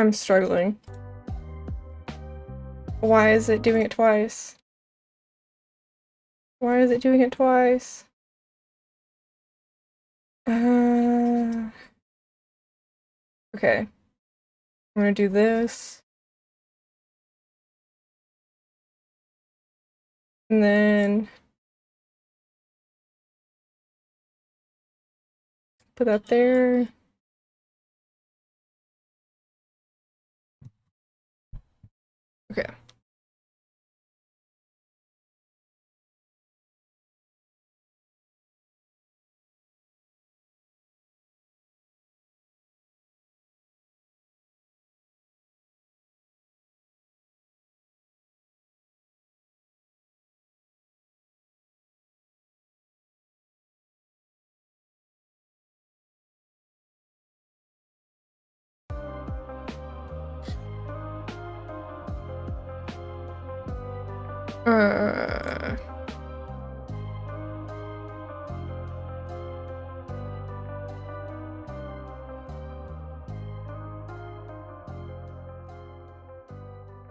I'm struggling. Why is it doing it twice? Why is it doing it twice? Okay. I'm gonna do this. And then put that there. Okay.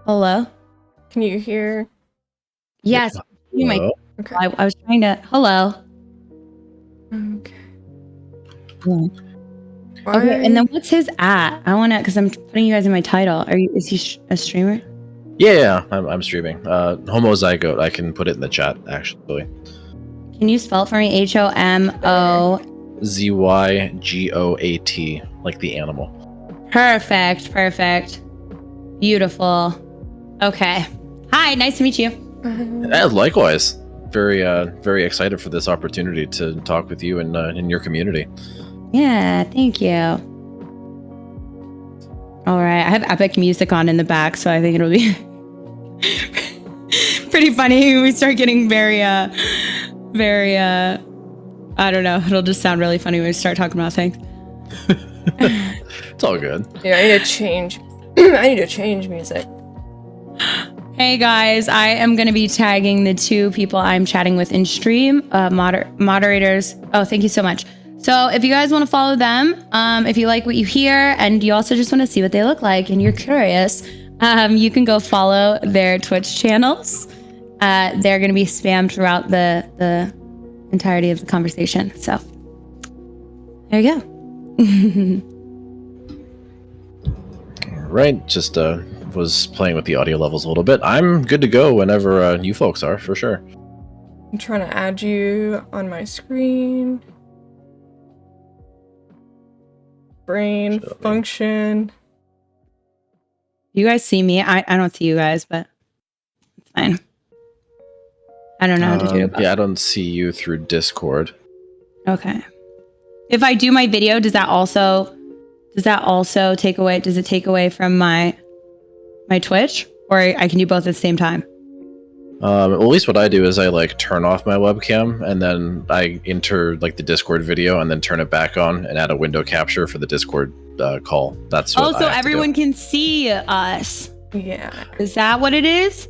Hello? Can you hear? Yes. Hello? Okay. I was trying to. Hello. Okay. Yeah. Why? Okay, and then what's his at? I want to, because I'm putting you guys in my title. Is he a streamer? Yeah, I'm streaming. Homozygoat. I can put it in the chat, actually. Can you spell it for me? HOMO. ZYGOAT, like the animal. Perfect. Beautiful. Okay. Hi, nice to meet you. Likewise. Very excited for this opportunity to talk with you and in your community. Yeah, thank you. All right, I have epic music on in the back, so I think it'll be pretty funny. We start getting very, I don't know. It'll just sound really funny when we start talking about things. It's all good. Yeah, I need to change. I need to change music. Hey guys, I am going to be tagging the two people I'm chatting with in stream, moderators. Oh, thank you so much. So if you guys want to follow them, if you like what you hear and you also just want to see what they look like and you're curious, you can go follow their Twitch channels. They're going to be spammed throughout the entirety of the conversation. So there you go. Right, just was playing with the audio levels a little bit. I'm good to go whenever you folks are, for sure. I'm trying to add you on my screen. Brain function. You guys see me? I don't see you guys, but it's fine. I don't know how to do it. Yeah, I don't see you through Discord. Okay. If I do my video, does that also take away? Does it take away from my Twitch, or I can do both at the same time? At least what I do is I like turn off my webcam and then I enter like the Discord video and then turn it back on and add a window capture for the Discord call. That's what so everyone can see us. Yeah. Is that what it is?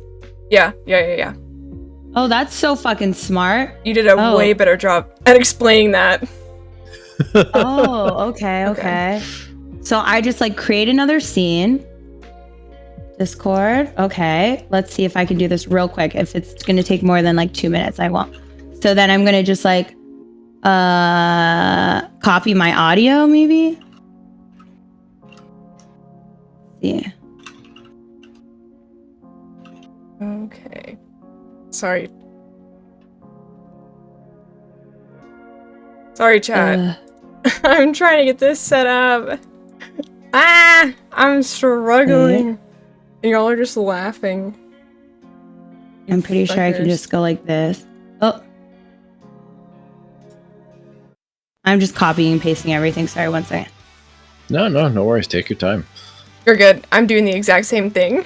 Yeah. Oh, that's so fucking smart. You did a way better job at explaining that. Oh, okay. So I just like create another scene. Discord. Okay. Let's see if I can do this real quick. If it's going to take more than like 2 minutes, I won't. So then I'm going to just like copy my audio maybe. Yeah. Okay. Sorry, chat. I'm trying to get this set up. I'm struggling. And y'all are just laughing. I'm pretty sure I can just go like this. Oh. I'm just copying and pasting everything. Sorry, one second. No worries. Take your time. You're good. I'm doing the exact same thing.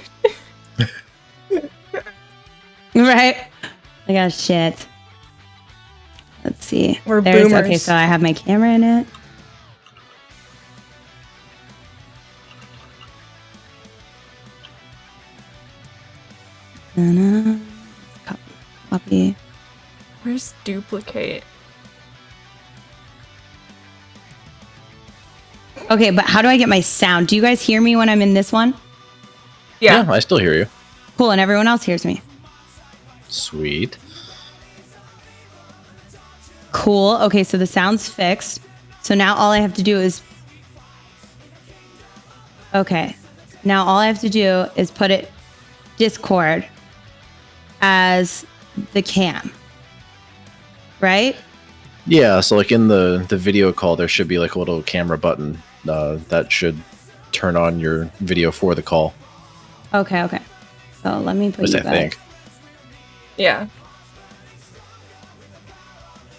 Right? I got shit. Let's see. We're boomers. Okay, so I have my camera in it. Copy. Okay, but how do I get my sound? Do you guys hear me when I'm in this one? Yeah. I still hear you. Cool, and everyone else hears me. Sweet. Cool. Okay, so the sound's fixed. So now all I have to do is... Okay. Now all I have to do is put it Discord as the cam. Right? Yeah, so like in the video call, there should be like a little camera button that should turn on your video for the call. Okay. So let me put you I guys. think. Yeah.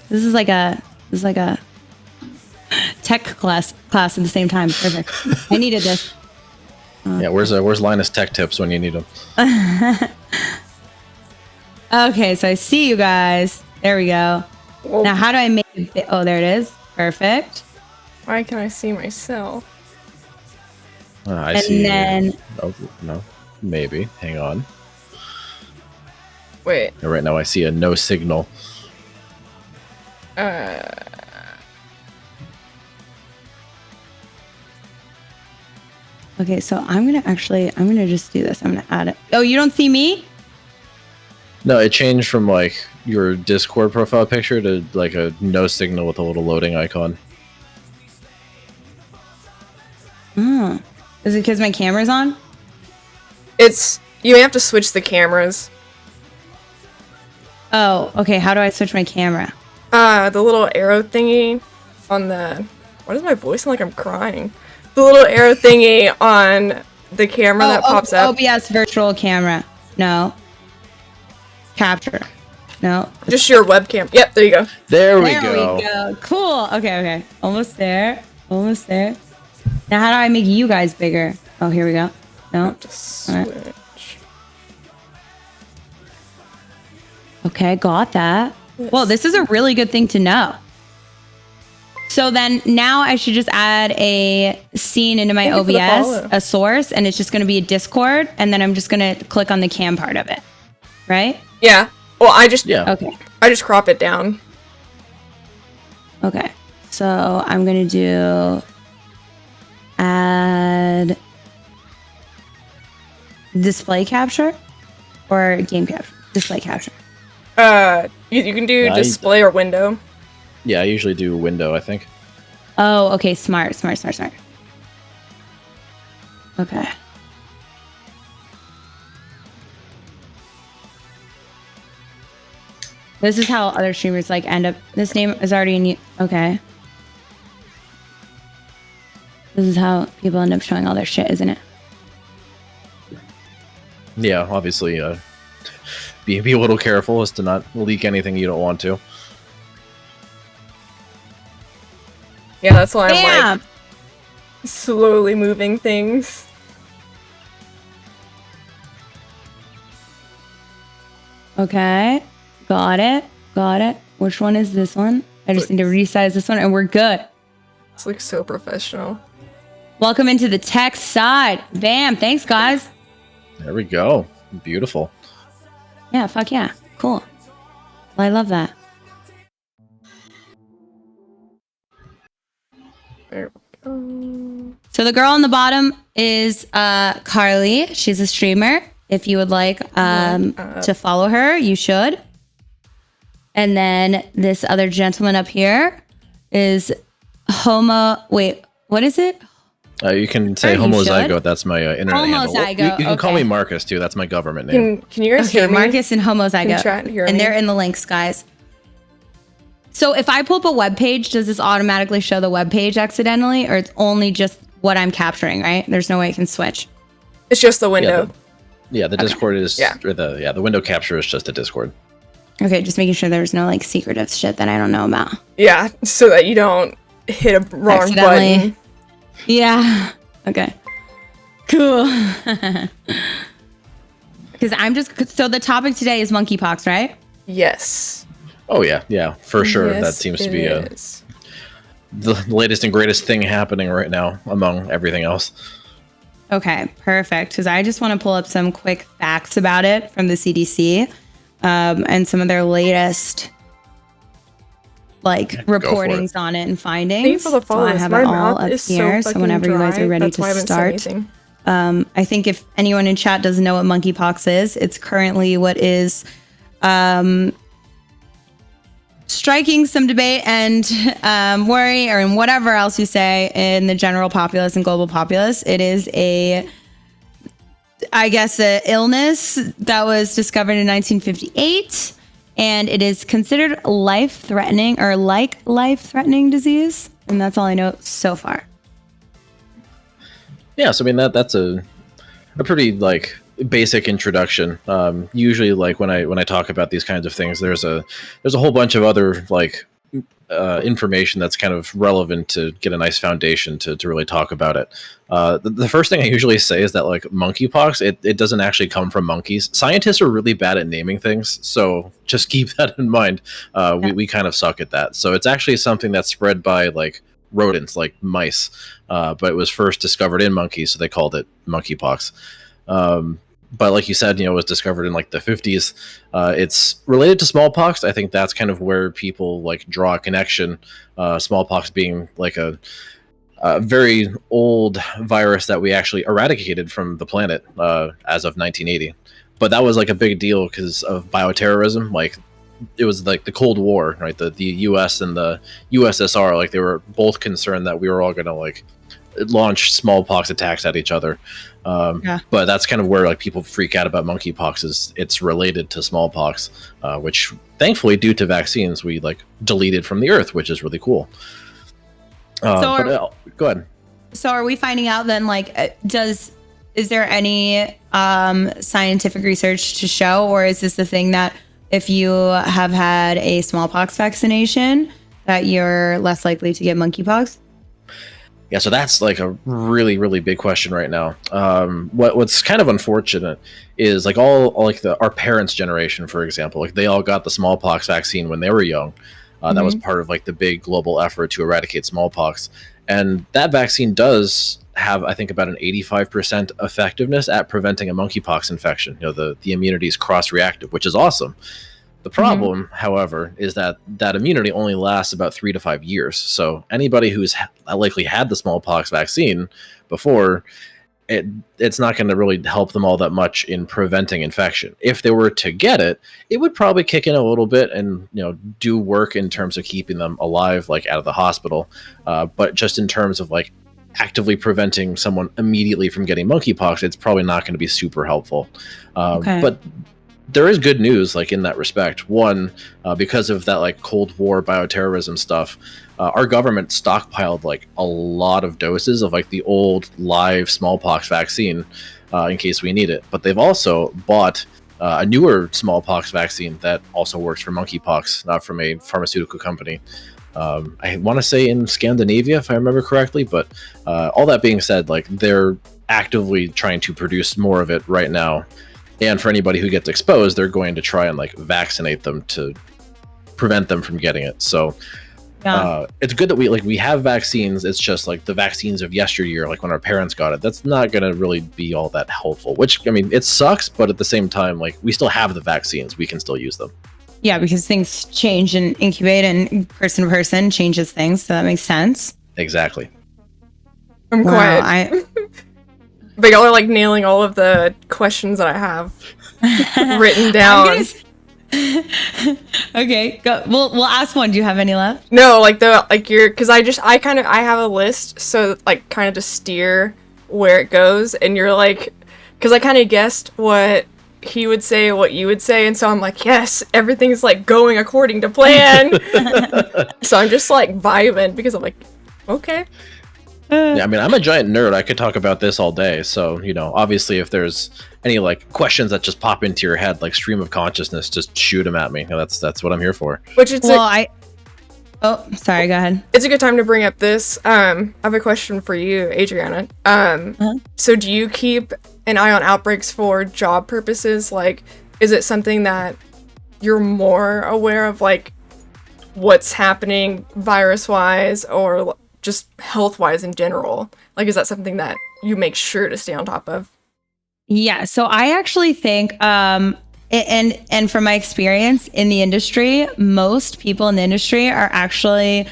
This is like a tech class at the same time. Perfect. I needed this. Yeah, where's Linus Tech Tips when you need them? Okay, so I see you guys. There we go. Well, Now, how do I make it? Oh, there it is. Perfect. why can I see myself? I And see. then- Oh, no, maybe. Hang on. Wait. Right now, I see a no signal. Okay, so I'm gonna just do this. I'm gonna add it. Oh, you don't see me? No, it changed from like your Discord profile picture to like a no signal with a little loading icon. Oh, is it because my camera's on? It's you may have to switch the cameras. Oh, okay. How do I switch my camera? The little arrow thingy on the. Why does my voice sound like I'm crying? The little arrow thingy on the camera that pops up. OBS virtual camera. No. Capture. No. Just your webcam. Yep, there you go. There we There go. we go. Cool. Okay. Almost there. Almost there. Now, how do I make you guys bigger? Oh, here we go. No. Just Alright. switch. Okay, got that. Yes. Well, this is a really good thing to know. So then now I should just add a scene into my Thank you for the OBS, follow. a source, and it's just going to be a Discord, and then I'm just going to click on the cam part of it. Right? Yeah. Well, I just Okay. crop it down. Okay. So I'm going to do add display capture or game capture? Display capture. You can do I- display or window. Yeah, I usually do window, I think. Oh, okay. Smart. Okay. This is how other streamers like end up. This name is already in you. Okay. This is how people end up showing all their shit, isn't it? Yeah, obviously, be a little careful as to not leak anything you don't want to. Yeah, that's why I'm Damn. like slowly moving things. Okay. Got it. Which one is this one? I just need to resize this one and we're good. This looks so professional. Welcome into the tech side. Bam. Thanks, guys. There we go. Beautiful. Yeah, fuck yeah. Cool. Well, I love that. There we go. So the girl on the bottom is Carly. She's a streamer. If you would like to follow her, you should. And then this other gentleman up here is Wait, what is it? You can say Sure, you Homozygoat. should. That's my internet handle. Homozygoat, You can call okay. me Marcus too. That's my government name. Can you guys Okay, hear me? Marcus and Homozygoat. Can chat and hear and me? they're in the links, guys. So if I pull up a web page, does this automatically show the web page accidentally, or it's only just what I'm capturing? Right? There's no way it can switch. It's just the window. Yeah, the Discord is Yeah. or the window capture is just a Discord. Okay, just making sure there's no like secretive shit that I don't know about. Yeah, so that you don't hit a wrong Accidentally. button. Yeah. Okay. Cool. Because so the topic today is monkeypox, right? Yes. Oh yeah, for sure. That Yes, seems to it be is. the latest and greatest thing happening right now among everything else. Okay, perfect. Because I just want to pull up some quick facts about it from the CDC and some of their latest like reportings on it and findings. Thank you for the follow. So I have My it all mouth up is here. so So whenever you guys are ready That's to why I haven't said start, anything. I think if anyone in chat doesn't know what monkeypox is, it's currently what is striking some debate and worry, or in whatever else you say, in the general populace and global populace. It is a illness that was discovered in 1958, and it is considered life-threatening or like life-threatening disease. And that's all I know so far. Yeah, so I mean that's a pretty like basic introduction. Usually, like when I talk about these kinds of things, there's a whole bunch of other like information that's kind of relevant to get a nice foundation to really talk about it. The first thing I usually say is that like monkeypox, it doesn't actually come from monkeys. Scientists are really bad at naming things, so just keep that in mind. We kind of suck at that. So it's actually something that's spread by like rodents, like mice, but it was first discovered in monkeys, so they called it monkeypox. But like you said, it was discovered in like the 50s. It's related to smallpox. I think that's kind of where people like draw a connection. Smallpox being like a very old virus that we actually eradicated from the planet as of 1980. But that was like a big deal because of bioterrorism. Like it was like the Cold War, right? The U.S. and the USSR, like they were both concerned that we were all going to like launch smallpox attacks at each other. But that's kind of where like people freak out about monkeypox, is it's related to smallpox, which thankfully due to vaccines we like deleted from the earth, which is really cool. Go ahead. So are we finding out then, like, is there any scientific research to show, or is this the thing that if you have had a smallpox vaccination that you're less likely to get monkeypox? Yeah, so that's like a really, really big question right now. What's kind of unfortunate is like all like our parents' generation, for example, like they all got the smallpox vaccine when they were young. That was part of like the big global effort to eradicate smallpox, and that vaccine does have, I think, about an 85% effectiveness at preventing a monkeypox infection. The immunity is cross-reactive, which is awesome. The problem, however, is that immunity only lasts about 3 to 5 years. So anybody who's likely had the smallpox vaccine before, it's not going to really help them all that much in preventing infection. If they were to get it, it would probably kick in a little bit and do work in terms of keeping them alive, like out of the hospital. But just in terms of like actively preventing someone immediately from getting monkeypox, it's probably not going to be super helpful. But there is good news, like in that respect. One, because of that like Cold War bioterrorism stuff, our government stockpiled like a lot of doses of like the old live smallpox vaccine in case we need it. But they've also bought a newer smallpox vaccine that also works for monkeypox, not from a pharmaceutical company. I want to say in Scandinavia, if I remember correctly. But all that being said, like they're actively trying to produce more of it right now. And for anybody who gets exposed, they're going to try and like vaccinate them to prevent them from getting it. So it's good that we have vaccines. It's just like the vaccines of yesteryear, like when our parents got it, that's not going to really be all that helpful, which, I mean, it sucks, but at the same time, like we still have the vaccines. We can still use them. Yeah, because things change and incubate, and person to person changes things. So that makes sense. Exactly. I'm quiet. But y'all are like nailing all of the questions that I have written down. Okay, go. We'll ask one. Do you have any left? No, because I have a list, so like kind of to steer where it goes, and you're like, because I kind of guessed what he would say, what you would say, and so I'm like, yes, everything's like going according to plan. So I'm just like vibing because I'm like, okay. Yeah, I mean, I'm a giant nerd. I could talk about this all day. So, obviously, if there's any like questions that just pop into your head, like stream of consciousness, just shoot them at me. That's what I'm here for. Sorry, go ahead. It's a good time to bring up this. I have a question for you, Adriana. So do you keep an eye on outbreaks for job purposes? Like, is it something that you're more aware of, like what's happening virus-wise or just health-wise in general? Like, is that something that you make sure to stay on top of? Yeah, so I actually think And from my experience in the industry, most people in the industry are actually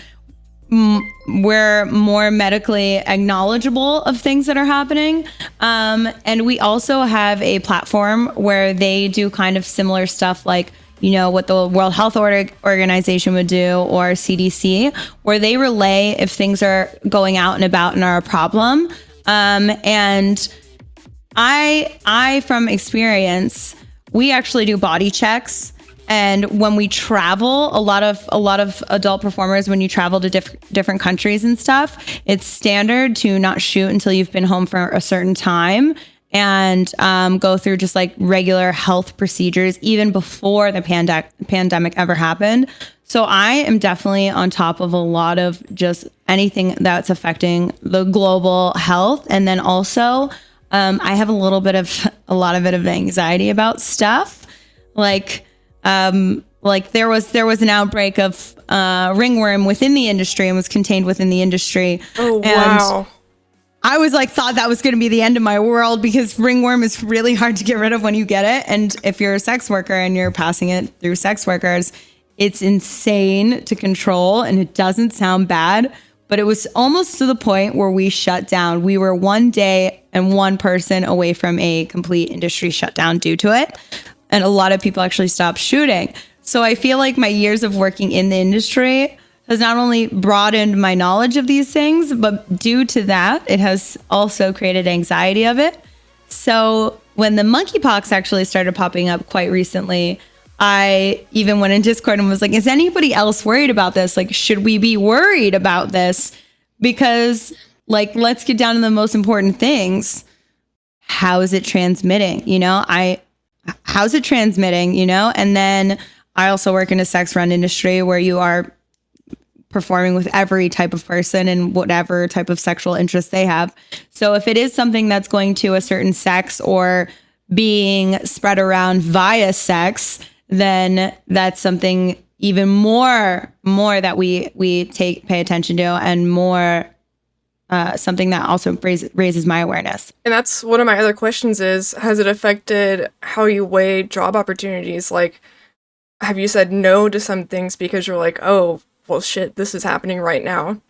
we're more medically acknowledgeable of things that are happening. And we also have a platform where they do kind of similar stuff, like, you know, what the World Health Organization would do, or CDC, where they relay if things are going out and about and are a problem. And I, from experience, we actually do body checks. And when we travel, a lot of adult performers, when you travel to different countries and stuff, it's standard to not shoot until you've been home for a certain time, and go through just like regular health procedures even before the pandemic ever happened. So I am definitely on top of a lot of just anything that's affecting the global health. And then also, I have a lot of anxiety about stuff. Like there was an outbreak of ringworm within the industry and was contained within the industry. Oh, wow. I was like, thought that was going to be the end of my world, because ringworm is really hard to get rid of when you get it. And if you're a sex worker and you're passing it through sex workers, it's insane to control, and it doesn't sound bad, but it was almost to the point where we shut down. We were one day and one person away from a complete industry shutdown due to it. And a lot of people actually stopped shooting. So I feel like my years of working in the industry has not only broadened my knowledge of these things, but due to that, it has also created anxiety of it. So when the monkeypox actually started popping up quite recently, I even went in Discord and was like, is anybody else worried about this? Like, should we be worried about this? Because, like, let's get down to the most important things. How is it transmitting? You know, how's it transmitting? You know, and then I also work in a sex run industry where you are performing with every type of person and whatever type of sexual interest they have. So if it is something that's going to a certain sex or being spread around via sex, then that's something even more that we pay attention to, and more something that also raises my awareness. And that's one of my other questions is, has it affected how you weigh job opportunities? Like, have you said no to some things because you're like, oh, well, shit, this is happening right now?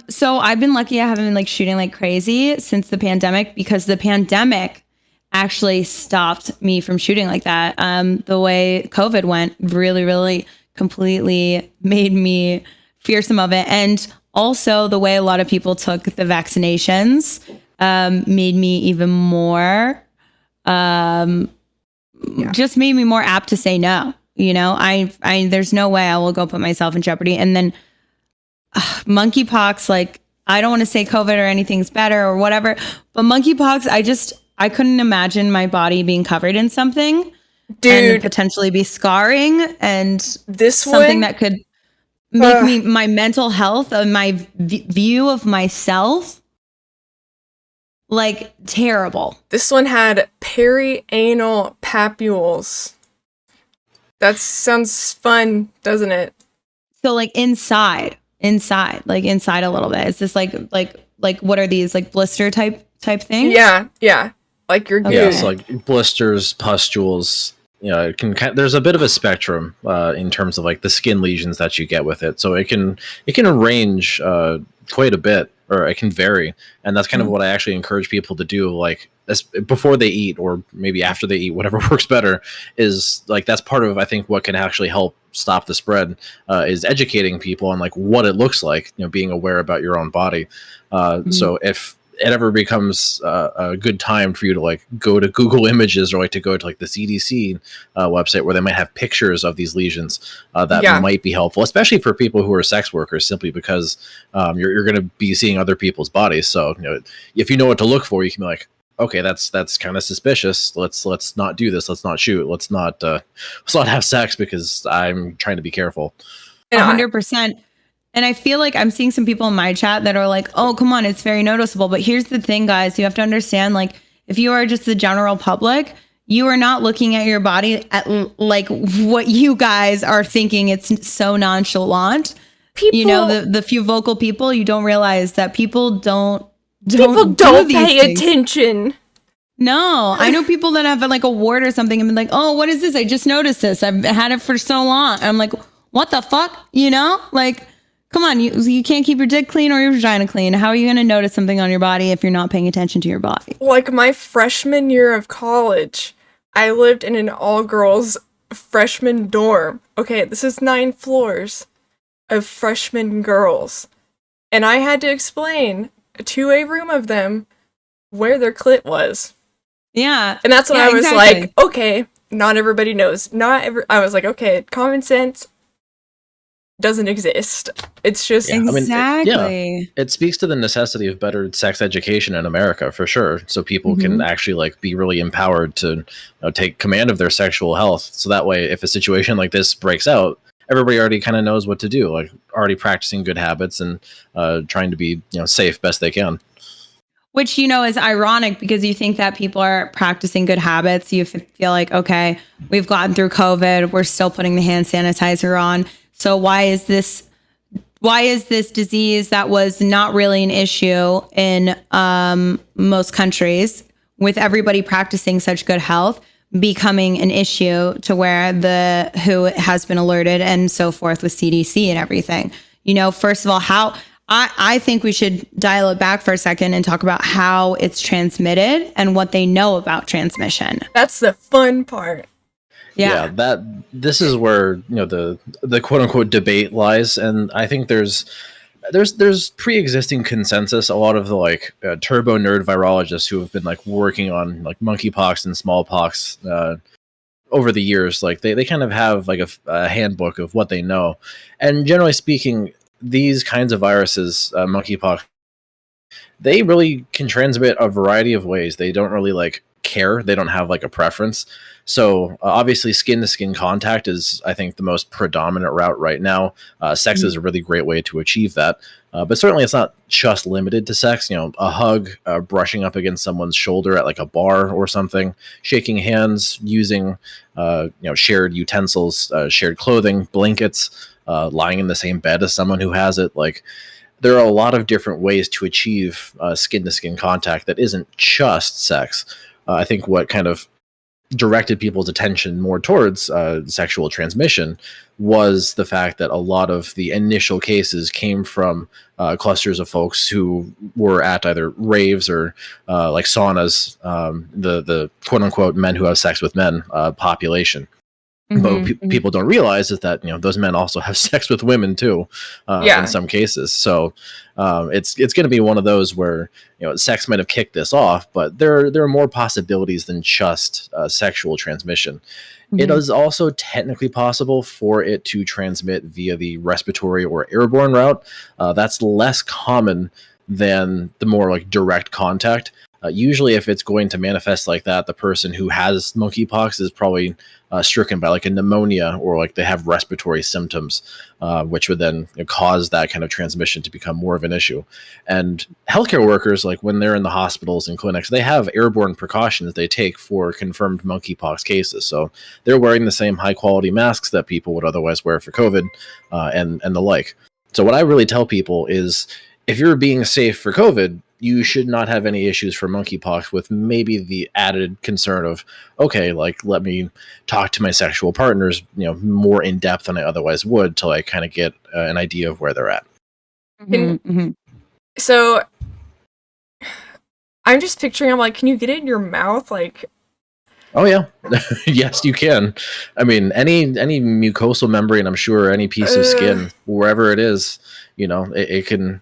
So I've been lucky. I haven't been like shooting like crazy since the pandemic, because the pandemic actually stopped me from shooting like that. The way COVID went really, really completely made me fearsome of it. And also the way a lot of people took the vaccinations made me even more, just made me more apt to say no. You know, I there's no way I will go put myself in jeopardy. And then monkeypox, like, I don't want to say COVID or anything's better or whatever, but monkeypox, I couldn't imagine my body being covered in something, dude, and potentially be scarring, and something that could make me, my mental health and my view of myself, like, terrible. This one had perianal papules. That sounds fun, doesn't it? So like inside a little bit. Is this like what are these, like blister type things? Yeah. Like your goo. Yeah, so like blisters, pustules. You know, it can there's a bit of a spectrum in terms of like the skin lesions that you get with it. So it can range quite a bit, or it can vary, and that's kind of what I actually encourage people to do, like before they eat, or maybe after they eat, whatever works better. Is like, that's part of, I think, what can actually help stop the spread, is educating people on like what it looks like, you know, being aware about your own body. So if it ever becomes a good time for you to like go to Google Images, or like to go to like the CDC website, where they might have pictures of these lesions, that might be helpful, especially for people who are sex workers, simply because you're going to be seeing other people's bodies. So, you know, if you know what to look for, you can be like, okay, that's kind of suspicious. Let's not do this. Let's not shoot. Let's not have sex, because I'm trying to be careful. 100%. And I feel like I'm seeing some people in my chat that are like, oh, come on, it's very noticeable. But here's the thing, guys, you have to understand, like, if you are just the general public, you are not looking at your body at like what you guys are thinking. It's so nonchalant. People, you know, the few vocal people, you don't realize that people don't pay attention. No, I know people that have like a wart or something and been like, oh, what is this? I just noticed this. I've had it for so long. And I'm like, what the fuck? You know, like, come on, you can't keep your dick clean or your vagina clean. How are you going to notice something on your body if you're not paying attention to your body? Like my freshman year of college, I lived in an all-girls freshman dorm. Okay, this is 9 floors of freshman girls. And I had to explain to a room of them where their clit was. Yeah. And that's when I was exactly. like, okay, not everybody knows. I was like, okay, common sense doesn't exist. It's just exactly. It speaks to the necessity of better sex education in America for sure, so people can actually like be really empowered to take command of their sexual health, so that way if a situation like this breaks out, everybody already kind of knows what to do, like already practicing good habits and trying to be safe best they can. Which, is ironic because you think that people are practicing good habits. You feel like, okay, we've gotten through COVID. We're still putting the hand sanitizer on. So why is this disease that was not really an issue in most countries, with everybody practicing such good health, becoming an issue to where the WHO has been alerted and so forth with CDC and everything? First of all, I think we should dial it back for a second and talk about how it's transmitted and what they know about transmission. That's the fun part. Yeah, this is where the quote unquote debate lies, and I think there's pre-existing consensus. A lot of the like turbo nerd virologists who have been like working on like monkeypox and smallpox over the years, like they kind of have like a handbook of what they know, and generally speaking, these kinds of viruses, monkeypox, they really can transmit a variety of ways. They don't really like care. They don't have like a preference. So obviously skin to skin contact is, I think, the most predominant route right now. Sex is a really great way to achieve that. But certainly it's not just limited to sex. A hug, brushing up against someone's shoulder at like a bar or something, shaking hands, using shared utensils, shared clothing, blankets, lying in the same bed as someone who has it. Like, there are a lot of different ways to achieve skin to skin contact that isn't just sex. I think what kind of directed people's attention more towards sexual transmission was the fact that a lot of the initial cases came from clusters of folks who were at either raves or like saunas, the quote unquote men who have sex with men population. But people don't realize is that those men also have sex with women too, in some cases. So it's going to be one of those where sex might have kicked this off, but there are more possibilities than just sexual transmission. It is also technically possible for it to transmit via the respiratory or airborne route. That's less common than the more like direct contact. Usually if it's going to manifest like that, the person who has monkeypox is probably stricken by like a pneumonia, or like they have respiratory symptoms, which would then cause that kind of transmission to become more of an issue. And healthcare workers, like when they're in the hospitals and clinics, they have airborne precautions they take for confirmed monkeypox cases. So they're wearing the same high quality masks that people would otherwise wear for COVID and the like. So what I really tell people is, if you're being safe for COVID, you should not have any issues for monkeypox, with maybe the added concern of, okay, like let me talk to my sexual partners, more in depth than I otherwise would, to like kind of get an idea of where they're at. So I'm just picturing, I'm like, can you get it in your mouth? Like, oh yeah, yes, you can. I mean, any mucosal membrane, I'm sure, any piece of skin, wherever it is, it can.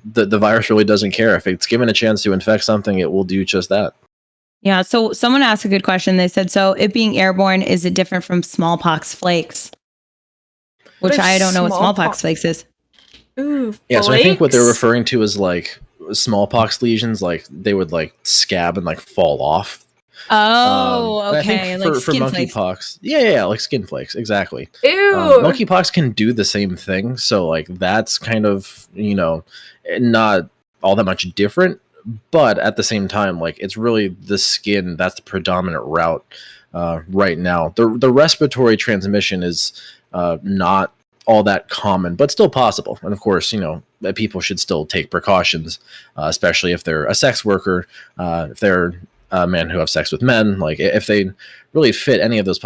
The virus really doesn't care. If it's given a chance to infect something, it will do just that. Yeah. So someone asked a good question. They said, so it being airborne, is it different from smallpox flakes? Which I don't know what smallpox flakes is. Ooh, yeah. So I think what they're referring to is like smallpox lesions, like they would like scab and like fall off. Oh, okay. Like for monkeypox, yeah, like skin flakes, exactly. Ew. Monkeypox can do the same thing, so like that's kind of not all that much different, but at the same time, like it's really the skin that's the predominant route right now. The respiratory transmission is not all that common, but still possible. And of course, people should still take precautions, especially if they're a sex worker, if they're men who have sex with men. Like if they really fit any of those,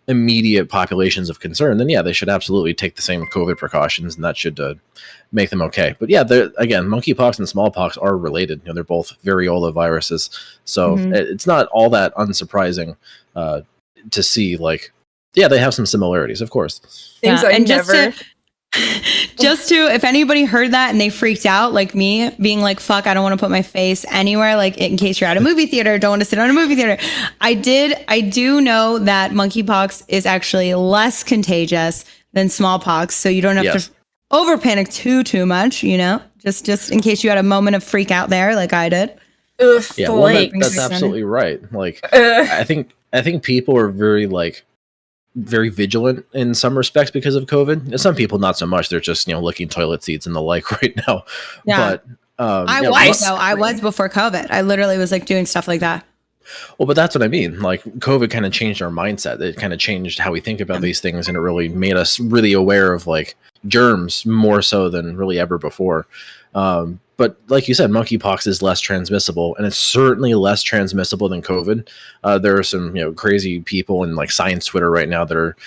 immediate populations of concern, then yeah, they should absolutely take the same COVID precautions, and that should make them okay. But yeah, again, monkeypox and smallpox are related. They're both variola viruses, so it's not all that unsurprising to see. Like, yeah, they have some similarities, of course. Things I never. Just to, if anybody heard that and they freaked out, like me, being like, fuck, I don't want to put my face anywhere, like in case you're at a movie theater, don't want to sit on a movie theater. I do know that monkeypox is actually less contagious than smallpox. So you don't have to over panic too much, just in case you had a moment of freak out there, like I did. Yeah, well, that's absolutely right. Like, I think people are very vigilant in some respects because of COVID. Some people not so much. They're just licking toilet seats and the like right now. Yeah. But I was before COVID. I literally was like doing stuff like that. Well, but that's what I mean. Like COVID kind of changed our mindset. It kind of changed how we think about these things, and it really made us really aware of like germs more so than really ever before. But like you said, monkeypox is less transmissible, and it's certainly less transmissible than COVID. There are some crazy people in like science Twitter right now that are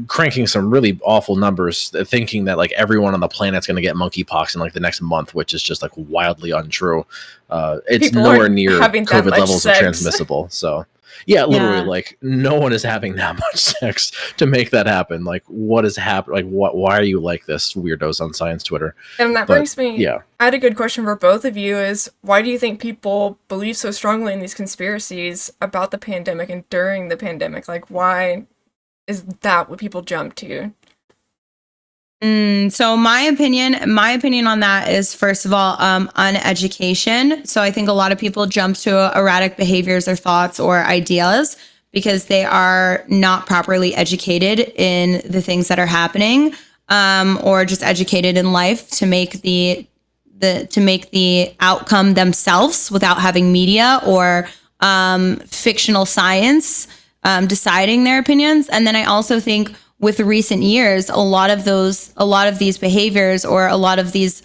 cranking some really awful numbers, thinking that like everyone on the planet's going to get monkeypox in like the next month, which is just like wildly untrue. It's people nowhere near COVID levels of transmissible. So yeah, literally, like no one is having that much sex to make that happen. Like, what is happening? Like, why are you like this, weirdos on science Twitter? And that brings me. I had a good question for both of you: is why do you think people believe so strongly in these conspiracies about the pandemic and during the pandemic? Like, why is that what people jump to? So my opinion on that is, first of all, uneducation. So I think a lot of people jump to erratic behaviors or thoughts or ideas because they are not properly educated in the things that are happening, or just educated in life to make the outcome themselves without having media or fictional science deciding their opinions. And then I also think with recent years, a lot of these behaviors, or a lot of these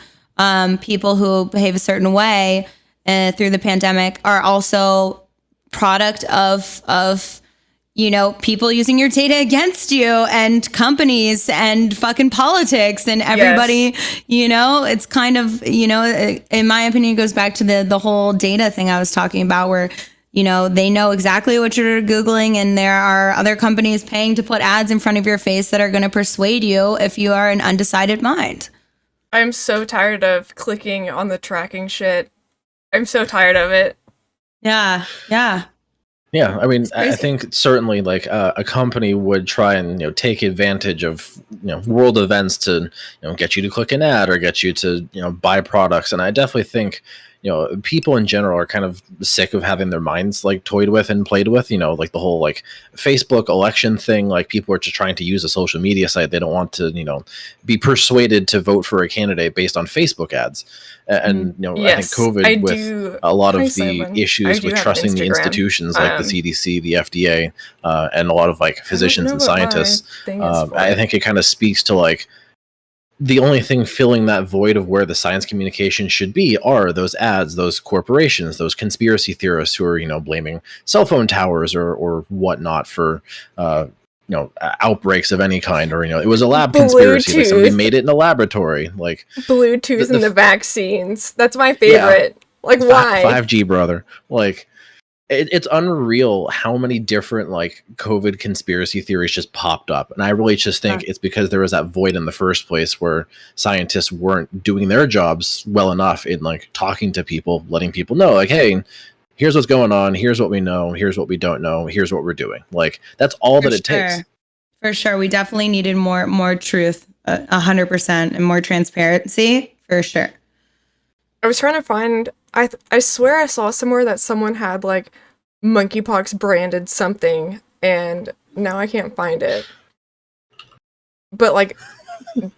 people who behave a certain way through the pandemic, are also product of people using your data against you, and companies and fucking politics and everybody. It's kind of in my opinion, it goes back to the whole data thing I was talking about, where they know exactly what you're Googling, and there are other companies paying to put ads in front of your face that are going to persuade you if you are an undecided mind. I'm so tired of clicking on the tracking shit. I'm so tired of it. Yeah. Yeah, I mean, I think certainly like a company would try and take advantage of world events to get you to click an ad or get you to buy products, and I definitely think people in general are kind of sick of having their minds like toyed with and played with. Like the whole like Facebook election thing. Like people are just trying to use a social media site. They don't want to be persuaded to vote for a candidate based on Facebook ads. And I think COVID with a lot of the issues with trusting the institutions like the CDC, the FDA, and a lot of like physicians and scientists. I think it kind of speaks to like the only thing filling that void of where the science communication should be are those ads, those corporations, those conspiracy theorists who are blaming cell phone towers or whatnot for outbreaks of any kind, or it was a lab conspiracy, like somebody made it in a laboratory, like Bluetooth and the vaccines. That's my favorite. Like why 5G, brother? Like it's unreal how many different like COVID conspiracy theories just popped up, and I really just think it's because there was that void in the first place where scientists weren't doing their jobs well enough in like talking to people, letting people know like, hey, here's what's going on, here's what we know, here's what we don't know, here's what we're doing. Like that's all that it takes. For sure, we definitely needed more truth, 100%, and more transparency for sure. I was trying to find. I swear I saw somewhere that someone had like monkeypox branded something, and now I can't find it. But like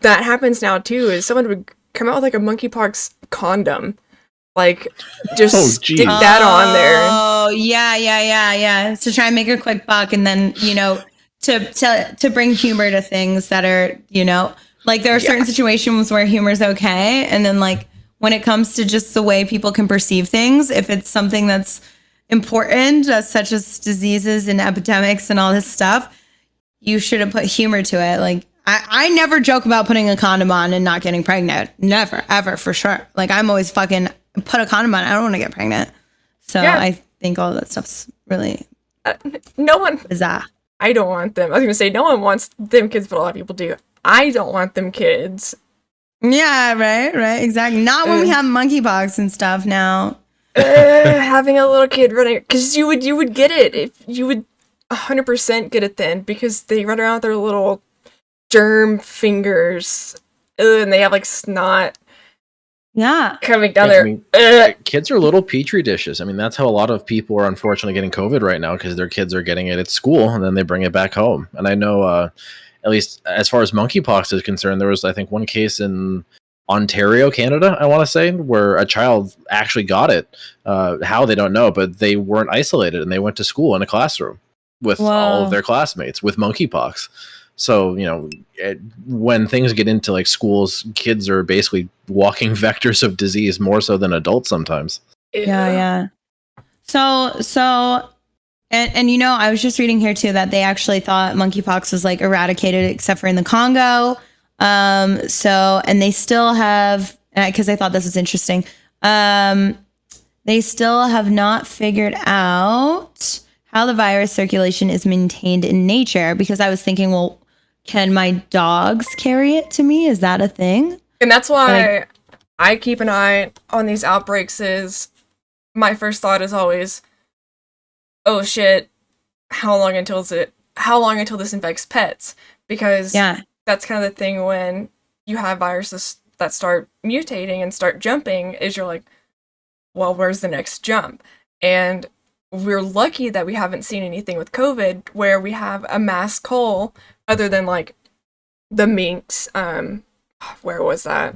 that happens now too. Is someone would come out with like a monkeypox condom, like just stick that on there. Oh yeah. To try and make a quick buck, and then to bring humor to things that are like there are certain situations where humor is okay, and then like when it comes to just the way people can perceive things, if it's something that's important, such as diseases and epidemics and all this stuff, you shouldn't put humor to it. Like, I never joke about putting a condom on and not getting pregnant. Never, ever, for sure. Like, I'm always fucking put a condom on. I don't want to get pregnant. So I think all that stuff's really no one bizarre. I don't want them. I was gonna say no one wants them kids, but a lot of people do. I don't want them kids. Yeah, right, exactly. Not when we have monkeypox and stuff now. Having a little kid running, because you would get it if you would 100% get it then, because they run around with their little germ fingers, and they have like snot. Yeah, coming down there. I mean, kids are little petri dishes. I mean, that's how a lot of people are unfortunately getting COVID right now, because their kids are getting it at school and then they bring it back home. And I know, at least as far as monkeypox is concerned, there was, I think, one case in Ontario, Canada, I want to say, where a child actually got it. How, they don't know, but they weren't isolated and they went to school in a classroom with all of their classmates with monkeypox. So, you know, when things get into like schools, kids are basically walking vectors of disease more so than adults sometimes. Yeah. So, and you know, I was just reading here too that they actually thought monkeypox was like eradicated except for in the Congo. So, and they still have, because I thought this was interesting. They still have not figured out how the virus circulation is maintained in nature, because I was thinking, well, can my dogs carry it to me? Is that a thing? And that's why I keep an eye on these outbreaks. Is my first thought is always, oh shit, how long until this infects pets? Because that's kind of the thing when you have viruses that start mutating and start jumping, is you're like, well, where's the next jump? And we're lucky that we haven't seen anything with COVID where we have a mass cull, other than like the minks. Where was that?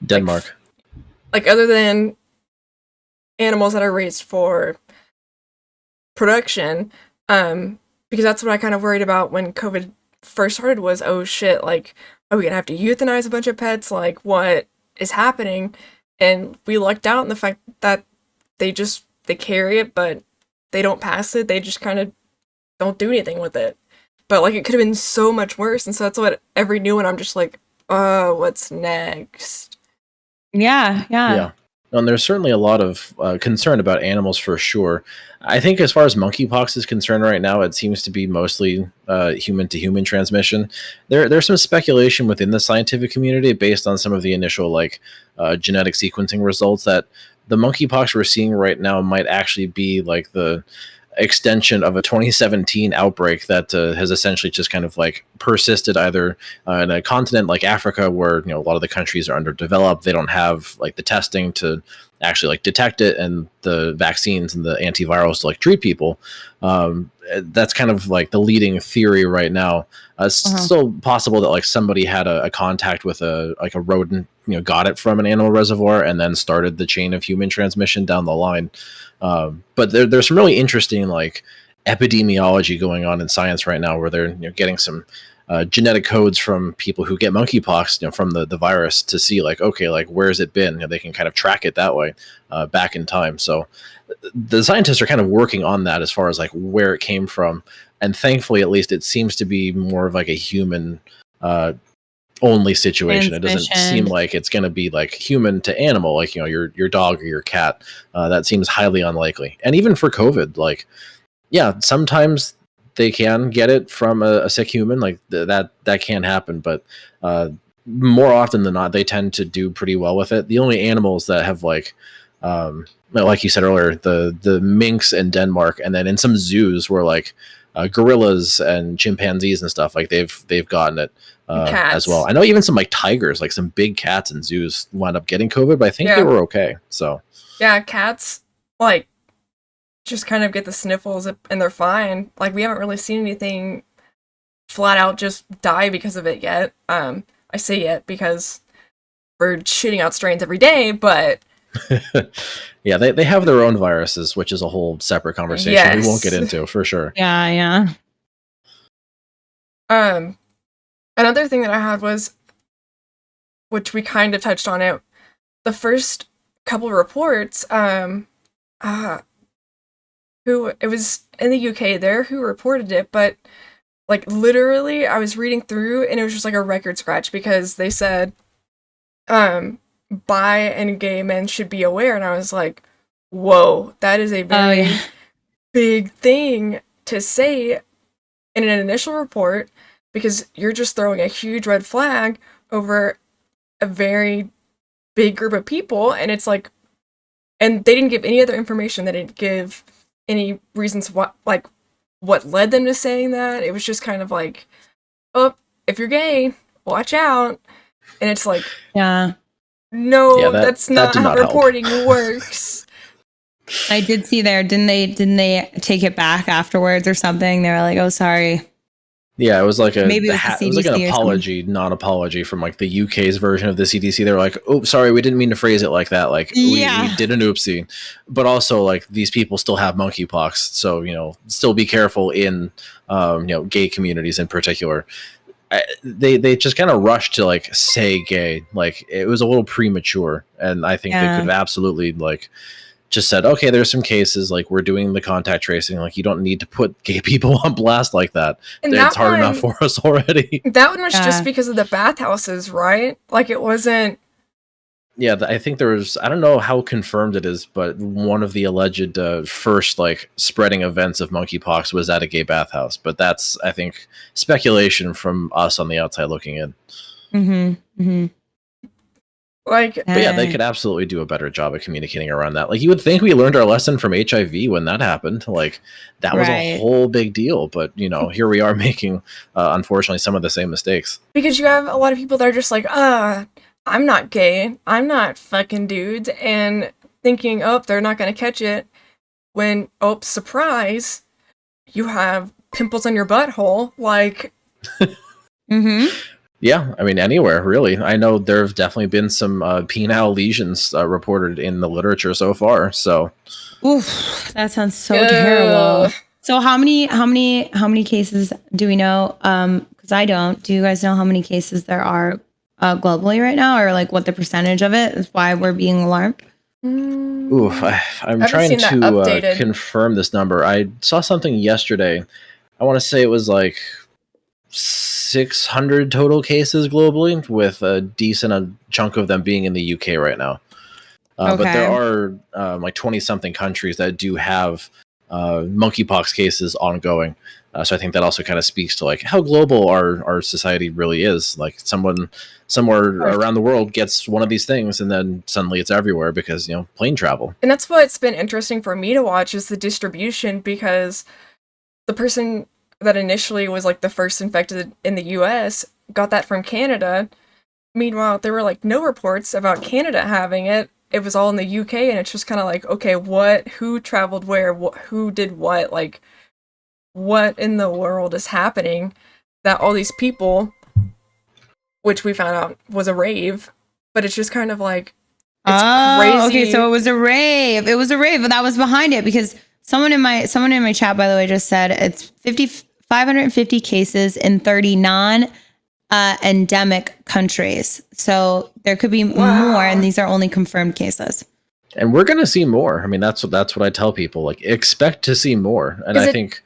Denmark. Like other than animals that are raised for production, because that's what I kind of worried about when COVID first started, was, oh shit, like, are we gonna have to euthanize a bunch of pets? Like, what is happening? And we lucked out in the fact that they carry it, but they don't pass it. They just kind of don't do anything with it. But like, it could have been so much worse. And so that's what every new one, I'm just like, oh, what's next? Yeah. And there's certainly a lot of concern about animals for sure. I think as far as monkeypox is concerned right now, it seems to be mostly human-to-human transmission. There's some speculation within the scientific community based on some of the initial genetic sequencing results that the monkeypox we're seeing right now might actually be like the extension of a 2017 outbreak that has essentially just kind of like persisted either in a continent like Africa, where, you know, a lot of the countries are underdeveloped. They don't have like the testing to actually like detect it and the vaccines and the antivirals to like treat people. That's kind of like the leading theory right now. It's still possible that like somebody had a contact with a rodent, you know, got it from an animal reservoir and then started the chain of human transmission down the line. But there's some really interesting like epidemiology going on in science right now, where they're, you know, getting some genetic codes from people who get monkeypox, you know, from the virus, to see like, okay, like where's it been? You know, they can kind of track it that way back in time. So the scientists are kind of working on that as far as like where it came from. And thankfully, at least it seems to be more of like a human only situation. It doesn't seem like it's going to be like human to animal, like, you know, your dog or your cat. That seems highly unlikely. And even for COVID, like, yeah, sometimes they can get it from a sick human, like that can happen, but more often than not, they tend to do pretty well with it. The only animals that have like you said earlier, the minks in Denmark, and then in some zoos where like gorillas and chimpanzees and stuff, like they've gotten it as well. I know even some like tigers, like some big cats in zoos wound up getting COVID, but I think they were okay. So yeah, cats like just kind of get the sniffles and they're fine. Like, we haven't really seen anything flat out just die because of it yet. I say yet because we're shooting out strains every day, but yeah, they have their own viruses, which is a whole separate conversation we won't get into for sure. Yeah. Another thing that I had was, which we kind of touched on it, the first couple of reports, who, it was in the UK there, who reported it, but like literally I was reading through and it was just like a record scratch because they said bi and gay men should be aware, and I was like, whoa, that is a very big thing to say in an initial report, because you're just throwing a huge red flag over a very big group of people. And it's like, and they didn't give any other information. They didn't give any reasons what led them to saying that. It was just kind of like, oh, if you're gay, watch out. And it's like, yeah, no, that's not how reporting works. I did see there, didn't they take it back afterwards or something? They were like, oh, sorry. Yeah, it was like Maybe it was like an apology, non-apology from like the UK's version of the CDC. They were like, "Oh, sorry, we didn't mean to phrase it like that. Like, we did an oopsie." But also, like, these people still have monkeypox, so still be careful in gay communities in particular. They just kind of rushed to like say gay, like it was a little premature, and I think they could have absolutely like just said, okay, there's some cases, like we're doing the contact tracing, like you don't need to put gay people on blast like that. And it's hard enough for us already. That one was just because of the bathhouses, right? Like it wasn't. Yeah, I think there was, I don't know how confirmed it is, but one of the alleged first like spreading events of monkeypox was at a gay bathhouse. But that's, I think, speculation from us on the outside looking in. Mm-hmm. Mm-hmm. Like, but yeah, they could absolutely do a better job of communicating around that. Like, you would think we learned our lesson from HIV when that happened. Like, that was a whole big deal. But here we are making, unfortunately, some of the same mistakes. Because you have a lot of people that are just like, I'm not gay, I'm not fucking dudes, and thinking, oh, they're not gonna catch it. When, oh, surprise, you have pimples on your butthole. Like, mm-hmm. Yeah, I mean, anywhere, really. I know there have definitely been some penile lesions reported in the literature so far, so. Oof, that sounds so terrible. So how many cases do we know? Because I don't. Do you guys know how many cases there are globally right now, or like what the percentage of it is, why we're being alarmed? Oof, I'm trying to confirm this number. I saw something yesterday. I want to say it was like 600 total cases globally, with a decent chunk of them being in the UK right now. But there are like 20-something countries that do have monkeypox cases ongoing. So I think that also kind of speaks to like how global our society really is. Like someone somewhere around the world gets one of these things, and then suddenly it's everywhere because plane travel. And that's what's been interesting for me to watch, is the distribution, because the person that initially was like the first infected in the US got that from Canada. Meanwhile, there were like no reports about Canada having it. It was all in the UK, and it's just kind of like, okay, who traveled where, who did what, like what in the world is happening that all these people, which we found out was a rave, but it's just kind of like, it's crazy. Okay, so it was a rave. It was a rave, but that was behind it, because someone in my chat, by the way, just said it's 550 cases in 30 non-endemic countries. So there could be more, and these are only confirmed cases. And we're going to see more. I mean, that's what I tell people. Like, expect to see more. And I think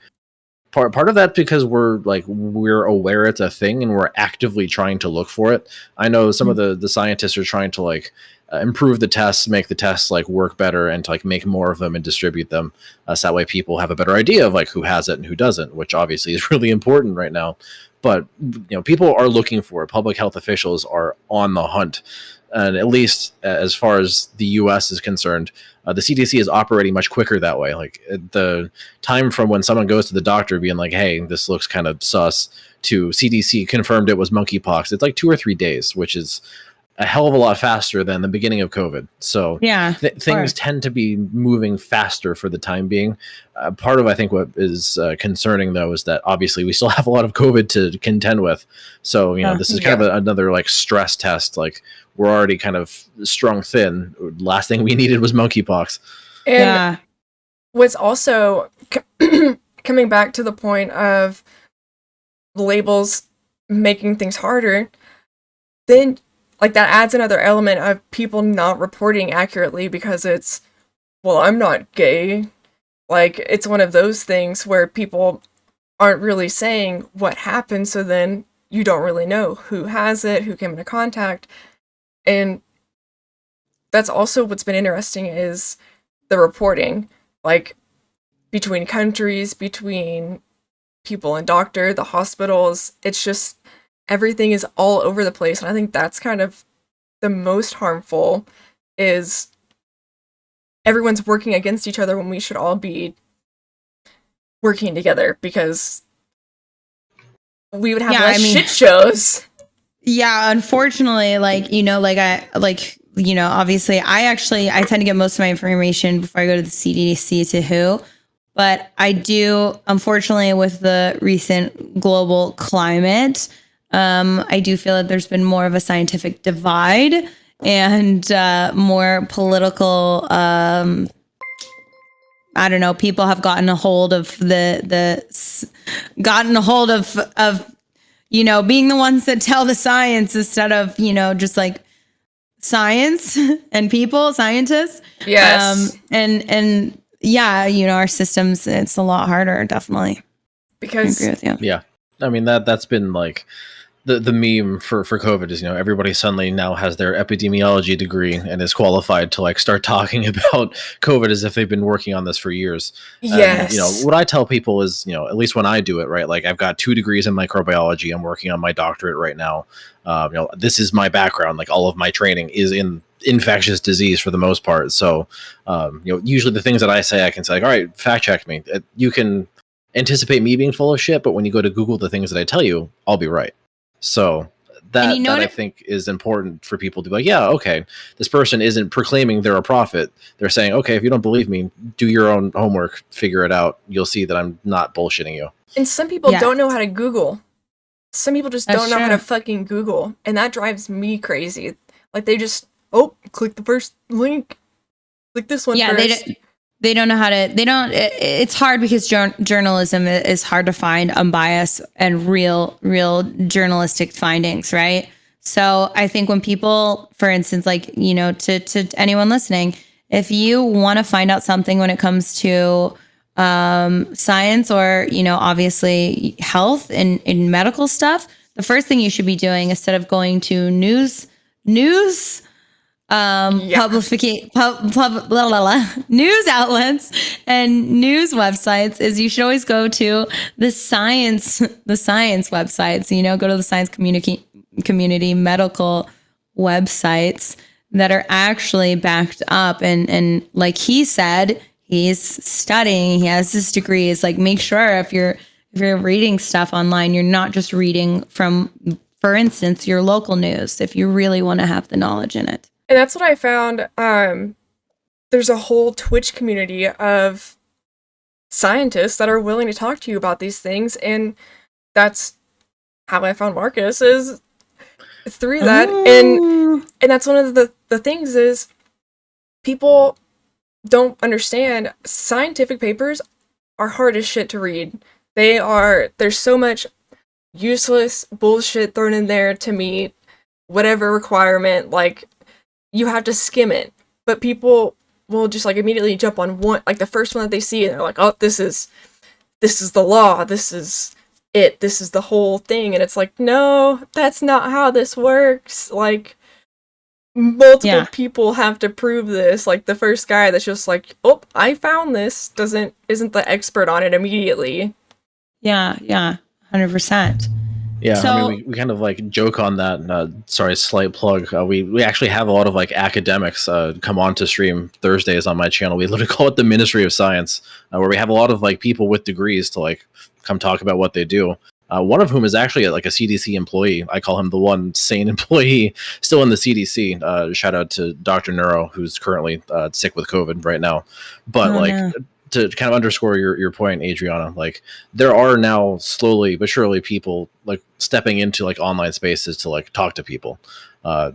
part of that because we're aware it's a thing and we're actively trying to look for it. I know some of the scientists are trying to like improve the tests, make the tests like work better, and to like make more of them and distribute them, so that way people have a better idea of like who has it and who doesn't, which obviously is really important right now. But people are looking for it. Public health officials are on the hunt, and at least as far as the US is concerned, the CDC is operating much quicker that way. Like the time from when someone goes to the doctor being like, hey, this looks kind of sus, to CDC confirmed it was monkeypox, it's like 2 or 3 days, which is a hell of a lot faster than the beginning of COVID. So yeah, things tend to be moving faster for the time being. Part of, I think, what is concerning, though, is that obviously we still have a lot of COVID to contend with. So, this is kind of another like stress test. Like, we're already kind of strung thin. Last thing we needed was monkeypox. And what's also coming back to the point of labels making things harder, then like that adds another element of people not reporting accurately because it's, well, I'm not gay. Like, it's one of those things where people aren't really saying what happened, so then you don't really know who has it, who came into contact. And that's also what's been interesting is the reporting, like, between countries, between people and doctor, the hospitals. It's just everything is all over the place. And I think that's kind of the most harmful is everyone's working against each other when we should all be working together, because we would have less shit shows. Yeah, unfortunately, like, you know, obviously I tend to get most of my information before I go to the CDC to WHO. But I do, unfortunately, with the recent global climate, I do feel that there's been more of a scientific divide and more political. I don't know. People have gotten a hold of you know, being the ones that tell the science instead of, you know, just like science and scientists. Yes. And yeah, you know, our systems, it's a lot harder, definitely. Because I agree with you. Yeah. I mean, that's been like the meme for COVID is, you know, everybody suddenly now has their epidemiology degree and is qualified to like start talking about COVID as if they've been working on this for years. Yes. You know, what I tell people is, you know, at least when I do it, right? Like I've got 2 degrees in microbiology. I'm working on my doctorate right now. You know, this is my background. Like all of my training is in infectious disease for the most part. So, you know, usually the things that I say, I can say like, all right, fact check me. You can anticipate me being full of shit, but when you go to Google the things that I tell you, I'll be right. So that, I think is important for people to be like, yeah, okay, this person isn't proclaiming they're a prophet. They're saying, okay, if you don't believe me, do your own homework, figure it out. You'll see that I'm not bullshitting you. And some people don't know how to Google. Some people just don't know how to fucking Google. And that drives me crazy. Like they just, click the first link. Click this one first. They don't know how to, it's hard because journalism is hard to find unbiased and real journalistic findings, right? So I think when people, for instance, like, you know, to anyone listening, if you want to find out something when it comes to science or, you know, obviously health and in medical stuff, the first thing you should be doing instead of going to news news outlets and news websites is you should always go to the science websites, you know, go to the science community medical websites that are actually backed up and like he said, he's studying, he has his degree. It's like, make sure if you're reading stuff online, you're not just reading from, for instance, your local news, if you really want to have the knowledge in it. And that's what I found. There's a whole Twitch community of scientists that are willing to talk to you about these things, and that's how I found Marcus, is through that. And that's one of the things is people don't understand scientific papers are hard as shit to read. There's so much useless bullshit thrown in there to meet whatever requirement, like you have to skim it, but people will just like immediately jump on one, like the first one that they see, and they're like, oh, this is the law, this is it, this is the whole thing. And it's like, no, that's not how this works. Like multiple people have to prove this. Like the first guy that's just like, oh, I found this, isn't the expert on it immediately. Yeah 100%. Yeah, so, I mean, we kind of like joke on that. Sorry, slight plug. We actually have a lot of like academics come on to stream Thursdays on my channel. We literally call it the Ministry of Science, where we have a lot of like people with degrees to like come talk about what they do. One of whom is actually like a CDC employee. I call him the one sane employee still in the CDC. Shout out to Dr. Neuro, who's currently sick with COVID right now. But to kind of underscore your point, Adriana, like there are now slowly but surely people like stepping into like online spaces to like talk to people.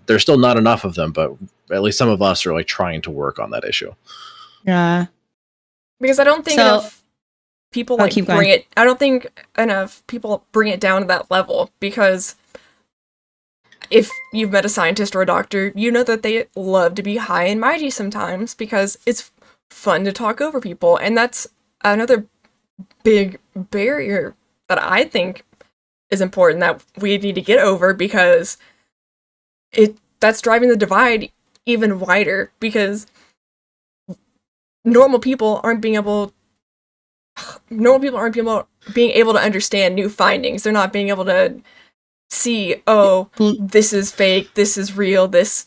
There's still not enough of them, but at least some of us are like trying to work on that issue. Yeah. Because I don't think enough people like bring it. I don't think enough people bring it down to that level, because if you've met a scientist or a doctor, you know that they love to be high and mighty sometimes because it's fun to talk over people, and that's another big barrier that I think is important that we need to get over, because that's driving the divide even wider, because normal people aren't being able to understand new findings. They're not being able to see, oh, this is fake, this is real, this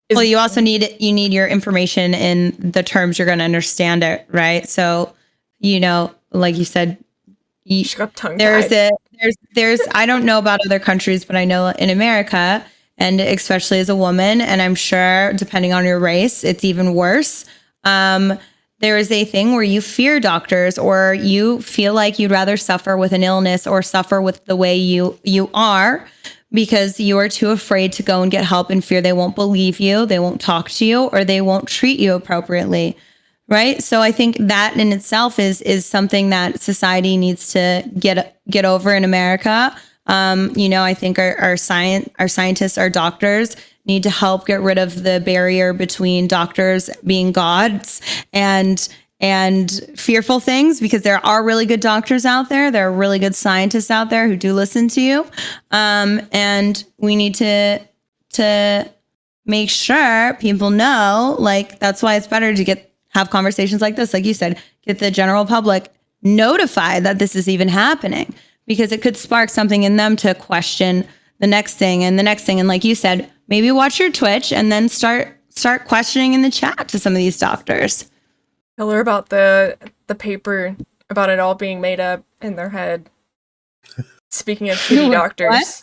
is... Well, you also need your information in the terms you're going to understand it, right? So, like you said, she got tongue-tied. there's I don't know about other countries, but I know in America, and especially as a woman, and I'm sure depending on your race, it's even worse. There is a thing where you fear doctors, or you feel like you'd rather suffer with an illness or suffer with the way you are, because you are too afraid to go and get help, and fear they won't believe you, they won't talk to you, or they won't treat you appropriately. Right. So I think that in itself is something that society needs to get over in America. I think our scientists, our doctors need to help get rid of the barrier between doctors being gods and fearful things, because there are really good doctors out there. There are really good scientists out there who do listen to you. And we need to make sure people know, like, that's why it's better to have conversations like this. Like you said, get the general public notified that this is even happening, because it could spark something in them to question the next thing and the next thing. And like you said, maybe watch your Twitch and then start questioning in the chat to some of these doctors. Tell her about the paper about it all being made up in their head. Speaking of shitty doctors. What?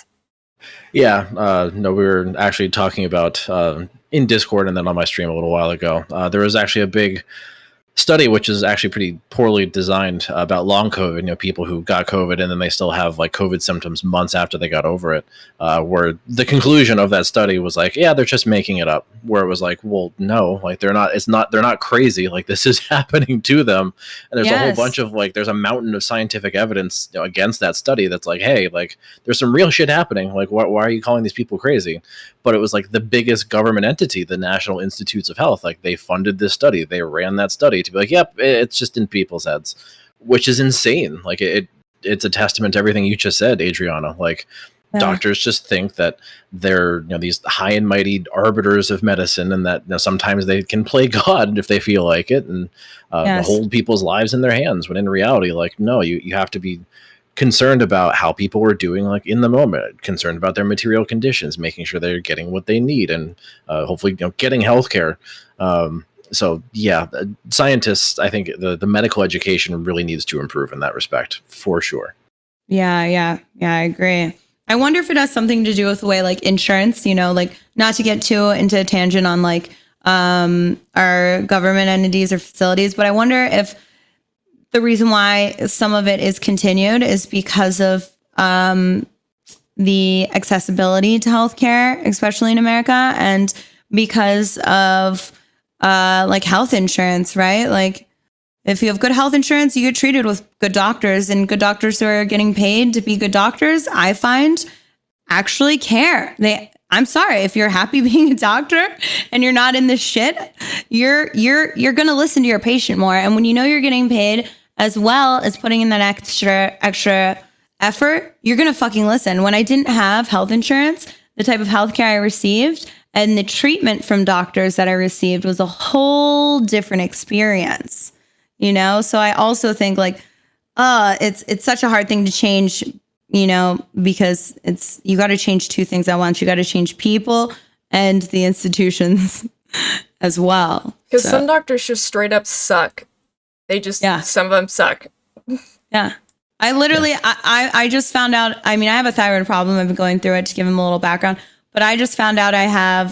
Yeah, no, we were actually talking about in Discord and then on my stream a little while ago. There was actually a big study, which is actually pretty poorly designed, about long COVID. People who got COVID and then they still have like COVID symptoms months after they got over it. Where the conclusion of that study was like, yeah, they're just making it up. Where it was like, well, no, like they're not crazy. Like this is happening to them. And there's a whole bunch of there's a mountain of scientific evidence against that study that's like, hey, like there's some real shit happening. Like, why are you calling these people crazy? But it was like the biggest government entity, the National Institutes of Health. Like they funded this study. They ran that study to be like, yep, it's just in people's heads, which is insane. Like it's a testament to everything you just said, Adriana. Like doctors just think that they're these high and mighty arbiters of medicine, and that sometimes they can play God if they feel like it, and hold people's lives in their hands. When in reality, like no, you have to be concerned about how people were doing, like in the moment, concerned about their material conditions, making sure they're getting what they need, and hopefully getting healthcare. So yeah, scientists, I think the medical education really needs to improve in that respect, for sure. Yeah, I agree. I wonder if it has something to do with the way like insurance, like not to get too into a tangent on like our government entities or facilities, but I wonder if the reason why some of it is continued is because of the accessibility to healthcare, especially in America, and because of like health insurance, right? Like if you have good health insurance, you get treated with good doctors, and good doctors who are getting paid to be good doctors, I find, actually care. I'm sorry, if you're happy being a doctor and you're not in this shit, you're going to listen to your patient more. And when you know you're getting paid, as well as putting in that extra effort, you're going to fucking listen. When I didn't have health insurance, the type of healthcare I received and the treatment from doctors that I received was a whole different experience, So I also think like, it's such a hard thing to change, because you got to change two things at once. You got to change people and the institutions as well. Because some doctors just straight up suck. They just, some of them suck. Yeah. I literally, I just found out, I mean, I have a thyroid problem. I've been going through it to give him a little background, but I just found out I have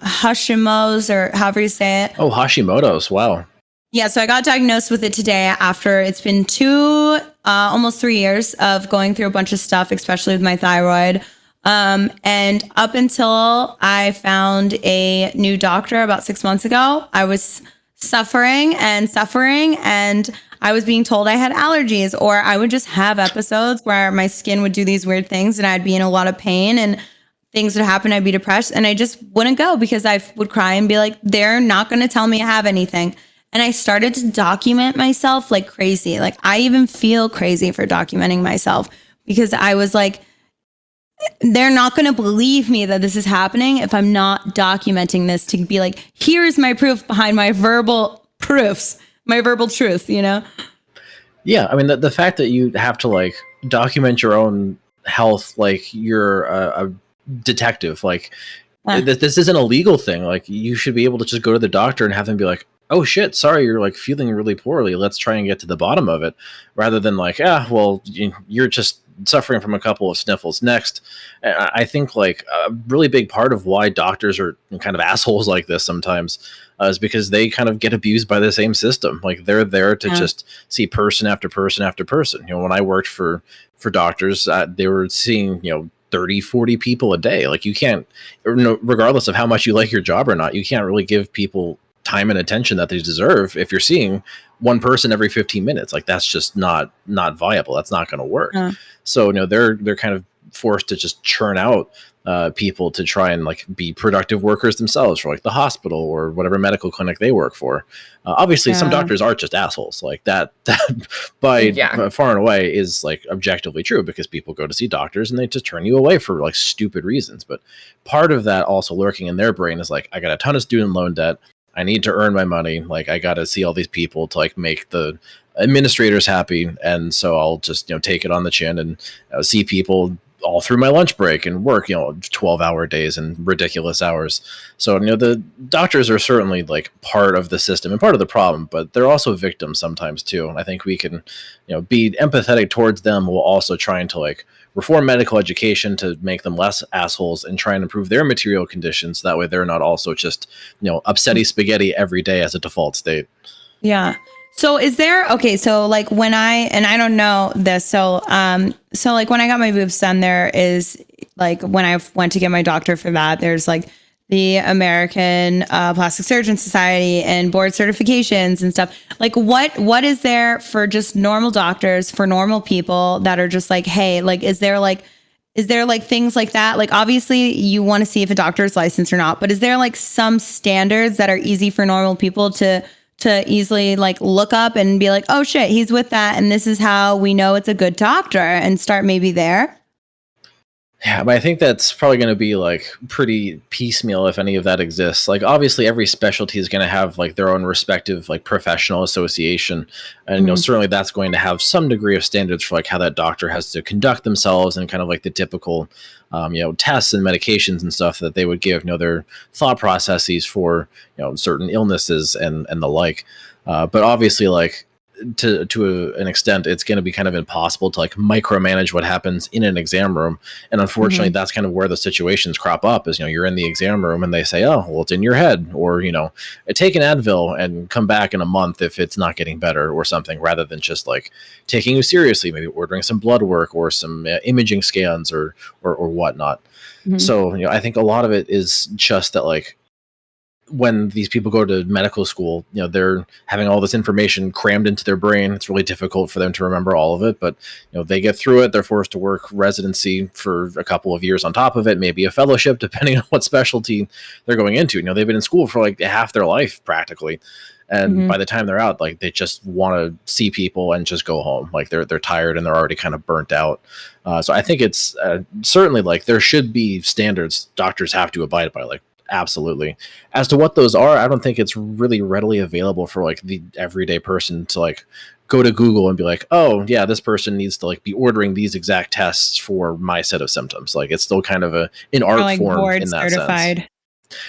Hashimoto's, or however you say it. Oh, Hashimoto's. Wow. Yeah. So I got diagnosed with it today after it's been almost 3 years of going through a bunch of stuff, especially with my thyroid. And up until I found a new doctor about 6 months ago, I was suffering, and I was being told I had allergies, or I would just have episodes where my skin would do these weird things and I'd be in a lot of pain and things would happen. I'd be depressed, and I just wouldn't go because I would cry and be like, they're not going to tell me I have anything. And I started to document myself like crazy. Like I even feel crazy for documenting myself because I was like, they're not going to believe me that this is happening if I'm not documenting this to be like, here's my proof behind my verbal proofs, my verbal truth, you know? Yeah, I mean, the fact that you have to like document your own health, like you're a detective, like this isn't a legal thing. Like you should be able to just go to the doctor and have them be like, oh shit, sorry, you're like feeling really poorly. Let's try and get to the bottom of it, rather than like, well, you're just suffering from a couple of sniffles. Next, I think like a really big part of why doctors are kind of assholes like this sometimes is because they kind of get abused by the same system. Like they're there to just see person after person after person. You know, when I worked for doctors, they were seeing, 30, 40 people a day. Like you can't, regardless of how much you like your job or not, you can't really give people time and attention that they deserve if you're seeing one person every 15 minutes. Like that's just not viable. That's not going to work. So they're kind of forced to just churn out people to try and like be productive workers themselves for like the hospital or whatever medical clinic they work for. Obviously some doctors are just assholes. Like that by far and away is like objectively true, because people go to see doctors and they just turn you away for like stupid reasons. But part of that also lurking in their brain is like, I got a ton of student loan debt. I need to earn my money. Like I got to see all these people to like make the administrators happy. And so I'll just, take it on the chin and see people all through my lunch break and work, 12-hour days and ridiculous hours. So, the doctors are certainly like part of the system and part of the problem, but they're also victims sometimes too. And I think we can, be empathetic towards them while also trying to like reform medical education to make them less assholes and try and improve their material conditions. That way they're not also just, upsetty spaghetti every day as a default state. Yeah. So is there, okay, so like when I don't know this, so like when I got my boobs done, there is like, when I went to get my doctor for that, there's like the American Plastic Surgeon Society and board certifications and stuff. Like what is there for just normal doctors, for normal people that are just like, hey, like, is there like things like that? Like, obviously you want to see if a doctor is licensed or not, but is there like some standards that are easy for normal people to easily like look up and be like, oh shit, he's with that, and this is how we know it's a good doctor, and start maybe there? Yeah, but I think that's probably going to be like pretty piecemeal if any of that exists. Like obviously every specialty is going to have like their own respective like professional association. And certainly that's going to have some degree of standards for like how that doctor has to conduct themselves and kind of like the typical tests and medications and stuff that they would give, their thought processes for, certain illnesses and the like. But obviously like to an extent, it's going to be kind of impossible to like micromanage what happens in an exam room. And unfortunately, that's kind of where the situations crop up is, you're in the exam room and they say, oh, well, it's in your head, or, take an Advil and come back in a month if it's not getting better or something, rather than just like taking you seriously, maybe ordering some blood work or some imaging scans or whatnot. So, I think a lot of it is just that like, when these people go to medical school, they're having all this information crammed into their brain. It's really difficult for them to remember all of it, but they get through it. They're forced to work residency for a couple of years on top of it, maybe a fellowship, depending on what specialty they're going into. They've been in school for like half their life practically. And by the time they're out, like they just want to see people and just go home. Like they're tired and they're already kind of burnt out. So I think it's certainly like there should be standards doctors have to abide by, like, absolutely. As to what those are, I don't think it's really readily available for like the everyday person to like go to Google and be like, oh yeah, this person needs to like be ordering these exact tests for my set of symptoms. Like it's still kind of an art like form board in that certified sense.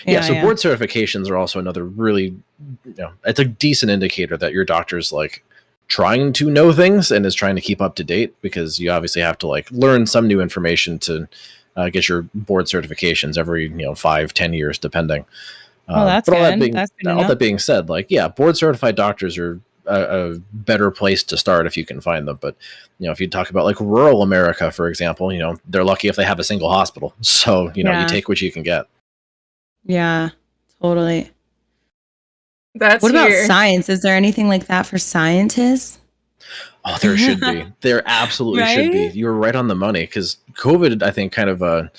Yeah, so board certifications are also another really, it's a decent indicator that your doctor's like trying to know things and is trying to keep up to date, because you obviously have to like learn some new information to get your board certifications every 5-10 years depending. That's good. All that being said, like board certified doctors are a better place to start if you can find them. But if you talk about like rural America, for example, they're lucky if they have a single hospital. So you take what you can get. Yeah, totally. What about science? Is there anything like that for scientists? Oh, there should be. There absolutely should be. You're right on the money, because COVID, I think, kind of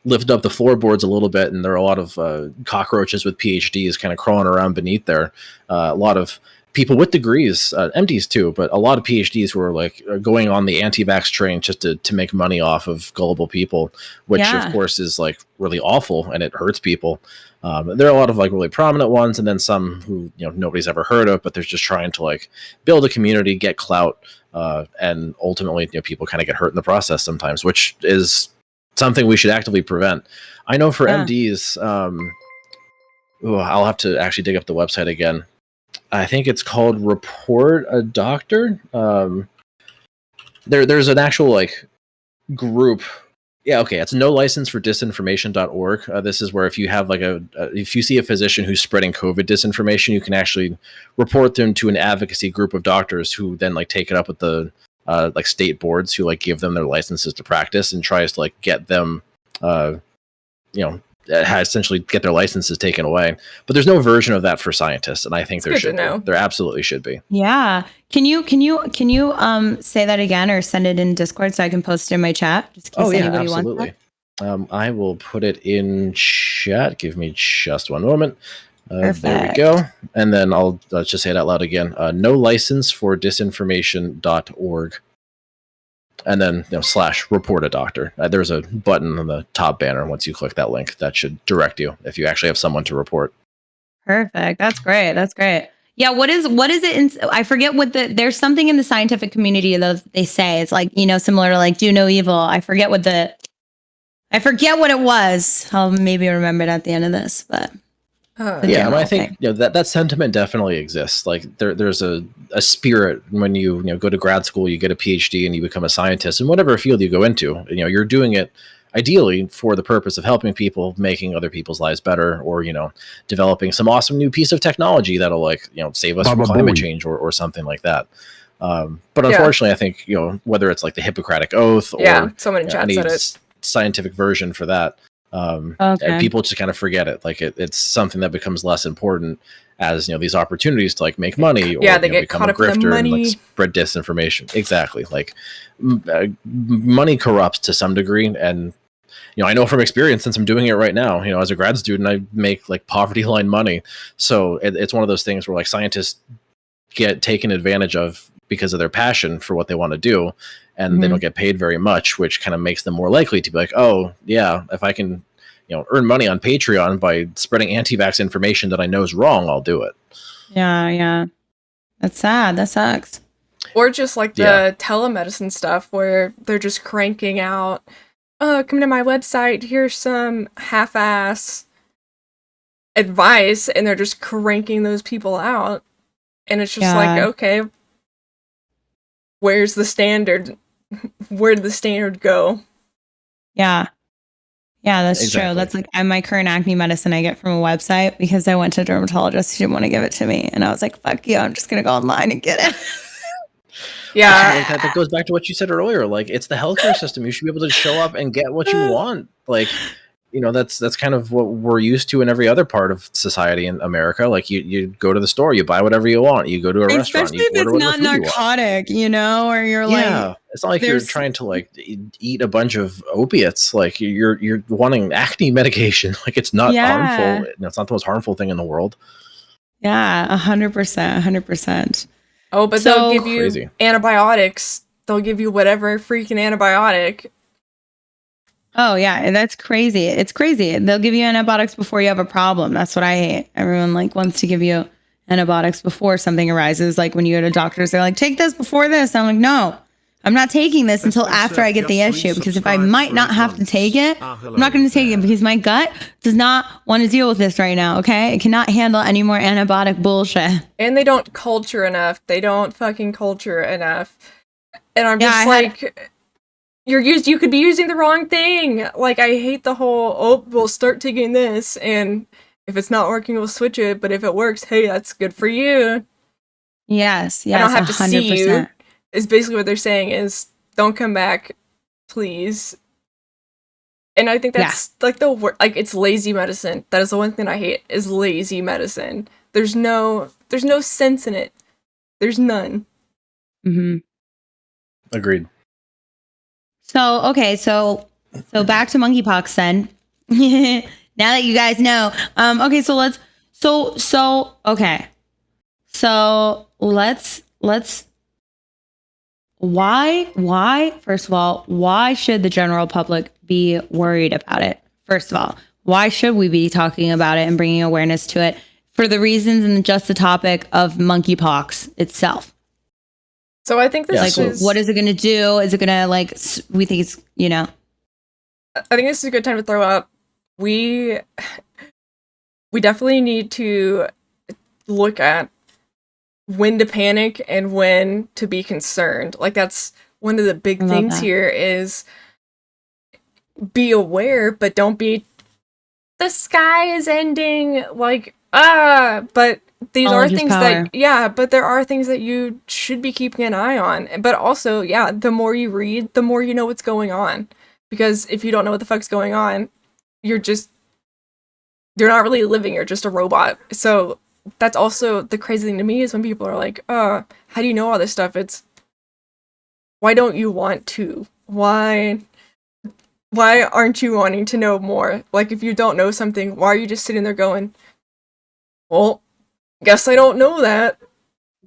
lifted up the floorboards a little bit, and there are a lot of cockroaches with PhDs kind of crawling around beneath there. A lot of people with degrees, MDs too, but a lot of PhDs who are like going on the anti-vax train just to make money off of gullible people, which of course is like really awful and it hurts people. There are a lot of like really prominent ones, and then some who nobody's ever heard of, but they're just trying to like build a community, get clout, and ultimately people kind of get hurt in the process sometimes, which is something we should actively prevent. I know for MDs, I'll have to actually dig up the website again. I think it's called Report a Doctor. There's an actual like group. Yeah, okay. It's no license for disinformation.org. This is where if you have like if you see a physician who's spreading COVID disinformation, you can actually report them to an advocacy group of doctors who then like take it up with the like state boards who like give them their licenses to practice and tries to like get them, essentially get their licenses taken away. But there's no version of that for scientists, and I think there should be. There absolutely should be. Yeah. Can you say that again or send it in Discord so I can post it in my chat just in case anybody absolutely. wants that? I will put it in chat. Give me just one moment. There we go. And then I'll just say it out loud again. No license for disinformation.org. And then / report a doctor. There's a button on the top banner. Once you click that link, that should direct you if you actually have someone to report. Perfect. That's great. Yeah. What is it? I forget there's something in the scientific community that they say it's like, similar to like do no evil. I forget what it was. I'll maybe remember it at the end of this, but. I think that sentiment definitely exists. Like there's a spirit when you go to grad school, you get a PhD, and you become a scientist in whatever field you go into. You're doing it ideally for the purpose of helping people, making other people's lives better, or developing some awesome new piece of technology that'll like save us from climate change or something like that. But unfortunately, I think whether it's like the Hippocratic Oath or someone in chat said it. Scientific version for that. People just kind of forget it. Like it's something that becomes less important as these opportunities to like make money or they get become caught a up in grifter money. and like spread disinformation. Exactly. Like money corrupts to some degree, and I know from experience since I'm doing it right now. As a grad student, I make like poverty line money, so it's one of those things where like scientists get taken advantage of because of their passion for what they want to do, and they don't get paid very much, which kind of makes them more likely to be like, oh yeah, if I can earn money on Patreon by spreading anti-vax information that I know is wrong, I'll do it. Yeah. That's sad. That sucks. Or just like the telemedicine stuff where they're just cranking out, come to my website, here's some half-ass advice, and they're just cranking those people out. And it's just like, okay, where's the standard? Where did the standard go? Yeah, that's true. That's like my current acne medicine I get from a website because I went to a dermatologist who didn't want to give it to me. And I was like, fuck you, I'm just going to go online and get it. Yeah. That goes back to what you said earlier. Like, it's the healthcare system. You should be able to show up and get what you want. Like, that's kind of what we're used to in every other part of society in America. Like you go to the store, you buy whatever you want. You go to a restaurant, you order whatever food you want. Narcotic, or you're like, it's not like you're trying to like eat a bunch of opiates. Like you're wanting acne medication. Like it's not harmful. It's not the most harmful thing in the world. Yeah, 100%. Oh, but they'll give you antibiotics. They'll give you whatever freaking antibiotic. Oh, yeah. That's crazy. It's crazy. They'll give you antibiotics before you have a problem. That's what I hate. Everyone wants to give you antibiotics before something arises. Like when you go to doctors, they're like, take this before this. I'm like, no, I'm not taking this until after I get the issue. Because if I might not have to take it, I'm not going to take it because my gut does not want to deal with this right now. Okay. It cannot handle any more antibiotic bullshit. And they don't culture enough. They don't fucking culture enough. And I'm just you could be using the wrong thing. Like, I hate the whole, we'll start taking this, and if it's not working, we'll switch it, but if it works, hey, that's good for you. Yes, I don't have 100%. To see you, is basically what they're saying is, don't come back, please. And I think that's, it's lazy medicine. That is the one thing I hate, is lazy medicine. There's no sense in it. There's none. Mm-hmm. Agreed. So, okay, so back to monkeypox then. Now that you guys know. Okay, so let's, okay. So let's why first of all, why should the general public be worried about it? First of all, why should we be talking about it and bringing awareness to it? For the reasons and just the topic of monkeypox itself. So I think this like, is... what is it going to do? Is it going to, like, we think it's, you know. I think this is a good time to throw up. We definitely need to look at when to panic and when to be concerned. Like, that's one of the big things here is be aware, but don't be, the sky is ending, like, but these are things that, but there are things that you should be keeping an eye on. But also, the more you read, the more you know what's going on. Because if you don't know what the fuck's going on, you're not really living, you're just a robot. So that's also the crazy thing to me is when people are like, how do you know all this stuff? It's, why don't you want to? Why aren't you wanting to know more? Like, if you don't know something, why are you just sitting there going, well, guess I don't know that.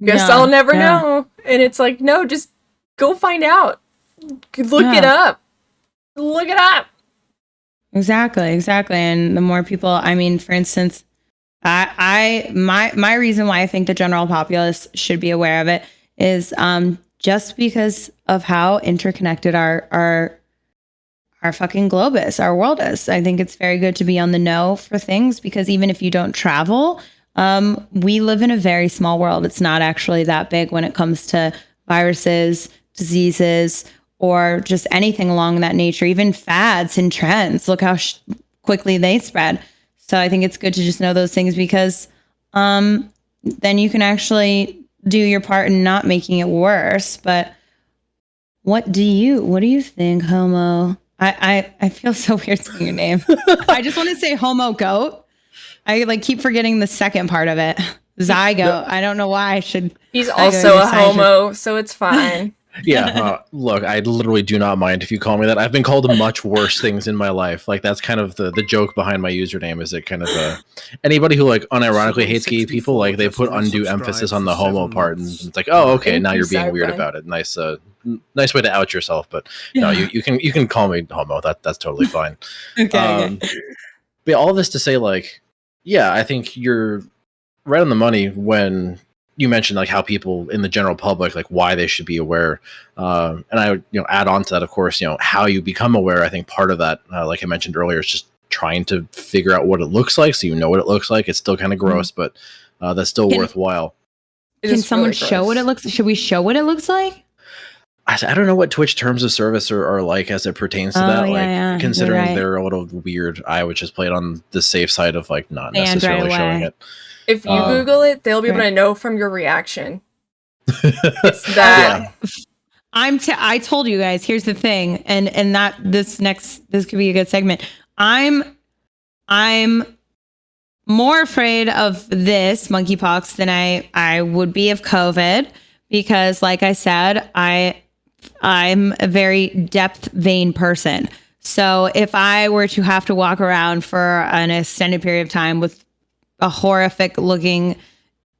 Guess I'll never know. And it's like, no, just go find out. Look it up. Look it up. Exactly. And the more people, I mean, for instance, my reason why I think the general populace should be aware of it is just because of how interconnected our fucking globe is, our world is. I think it's very good to be on the know for things because even if you don't travel, we live in a very small world. It's not actually that big when it comes to viruses, diseases, or just anything along that nature, even fads and trends. Look how quickly they spread. So I think it's good to just know those things because then you can actually do your part in not making it worse. But what do you think, Homo? I feel so weird saying your name. I just want to say Homozygoat. I like keep forgetting the second part of it. Zygote. I don't know why I should. He's also a homo, so it's fine. Look, I literally do not mind if you call me that. I've been called much worse things in my life. Like, that's kind of the joke behind my username, is it kind of anybody who like unironically hates gay people, like they put undue emphasis on the homo part, and it's like, oh, okay, now you're being weird about it. Nice way to out yourself, but no, you can call me homo. That's totally fine. Okay. But all this to say, like, I think you're right on the money when you mentioned like how people in the general public, like why they should be aware. And I would, add on to that, of course, how you become aware. I think part of that, like I mentioned earlier, is just trying to figure out what it looks like. So you know what it looks like. It's still kind of gross, but that's still worthwhile. Can someone show what it looks? Should we show what it looks like? I don't know what Twitch terms of service are like as it pertains to that. Considering they're a little weird, I would just play it on the safe side of like not necessarily showing it. If you Google it, they'll be able to know from your reaction. It's that. I told you guys. Here's the thing, and that this could be a good segment. I'm more afraid of this monkeypox than I would be of COVID because, like I said, I'm a very depth vein person. So if I were to have to walk around for an extended period of time with a horrific looking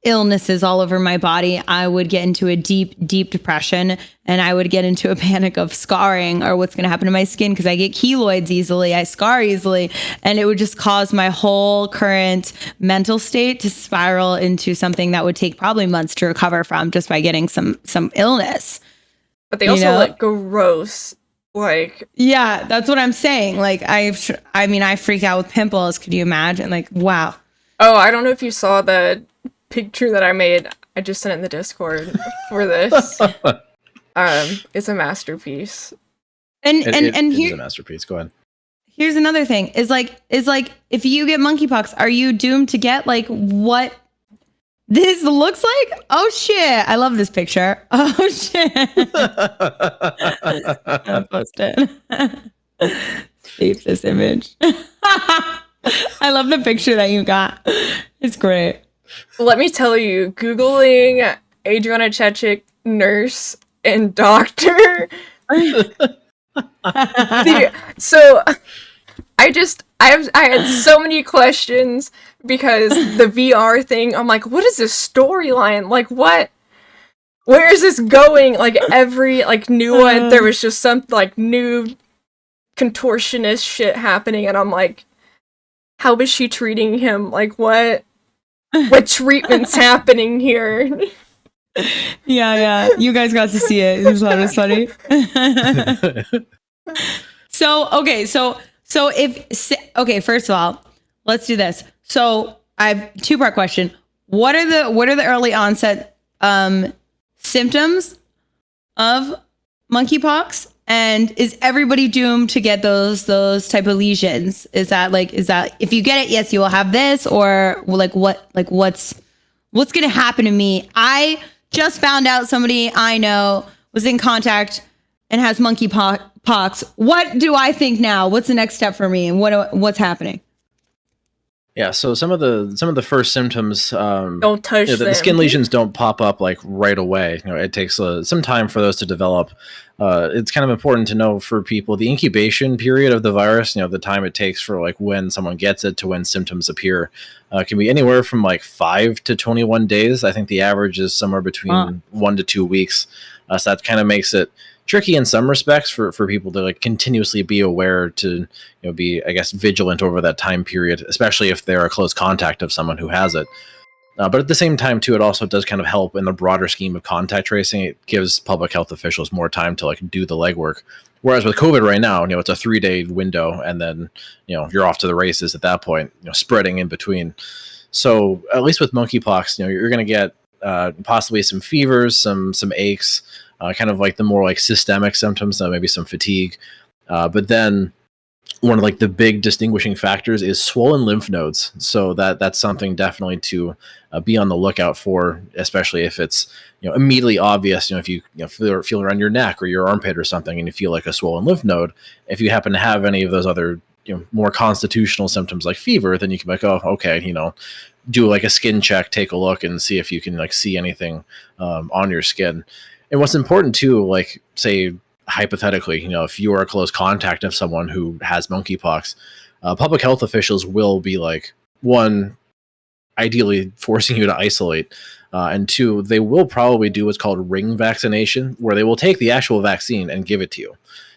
illnesses all over my body, I would get into a deep depression and I would get into a panic of scarring or what's going to happen to my skin because I get keloids easily, I scar easily, and it would just cause my whole current mental state to spiral into something that would take probably months to recover from just by getting some illness. But they also look gross. Like, yeah, that's what I'm saying. Like, I freak out with pimples. Could you imagine? Like, wow. Oh, I don't know if you saw the picture that I made. I just sent it in the Discord for this. It's a masterpiece. And here, it's a masterpiece. Go ahead. Here's another thing. Is like if you get monkeypox, are you doomed to get like what this looks like? Oh shit! I love this picture. Oh shit! I'll post it. Save this image. I love the picture that you got. It's great. Let me tell you, Googling Adriana Chechik, nurse and doctor. So I had so many questions because the VR thing, I'm like, what is this storyline? Like, what where is this going? Like every like new one, there was just some like new contortionist shit happening, and I'm like, how is she treating him? Like what treatment's happening here? Yeah. You guys got to see it. It was funny. First of all, let's do this. So I have two-part question. What are the early onset symptoms of monkeypox? And is everybody doomed to get those type of lesions? Is that if you get it, yes, you will have this, or what's gonna happen to me? I just found out somebody I know was in contact and has monkeypox. What do I think now? What's the next step for me, and what's happening? Yeah, so some of the first symptoms, don't touch them. The skin lesions don't pop up like right away. It takes some time for those to develop. It's kind of important to know for people the incubation period of the virus. The time it takes for like when someone gets it to when symptoms appear can be anywhere from like 5 to 21 days. I think the average is somewhere between 1 to 2 weeks. So that kind of makes it tricky in some respects for people to like continuously be aware to be, I guess, vigilant over that time period, especially if they're a close contact of someone who has it. But at the same time too, it also does kind of help in the broader scheme of contact tracing. It gives public health officials more time to like do the legwork. Whereas with COVID right now, it's a 3-day window, and then you're off to the races at that point, spreading in between. So at least with monkeypox, you're going to get possibly some fevers, some aches, kind of like the more like systemic symptoms, maybe some fatigue. But then one of like the big distinguishing factors is swollen lymph nodes. So that's something definitely to be on the lookout for, especially if it's immediately obvious. If you feel around your neck or your armpit or something, and you feel like a swollen lymph node. If you happen to have any of those other more constitutional symptoms like fever, then you can be like, oh, okay, do like a skin check, take a look, and see if you can like see anything on your skin. And what's important too, like say hypothetically, if you are a close contact of someone who has monkeypox, public health officials will be like, one, ideally forcing you to isolate, and two, they will probably do what's called ring vaccination, where they will take the actual vaccine and give it to you,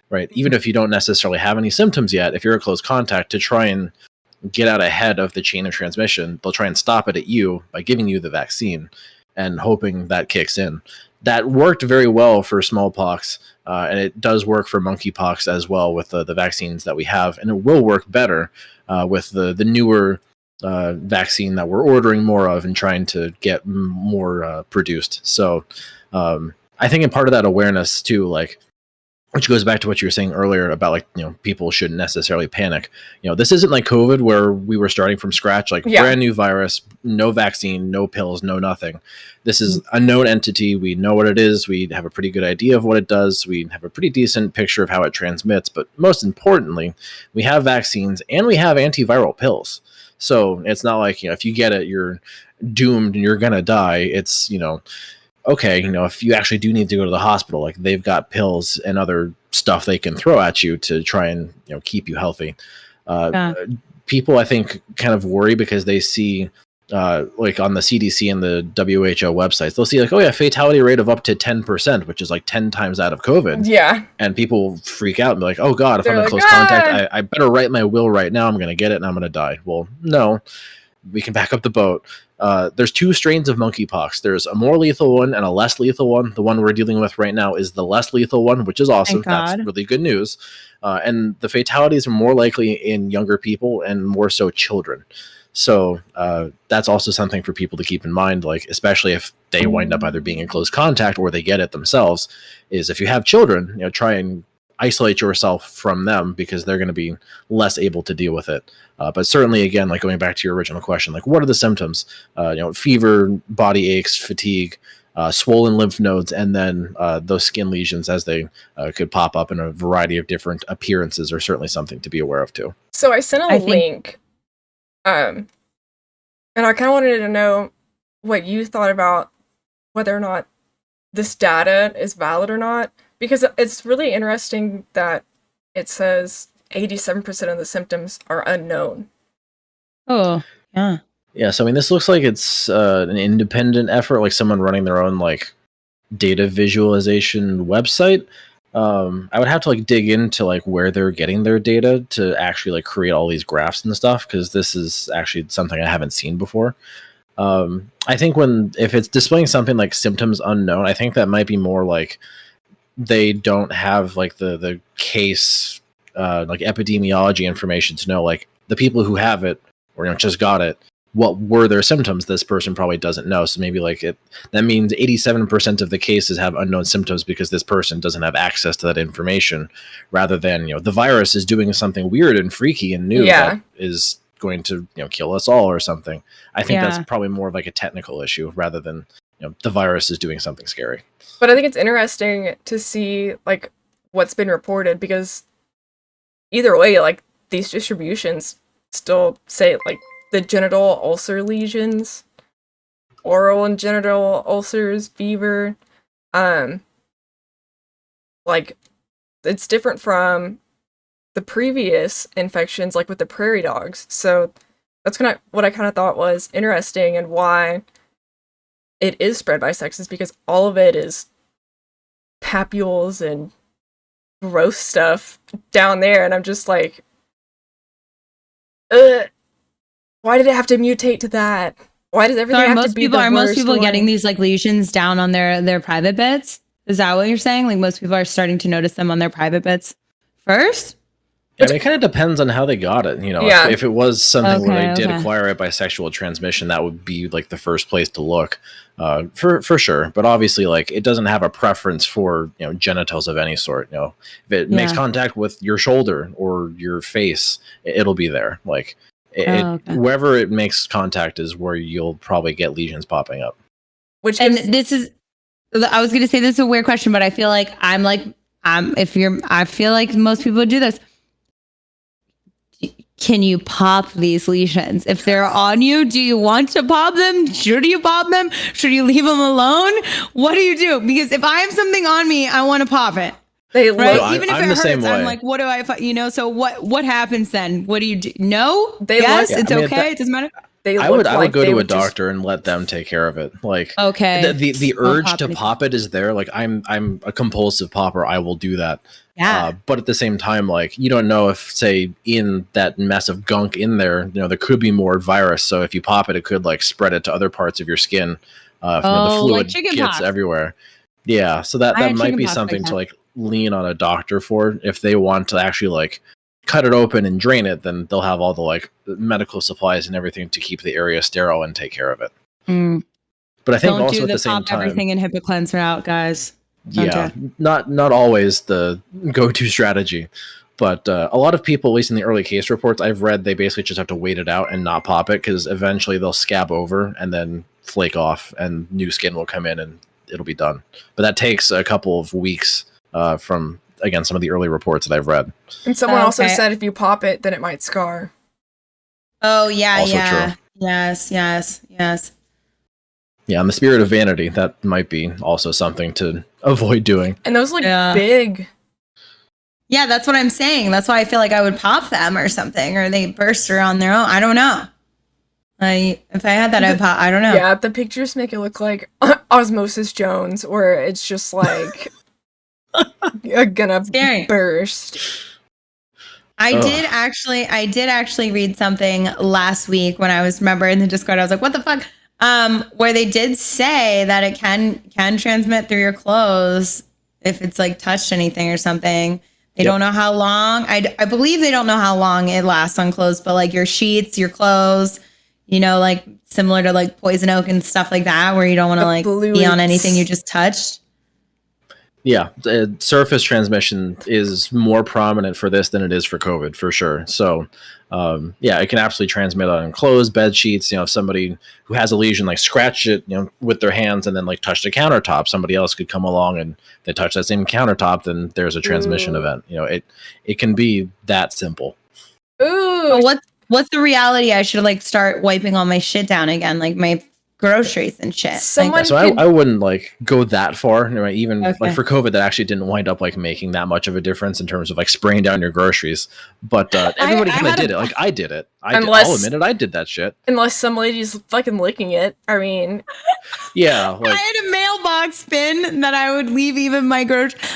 right? Even if you don't necessarily have any symptoms yet, if you're a close contact, to try and get out ahead of the chain of transmission, they'll try and stop it at you by giving you the vaccine and hoping that kicks in. That worked very well for smallpox, and it does work for monkeypox as well with the vaccines that we have, and it will work better with the newer vaccine that we're ordering more of and trying to get more produced. So I think in part of that awareness too, like, which goes back to what you were saying earlier about like, people shouldn't necessarily panic. This isn't like COVID where we were starting from scratch, like brand new virus, no vaccine, no pills, no nothing. This is a known entity. We know what it is. We have a pretty good idea of what it does. We have a pretty decent picture of how it transmits. But most importantly, we have vaccines and we have antiviral pills. So it's not like, if you get it, you're doomed and you're going to die. It's, okay, if you actually do need to go to the hospital, like they've got pills and other stuff they can throw at you to try and keep you healthy. People, I think, kind of worry because they see like on the CDC and the WHO websites, they'll see like, oh yeah, fatality rate of up to 10%, which is like 10 times out of COVID. Yeah. And people freak out and be like, oh God, if I'm in close contact, I better write my will right now. I'm going to get it and I'm going to die. Well, no, we can back up the boat. There's 2 strains of monkeypox. There's a more lethal one and a less lethal one. The one we're dealing with right now is the less lethal one, which is awesome. That's really good news. And the fatalities are more likely in younger people and more so children. So that's also something for people to keep in mind, like especially if they wind up either being in close contact or they get it themselves, is if you have children, try and isolate yourself from them because they're going to be less able to deal with it. But certainly, again, like going back to your original question, like what are the symptoms? Fever, body aches, fatigue, swollen lymph nodes, and then those skin lesions as they could pop up in a variety of different appearances are certainly something to be aware of too. So I sent a link, and I kind of wanted to know what you thought about whether or not this data is valid or not, because it's really interesting that it says 87% of the symptoms are unknown. Oh, yeah. Yeah, so I mean, this looks like it's an independent effort, like someone running their own like data visualization website. I would have to like dig into like where they're getting their data to actually like create all these graphs and stuff, because this is actually something I haven't seen before. I think if it's displaying something like symptoms unknown, I think that might be more like they don't have like the case like epidemiology information to know like the people who have it or just got it, what were their symptoms. This person probably doesn't know, so maybe like that means 87% of the cases have unknown symptoms because this person doesn't have access to that information, rather than the virus is doing something weird and freaky and new that is going to kill us all or something. I think that's probably more of like a technical issue rather than the virus is doing something scary. But I think it's interesting to see like what's been reported, because either way, like these distributions still say like the genital ulcer lesions, oral and genital ulcers, fever, like it's different from the previous infections, like with the prairie dogs. So that's kind of what I kind of thought was interesting, and why it is spread by sex is because all of it is papules and gross stuff down there, and I'm just like, why did it have to mutate to that? Why does everything have to be the worst? Are most people getting these like lesions down on their private bits? Is that what you're saying? Like most people are starting to notice them on their private bits first? I mean, it kind of depends on how they got it. If it was something where they did acquire it by sexual transmission, that would be like the first place to look, for sure. But obviously, like it doesn't have a preference for genitals of any sort. If it makes contact with your shoulder or your face, it'll be there. Like wherever it makes contact is where you'll probably get lesions popping up. This is, I was going to say this is a weird question, but I feel like I feel like most people do this. Can you pop these lesions? If they're on you, do you want to pop them? Should you pop them? Should you leave them alone? What do you do? Because if I have something on me, I want to pop it. They look, even if it hurts, I'm like, what do I, so what happens then? What do you do? No? It's okay. It doesn't matter. I would go to a doctor and let them take care of it. Like, the urge to pop it is there. Like I'm a compulsive popper. I will do that. Yeah. But at the same time, like you don't know if, say, in that mess of gunk in there, there could be more virus. So if you pop it, it could like spread it to other parts of your skin. The fluid like gets everywhere. Yeah. So that might be something to like lean on a doctor for. If they want to actually like cut it open and drain it, then they'll have all the like medical supplies and everything to keep the area sterile and take care of it. But I think also at the same time, everything in HIPAA cleanser out, guys. Not always the go-to strategy, but a lot of people, at least in the early case reports I've read, they basically just have to wait it out and not pop it, because eventually they'll scab over and then flake off and new skin will come in and it'll be done. But that takes a couple of weeks from, again, some of the early reports that I've read. And someone also said if you pop it, then it might scar. Oh, yeah, also true. Yes. Yeah, in the spirit of vanity, that might be also something to avoid doing. And those look big. Yeah, that's what I'm saying. That's why I feel like I would pop them or something, or they burst or on their own. I don't know. If I had that, I'd pop. I don't know. Yeah, the pictures make it look like Osmosis Jones, where it's just like gonna burst. I did actually read something last week when I was in the Discord. I was like, what the fuck? Where they did say that it can transmit through your clothes if it's like touched anything or something. They don't know how long. I believe they don't know how long it lasts on clothes, but like your sheets, your clothes, like similar to like poison oak and stuff like that, where you don't want to like be on anything you just touched. Yeah, surface transmission is more prominent for this than it is for COVID, for sure. So, it can absolutely transmit on clothes, bed sheets. If somebody who has a lesion like scratch it, with their hands and then like touch the countertop, somebody else could come along and they touch that same countertop, then there's a transmission event. It can be that simple. Ooh, what's the reality? I should like start wiping all my shit down again, like my groceries and shit. Someone So I wouldn't like go that far. You know, even Okay. like for COVID, that actually didn't wind up like making that much of a difference in terms of like spraying down your groceries. But everybody kind of did it. Like I did it. I'll admit it. I did that shit. Unless some lady's fucking licking it. I mean, Yeah. Like, I had a mailbox bin that I would leave even my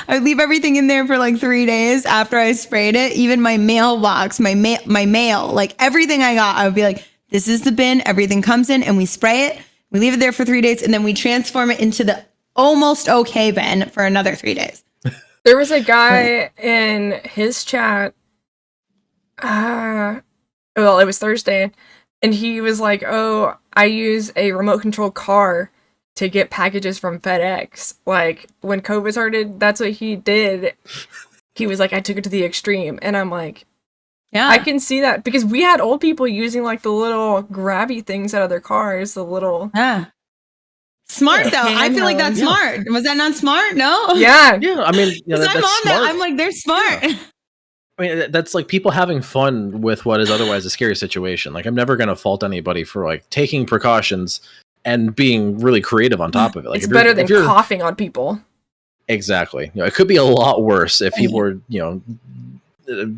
I would leave everything in there for like 3 days after I sprayed it. Even my mailbox, my mail, like everything I got, I would be like, this is the bin. Everything comes in and we spray it. We leave it there for 3 days and then we transform it into the almost okay bin for another 3 days. there was a guy in his chat. Well, it was Thursday, and he was like, "Oh, I use a remote control car to get packages from FedEx. Like when COVID started, that's what he did." He was like, "I took it to the extreme," and I'm like, Yeah, I can see that because we had old people using like the little grabby things out of their cars, the little smart though. I feel like that's smart. Was that not smart? No. yeah. I mean, Because I'm on that. I'm like, they're smart. I mean, that's like people having fun with what is otherwise a scary situation. Like, I'm never going to fault anybody for like taking precautions and being really creative on top of it. Like, It's better than coughing on people. Exactly. You know, it could be a lot worse if people were, you know,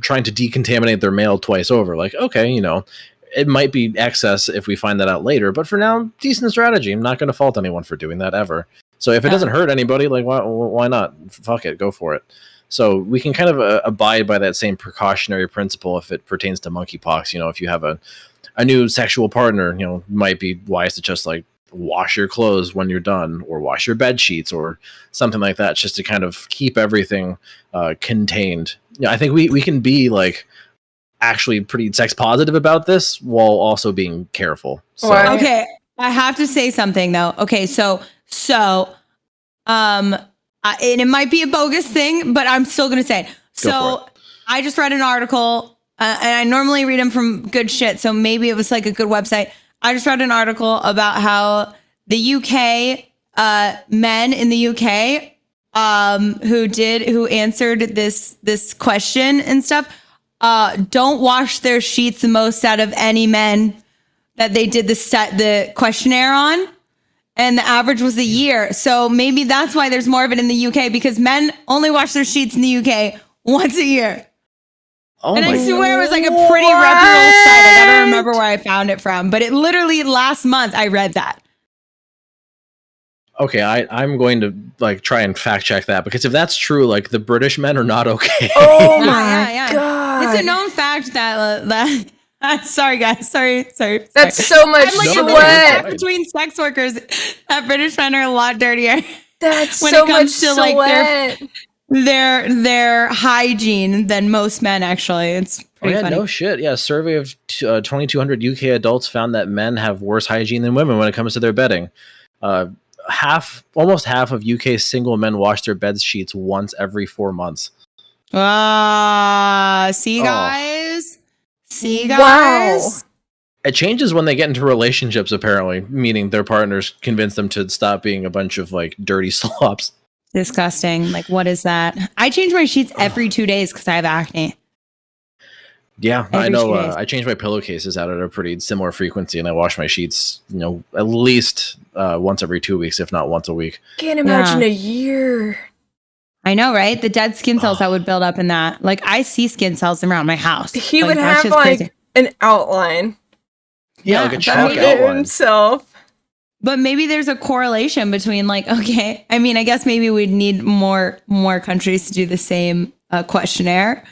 trying to decontaminate their mail twice over. Like, okay, you know, it might be excess if we find that out later, but for now, decent strategy. I'm not going to fault anyone for doing that ever. So if it doesn't hurt anybody, like, why not? Fuck it, go for it. So we can kind of abide by that same precautionary principle if it pertains to monkeypox. You know, if you have a new sexual partner, you know, it might be wise to just like wash your clothes when you're done, or wash your bed sheets, or something like that, just to kind of keep everything contained. Yeah, I think we can be like actually pretty sex positive about this while also being careful. So, okay, I have to say something though. Okay, and it might be a bogus thing, but I'm still going to say it. So I just read an article, and I normally read them from good shit, so maybe it was like a good website. I just read an article about how the UK, men in the UK, who answered this question and stuff, don't wash their sheets the most out of any men that they did the questionnaire on. And the average was a year. So maybe that's why there's more of it in the UK, because men only wash their sheets in the UK once a year. oh And my I swear it was like a pretty reputable site. I gotta remember where I found it from. But it literally last month I read that. Okay, I'm going to like try and fact check that, because if that's true, like the British men are not okay. Oh my god! It's a known fact that sorry guys, sorry. That's so much I'm like sweat between sex workers. That British men are a lot dirtier. That's when so it comes much to like sweat. their hygiene than most men. Actually, it's pretty funny. No shit. Yeah, a survey of 2,200 UK adults found that men have worse hygiene than women when it comes to their bedding. Almost half of UK single men wash their bed sheets once every 4 months. See guys? See guys? Wow. It changes when they get into relationships, apparently, meaning their partners convince them to stop being a bunch of like dirty slops. Disgusting. Like, what is that? I change my sheets every 2 days because I have acne. Yeah, Every I know. 2 days. I change my pillowcases out at a pretty similar frequency, and I wash my sheets, you know, at least once every 2 weeks, if not once a week. Can't imagine a year. I know, right? The dead skin cells that would build up in that. Like, I see skin cells around my house. He like, would have like crazy. An outline. Yeah, like a chalk outline. Himself. But maybe there's a correlation between like, okay, I mean, I guess maybe we'd need more countries to do the same questionnaire.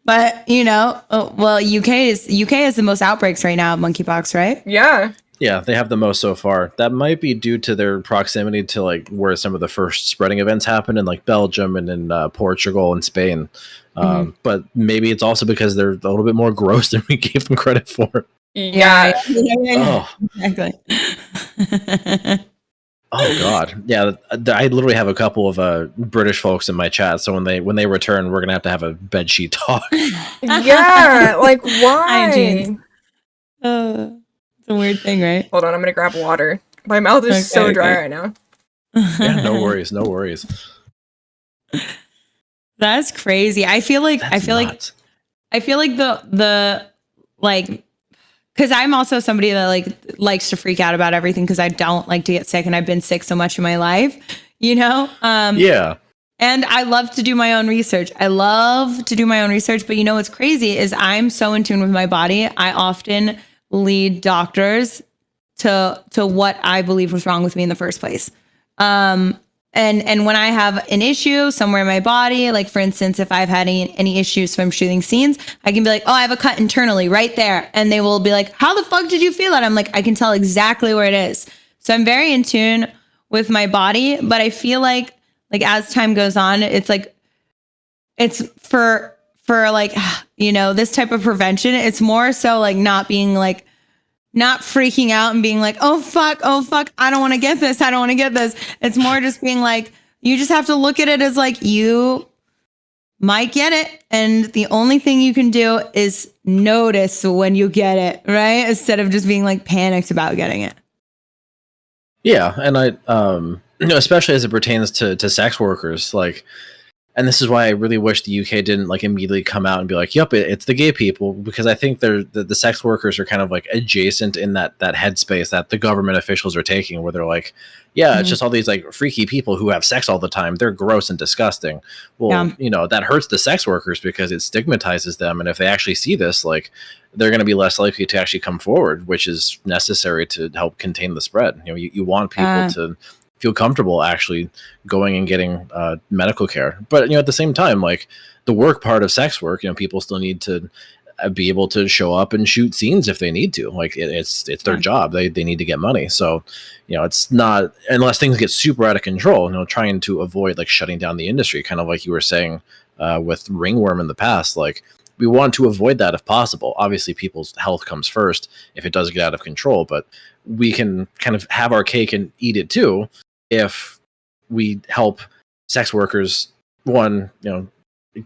But, you know, well, UK has the most outbreaks right now of monkeypox, right? Yeah. Yeah, they have the most so far. That might be due to their proximity to like where some of the first spreading events happened in like Belgium and in Portugal and Spain. But maybe it's also because they're a little bit more gross than we gave them credit for. Yeah. Oh. Exactly. Oh God, yeah. I literally have a couple of British folks in my chat, so when they return, we're gonna have a bed sheet talk. Yeah, like why? It's a weird thing, right? Hold on, I'm gonna grab water. My mouth is so dry right now. Yeah, no worries. That's crazy. I feel like That's nuts. I feel like the like because I'm also somebody that like likes to freak out about everything because I don't like to get sick, and I've been sick so much in my life, you know? Yeah. And I love to do my own research. But you know what's crazy is I'm so in tune with my body. I often lead doctors to what I believe was wrong with me in the first place. And when I have an issue somewhere in my body, like for instance, if I've had any issues from shooting scenes, I can be like, oh, I have a cut internally right there. And they will be like, how the fuck did you feel that? I'm like, I can tell exactly where it is. So I'm very in tune with my body, but I feel like as time goes on, it's like, it's for like, you know, this type of prevention. It's more so like not freaking out and being like, oh fuck, I don't want to get this. It's more just being like, you just have to look at it as like, you might get it. And the only thing you can do is notice when you get it, right? Instead of just being like panicked about getting it. Yeah. And I, especially as it pertains to sex workers, like, and this is why I really wish the UK didn't like immediately come out and be like, yep, it's the gay people, because I think the sex workers are kind of like adjacent in that headspace that the government officials are taking, where they're like, yeah, it's just all these like freaky people who have sex all the time. They're gross and disgusting. Well, you know, that hurts the sex workers because it stigmatizes them. And if they actually see this, like, they're going to be less likely to actually come forward, which is necessary to help contain the spread. You know, you want people to feel comfortable actually going and getting medical care. But, you know, at the same time, like the work part of sex work, you know, people still need to be able to show up and shoot scenes if they need to. Like it's their job. They need to get money. So, you know, it's not, unless things get super out of control, you know, trying to avoid like shutting down the industry, kind of like you were saying with ringworm in the past. Like, we want to avoid that if possible. Obviously, people's health comes first if it does get out of control, but we can kind of have our cake and eat it too if we help sex workers, one, you know,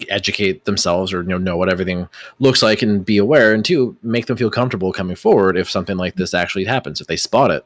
educate themselves or know what everything looks like and be aware, and two, make them feel comfortable coming forward if something like this actually happens, if they spot it,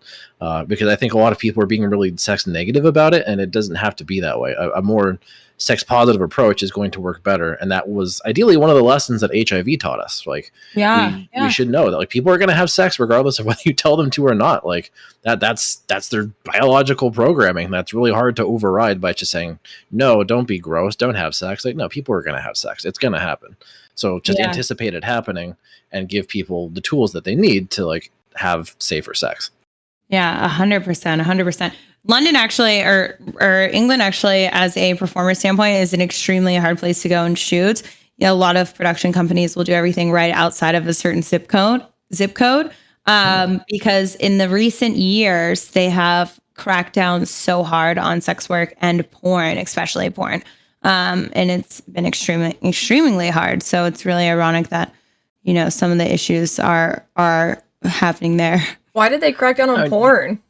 because I think a lot of people are being really sex negative about it, and it doesn't have to be that way. A more sex positive approach is going to work better, and that was ideally one of the lessons that HIV taught us. Like, we should know that like people are going to have sex regardless of whether you tell them to or not. Like that's their biological programming. That's really hard to override by just saying, no, don't be gross, don't have sex. Like, no, people are going to have sex. It's going to happen. So just anticipate it happening and give people the tools that they need to like have safer sex. Yeah, 100%. London actually, or England actually, as a performer standpoint, is an extremely hard place to go and shoot. You know, a lot of production companies will do everything right outside of a certain zip code, because in the recent years they have cracked down so hard on sex work and porn, especially porn, and it's been extremely hard. So it's really ironic that, you know, some of the issues are happening there. Why did they crack down on porn?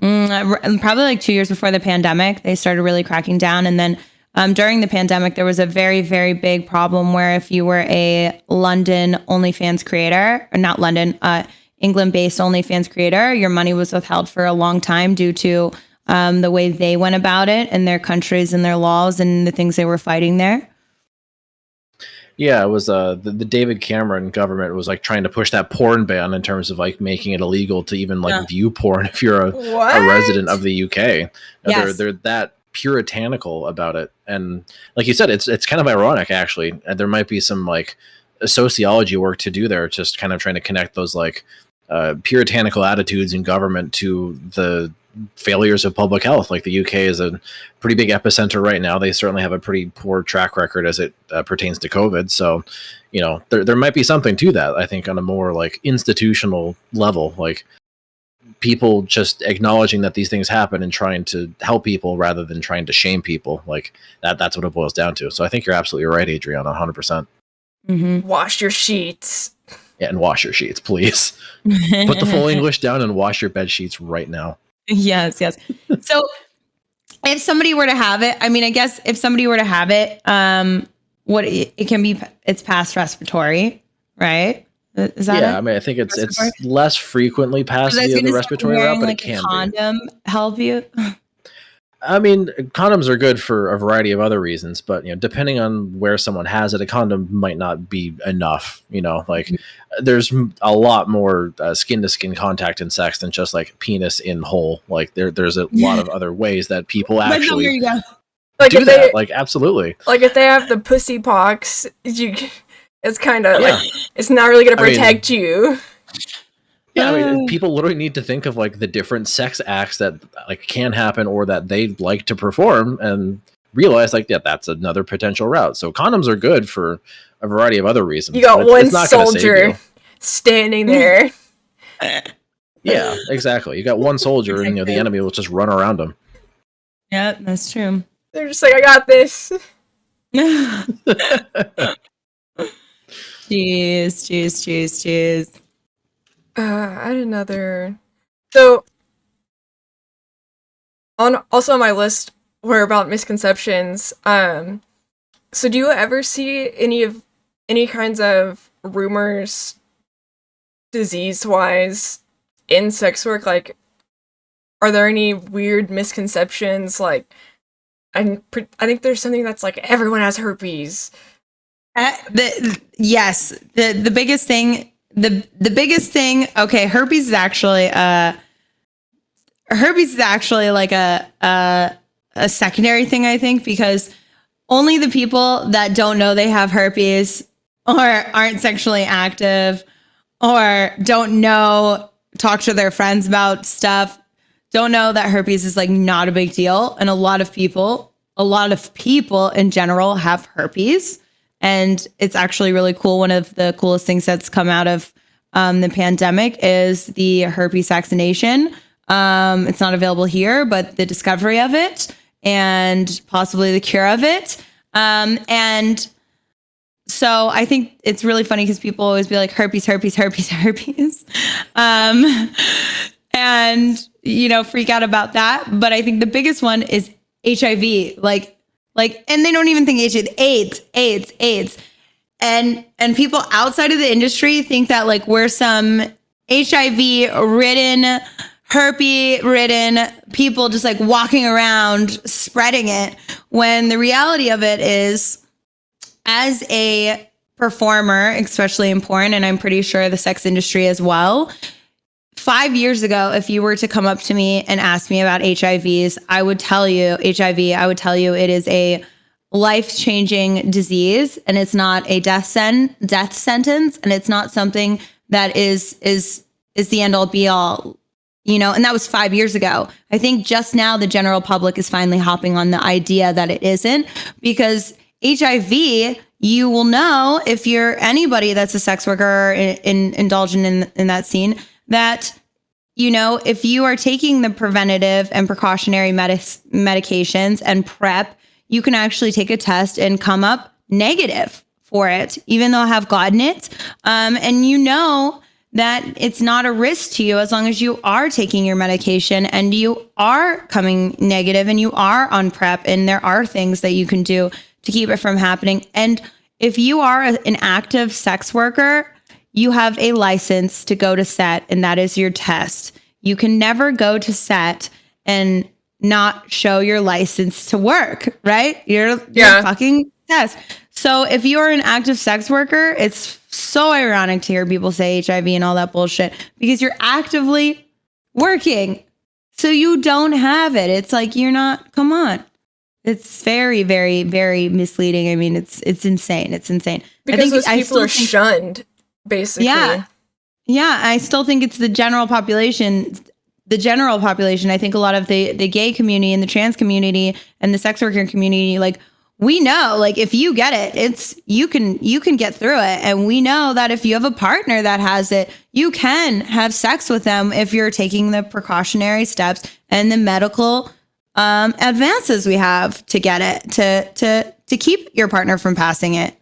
Probably like 2 years before the pandemic, they started really cracking down. And then during the pandemic, there was a very, very big problem where if you were a London OnlyFans creator, or not London, England-based OnlyFans creator, your money was withheld for a long time due to the way they went about it and their countries and their laws and the things they were fighting there. Yeah, it was the David Cameron government was like trying to push that porn ban in terms of like making it illegal to even like view porn if you're a resident of the UK. Yes. They're that puritanical about it, and like you said, it's kind of ironic actually. And there might be some like sociology work to do there, just kind of trying to connect those like puritanical attitudes in government to the failures of public health. Like the UK is a pretty big epicenter right now. They certainly have a pretty poor track record as it pertains to COVID. So, you know, there might be something to that, I think, on a more like institutional level, like people just acknowledging that these things happen and trying to help people rather than trying to shame people. Like that's what it boils down to. So I think you're absolutely right, Adriana, 100%. Mm-hmm. Wash your sheets. Yeah, and wash your sheets, please. Put the full English down and wash your bed sheets right now. Yes. So if somebody were to have it, I mean, I guess if somebody were to have it, what it can be, it's past respiratory, right? Is that I mean, I think it's less frequently passed via the respiratory route, but it can condom help you? I mean, condoms are good for a variety of other reasons, but depending on where someone has it, a condom might not be enough. Like there's a lot more skin to skin contact in sex than just like penis in hole. Like there's a lot of other ways that people actually like do that. Like absolutely. Like if they have the pussy pox, it's kind of like it's not really gonna protect you. Yeah, I mean, people literally need to think of like the different sex acts that like can happen or that they like to perform, and realize like that's another potential route. So condoms are good for a variety of other reasons. You got one soldier standing there. Yeah, exactly. You got one soldier, and the enemy will just run around them. Yeah, that's true. They're just like, I got this. Jeez. I had another. So, also on my list were about misconceptions. So do you ever see any kinds of rumors, disease-wise, in sex work? Like, are there any weird misconceptions? Like, I think there's something that's like everyone has herpes. Yes, the biggest thing. The biggest thing, okay, herpes is actually like a secondary thing, I think, because only the people that don't know they have herpes or aren't sexually active or don't know, talk to their friends about stuff, don't know that herpes is like not a big deal. And a lot of people in general have herpes. And it's actually really cool. One of the coolest things that's come out of the pandemic is the herpes vaccination. It's not available here, but the discovery of it and possibly the cure of it. And so I think it's really funny because people always be like herpes. And, freak out about that. But I think the biggest one is HIV. And they don't even think AIDS. And people outside of the industry think that like we're some HIV-ridden, herpes-ridden people just like walking around spreading it. When the reality of it is, as a performer, especially in porn, and I'm pretty sure the sex industry as well, 5 years ago, if you were to come up to me and ask me about HIVs, I would tell you it is a life-changing disease, and it's not a death sentence, and it's not something that is the end all be all, and that was 5 years ago. I think just now the general public is finally hopping on the idea that it isn't, because HIV, you will know if you're anybody that's a sex worker indulgent in that scene, that if you are taking the preventative and precautionary medications and PrEP, you can actually take a test and come up negative for it, even though I have gotten it. And that it's not a risk to you as long as you are taking your medication and you are coming negative and you are on PrEP, and there are things that you can do to keep it from happening. And if you are an active sex worker, you have a license to go to set, and that is your test. You can never go to set and not show your license to work, right? You're fucking test. So if you're an active sex worker, it's so ironic to hear people say HIV and all that bullshit, because you're actively working. So you don't have it. It's like, you're not, come on. It's very, very, very misleading. I mean, it's insane. It's insane. Because those people are shunned, basically. Yeah, I still think it's the general population. I think a lot of the gay community and the trans community and the sex worker community, like, we know, like, if you get it, you can get through it. And we know that if you have a partner that has it, you can have sex with them if you're taking the precautionary steps and the medical advances we have to get it, to keep your partner from passing it.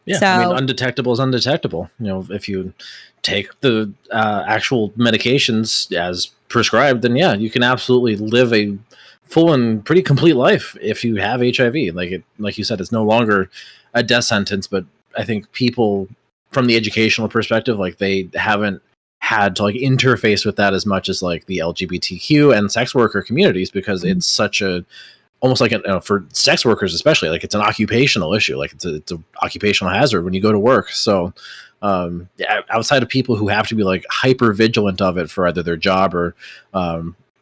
Yeah, so, I mean, undetectable is undetectable. If you take the actual medications as prescribed, then yeah, you can absolutely live a full and pretty complete life if you have HIV. Like you said, it's no longer a death sentence, but I think people from the educational perspective, like, they haven't had to like interface with that as much as like the LGBTQ and sex worker communities, because it's such a almost like for sex workers especially, like it's an occupational issue, like it's a occupational hazard when you go to work. So outside of people who have to be like hyper vigilant of it for either their job or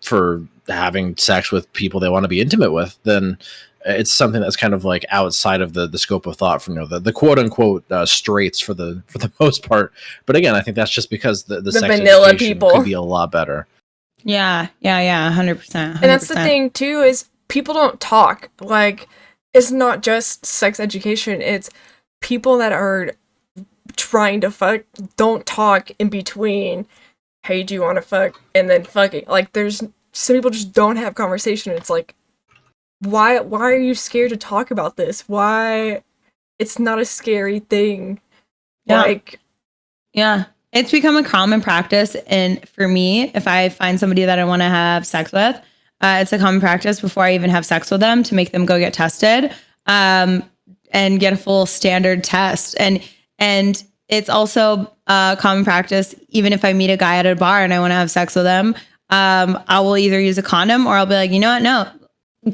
for having sex with people they want to be intimate with, then it's something that's kind of like outside of the scope of thought from the quote unquote straights for the most part. But again, I think that's just because the sex vanilla people could be a lot better. Yeah, 100%. And that's the thing too, is people don't talk. Like, it's not just sex education, it's people that are trying to fuck don't talk in between, hey, do you want to fuck, and then fucking. Like, there's some people just don't have conversation. It's like, why are you scared to talk about this? Why? It's not a scary thing. Yeah. Like, yeah, it's become a common practice. And for me, if I find somebody that I want to have sex with, it's a common practice before I even have sex with them to make them go get tested and get a full standard test. And it's also a common practice, even if I meet a guy at a bar and I want to have sex with him, I will either use a condom or I'll be like, you know what? No,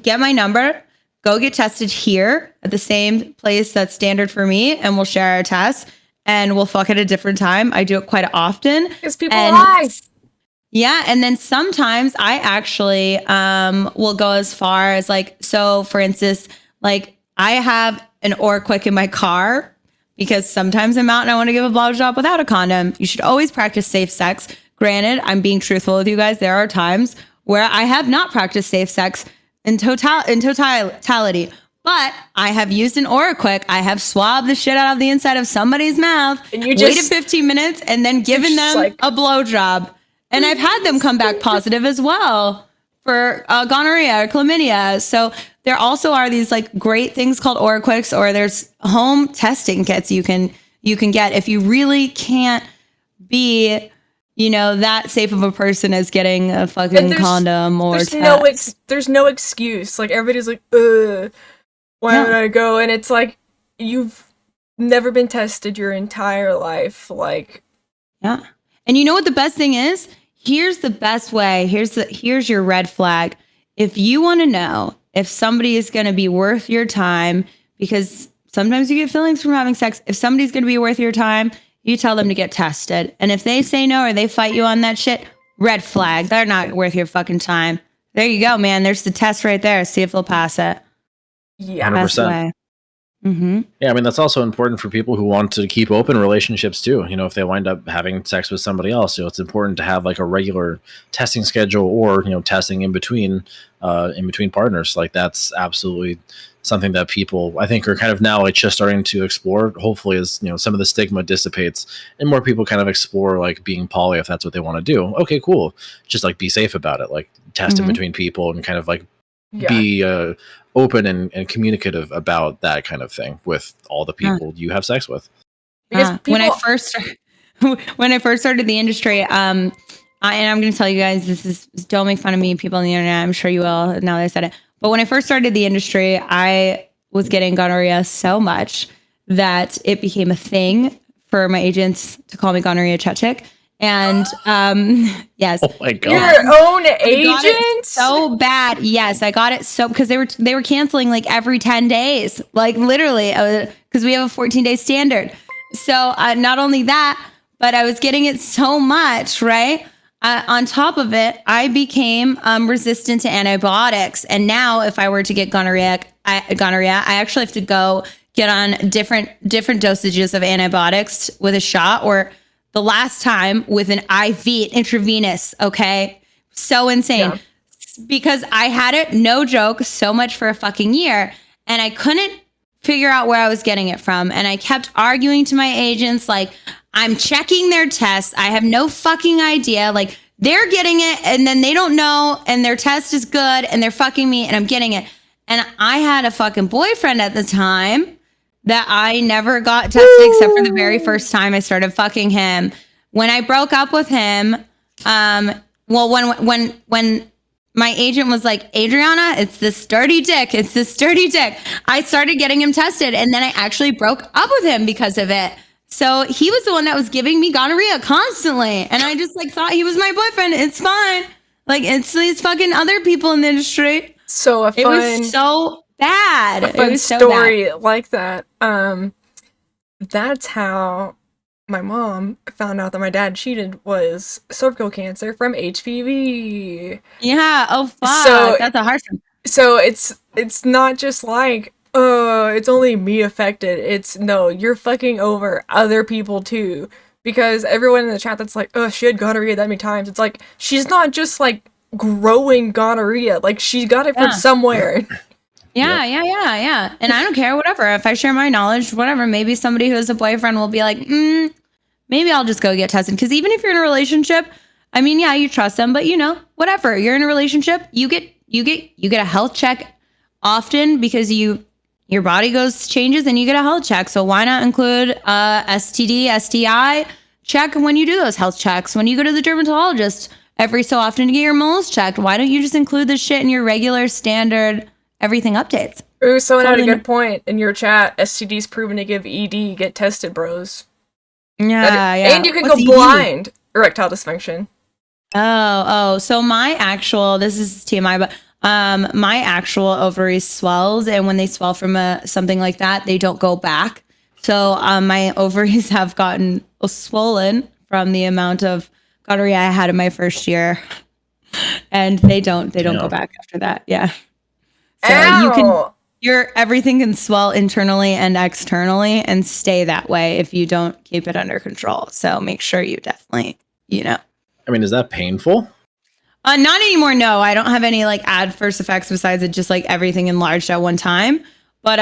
get my number, go get tested here at the same place that's standard for me, and we'll share our tests and we'll fuck at a different time. I do it quite often. Because people lie. Yeah. And then sometimes I actually will go as far as like, so for instance, like I have an Quick in my car because sometimes I'm out and I want to give a blowjob without a condom. You should always practice safe sex. Granted, I'm being truthful with you guys. There are times where I have not practiced safe sex in totality, but I have used an Quick. I have swabbed the shit out of the inside of somebody's mouth, and you just waited 15 minutes and then given them like a blowjob. And I've had them come back positive as well for gonorrhea or chlamydia. So there also are these like great things called Quicks, or there's home testing kits you can get if you really can't be, you know, that safe of a person as getting a fucking condom or test. There's no excuse. Like, everybody's like, why would I go? And it's like, you've never been tested your entire life. Like, yeah. And you know what the best thing is? Here's the best way. Here's your red flag. If you want to know if somebody is going to be worth your time, because sometimes you get feelings from having sex. If somebody's going to be worth your time, you tell them to get tested. And if they say no or they fight you on that shit, red flag. They're not worth your fucking time. There you go, man. There's the test right there. See if they'll pass it. Yeah, 100%. Mm-hmm. Yeah, I mean, that's also important for people who want to keep open relationships too. You know, if they wind up having sex with somebody else, you know, it's important to have like a regular testing schedule, or, you know, testing in between partners. Like, that's absolutely something that people, I think, are kind of now like just starting to explore. Hopefully, as, you know, some of the stigma dissipates and more people kind of explore like being poly if that's what they want to do. Okay, cool. Just like be safe about it. Like, test in between people and kind of like be open and communicative about that kind of thing with all the people you have sex with. Because when I first started the industry, and I'm going to tell you guys, don't make fun of me, people on the internet. I'm sure you will now that I said it. But when I first started the industry, I was getting gonorrhea so much that it became a thing for my agents to call me gonorrhea Chechik. And yes, oh my God, your own agent, so bad. Yes, I got it so because they were canceling like every 10 days, like literally, because we have a 14-day standard. So not only that, but I was getting it so much, right? On top of it, I became resistant to antibiotics, and now if I were to get gonorrhea, I actually have to go get on different dosages of antibiotics with a shot, or the last time with an IV intravenous. Okay. So insane. Yeah. Because I had it, no joke, so much for a fucking year. And I couldn't figure out where I was getting it from. And I kept arguing to my agents, like, I'm checking their tests. I have no fucking idea. Like, they're getting it and then they don't know. And their test is good and they're fucking me and I'm getting it. And I had a fucking boyfriend at the time that I never got tested except for the very first time I started fucking him. When I broke up with him, when my agent was like, Adriana, it's this dirty dick. I started getting him tested, and then I actually broke up with him because of it. So he was the one that was giving me gonorrhea constantly. And I just like thought he was my boyfriend. It's fine. Like it's these fucking other people in the industry. So it was so bad. A fun it was so story bad. like that. That's how my mom found out that my dad cheated, was cervical cancer from HPV. Yeah. Oh fuck. So that's a hard one. So it's not just like, oh, it's only me affected. It's no, you're fucking over other people too. Because everyone in the chat that's like, oh, she had gonorrhea that many times. It's like, she's not just like growing gonorrhea. Like, she got it from somewhere. Yeah. And I don't care, whatever. If I share my knowledge, whatever, maybe somebody who has a boyfriend will be like, maybe I'll just go get tested. Because even if you're in a relationship, I mean, yeah, you trust them, but you know, whatever. You're in a relationship, you get a health check often because your body changes and you get a health check. So why not include STD, STI check when you do those health checks? When you go to the dermatologist every so often to get your moles checked, why don't you just include this shit in your regular standard everything updates? Ooh, someone had a good point in your chat. STD's proven to give ED. Get tested, bros. Yeah. And you can go blind. Erectile dysfunction. Oh. So this is TMI, but my actual ovaries swells, and when they swell from something like that, they don't go back. So my ovaries have gotten swollen from the amount of gonorrhea I had in my first year, and they don't go back after that. Yeah. So Ow! everything can swell internally and externally and stay that way if you don't keep it under control. So make sure you definitely, I mean, is that painful? Not anymore. No, I don't have any like adverse effects besides it just like everything enlarged at one time. But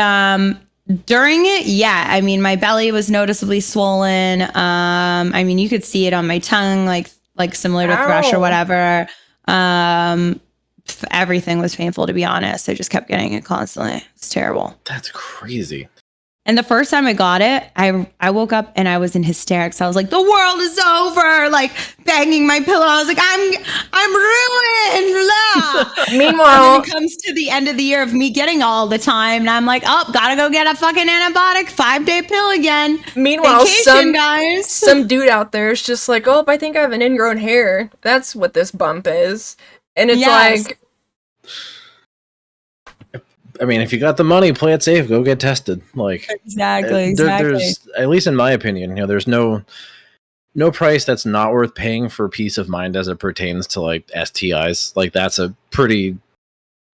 during it, yeah, I mean, my belly was noticeably swollen. I mean, you could see it on my tongue, like similar to thrush or whatever. Everything was painful, to be honest. I just kept getting it constantly. It's terrible. That's crazy. And the first time I got it, I woke up and I was in hysterics. I was like, the world is over, like banging my pillow. I was like, I'm ruined. Meanwhile, and then it comes to the end of the year of me getting all the time. And I'm like, oh, gotta go get a fucking antibiotic 5-day pill again. Meanwhile, Vacation, some dude out there is just like, oh, I think I have an ingrown hair. That's what this bump is. And it's like, I mean, if you got the money, play it safe. Go get tested. Like exactly. There's, at least in my opinion, there's no price that's not worth paying for peace of mind as it pertains to like STIs. Like that's a pretty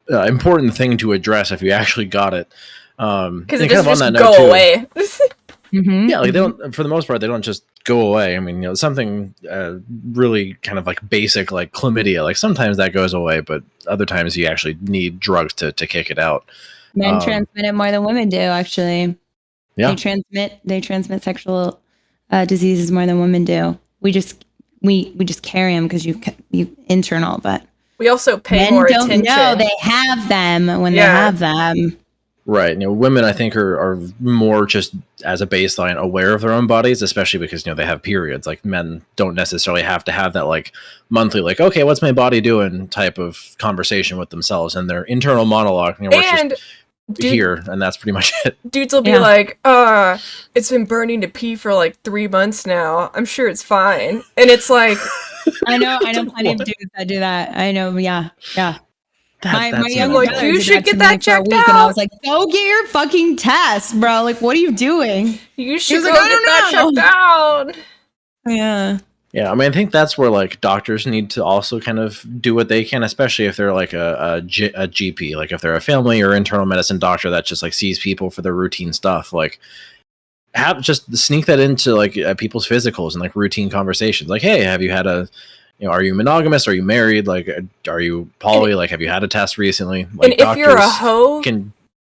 important thing to address if you actually got it. Because it doesn't just go away. Mm-hmm. Yeah, like they don't. For the most part, they don't just go away. I mean, something really kind of like basic, like chlamydia. Like sometimes that goes away, but other times you actually need drugs to kick it out. Men transmit it more than women do, actually. Yeah, they transmit sexual diseases more than women do. We just carry them because you internal, but we also pay men more don't attention. know they have them when they have them. Right. Women, I think, are more just as a baseline aware of their own bodies, especially because, they have periods. Like men don't necessarily have to have that like monthly, like, okay, what's my body doing type of conversation with themselves and their internal monologue. And here, and that's pretty much it. Dudes will be like, it's been burning to pee for like 3 months now. I'm sure it's fine. And it's like, I know plenty of dudes that do that. I know. Yeah. My young like, you should get that checked out. And I was like, go get your fucking test, bro. Like, what are you doing? You should go get that checked out. Yeah. Yeah, I mean, I think that's where like doctors need to also kind of do what they can, especially if they're like a GP, like if they're a family or internal medicine doctor that just like sees people for their routine stuff. Like, just sneak that into like people's physicals and like routine conversations. Like, hey, have you had are you monogamous? Are you married? Like, are you poly? Like, have you had a test recently? Like, and if you're a hoe,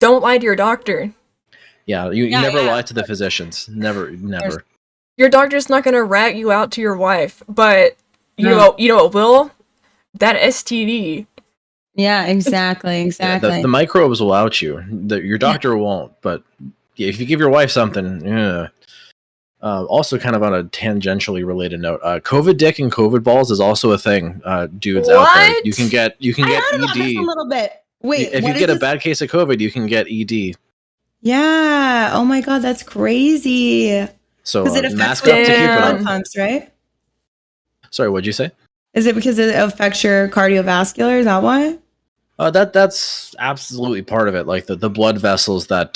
don't lie to your doctor. Yeah, you never lie to the physicians. Never. Your doctor's not going to rat you out to your wife, but you know what will? That STD. Yeah, exactly. Yeah, the microbes will out you. Your doctor won't, but if you give your wife something, yeah. Also, kind of on a tangentially related note, COVID dick and COVID balls is also a thing. Dudes out there, you can get ED a little bit. Wait, if you get a bad case of COVID, you can get ED. Yeah. Oh my god, that's crazy. So Because it mask affects up to keep it blood up. pumps, right? Sorry, what'd you say? Is it because it affects your cardiovascular? Is that why? That's absolutely part of it. Like the blood vessels that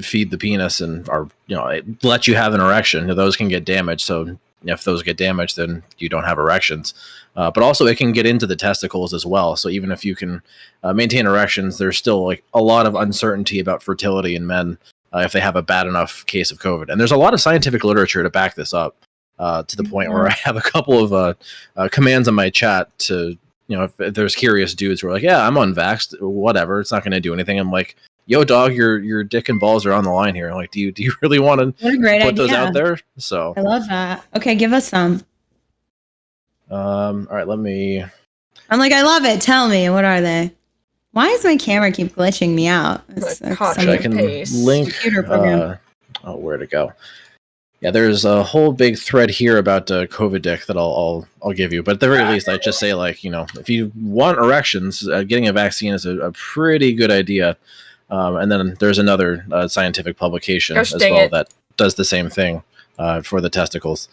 feed the penis and are, it let you have an erection. Those can get damaged. So if those get damaged, then you don't have erections. But also it can get into the testicles as well. So even if you can maintain erections, there's still like a lot of uncertainty about fertility in men if they have a bad enough case of COVID. And there's a lot of scientific literature to back this up to the point where I have a couple of commands on my chat to, if there's curious dudes who are like, yeah, I'm unvaxxed, whatever, it's not going to do anything. I'm like, yo, dog, your dick and balls are on the line here. I'm like, do you really want to put those out there? So I love that. Okay, give us some. All right, let me. I'm like, I love it. Tell me, what are they? Why does my camera keep glitching me out? I can link. Where to go? Yeah, there's a whole big thread here about COVID dick that I'll give you. But at the very least, I just say, like, if you want erections, getting a vaccine is a pretty good idea. And then there's another scientific publication as well that does the same thing for the testicles.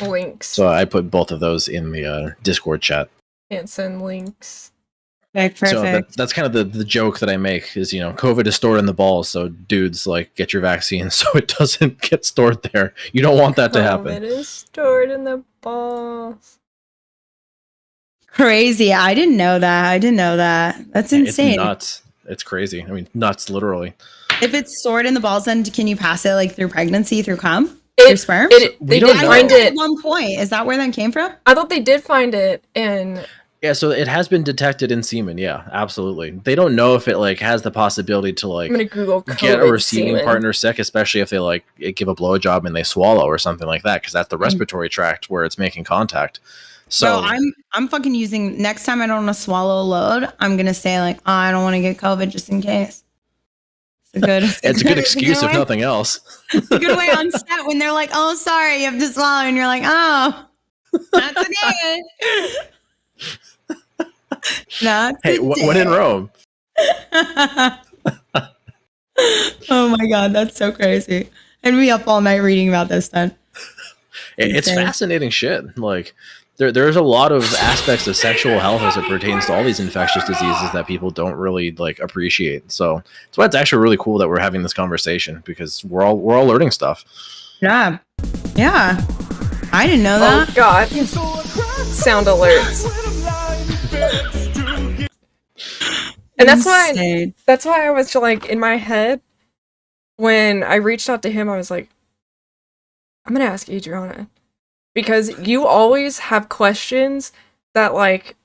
Links. So I put both of those in the Discord chat. Can't send links. Perfect. So that's kind of the joke that I make is, COVID is stored in the balls. So dudes, like, get your vaccine so it doesn't get stored there. You don't want that to happen. COVID is stored in the balls. Crazy. I didn't know that. That's insane. It's nuts. It's crazy. I mean, nuts, literally. If it's stored in the balls, then can you pass it like through pregnancy, through cum? Through sperm? They did find it at one point. Is that where that came from? I thought they did find it in... Yeah, so it has been detected in semen. Yeah, absolutely. They don't know if it like has the possibility to like I'm gonna Google get a receiving partner sick, especially if they like give a blowjob and they swallow or something like that, because that's the respiratory tract where it's making contact. So I'm fucking using, next time I don't want to swallow a load, I'm gonna say like, oh, I don't want to get COVID just in case. It's a good excuse if nothing else. It's a good way on set when they're like, oh, sorry, you have to swallow, and you're like, oh, that's okay. Hey, when in Rome. Oh my god, that's so crazy. I'd be up all night reading about this then. It's fascinating shit. Like there's a lot of aspects of sexual health as it pertains to all these infectious diseases that people don't really like appreciate. So that's why it's actually really cool that we're having this conversation, because we're all learning stuff. Yeah. I didn't know that. Oh god. Sound alerts. And that's why I was like, in my head, when I reached out to him, I was like, I'm gonna ask Adriana, because you always have questions that like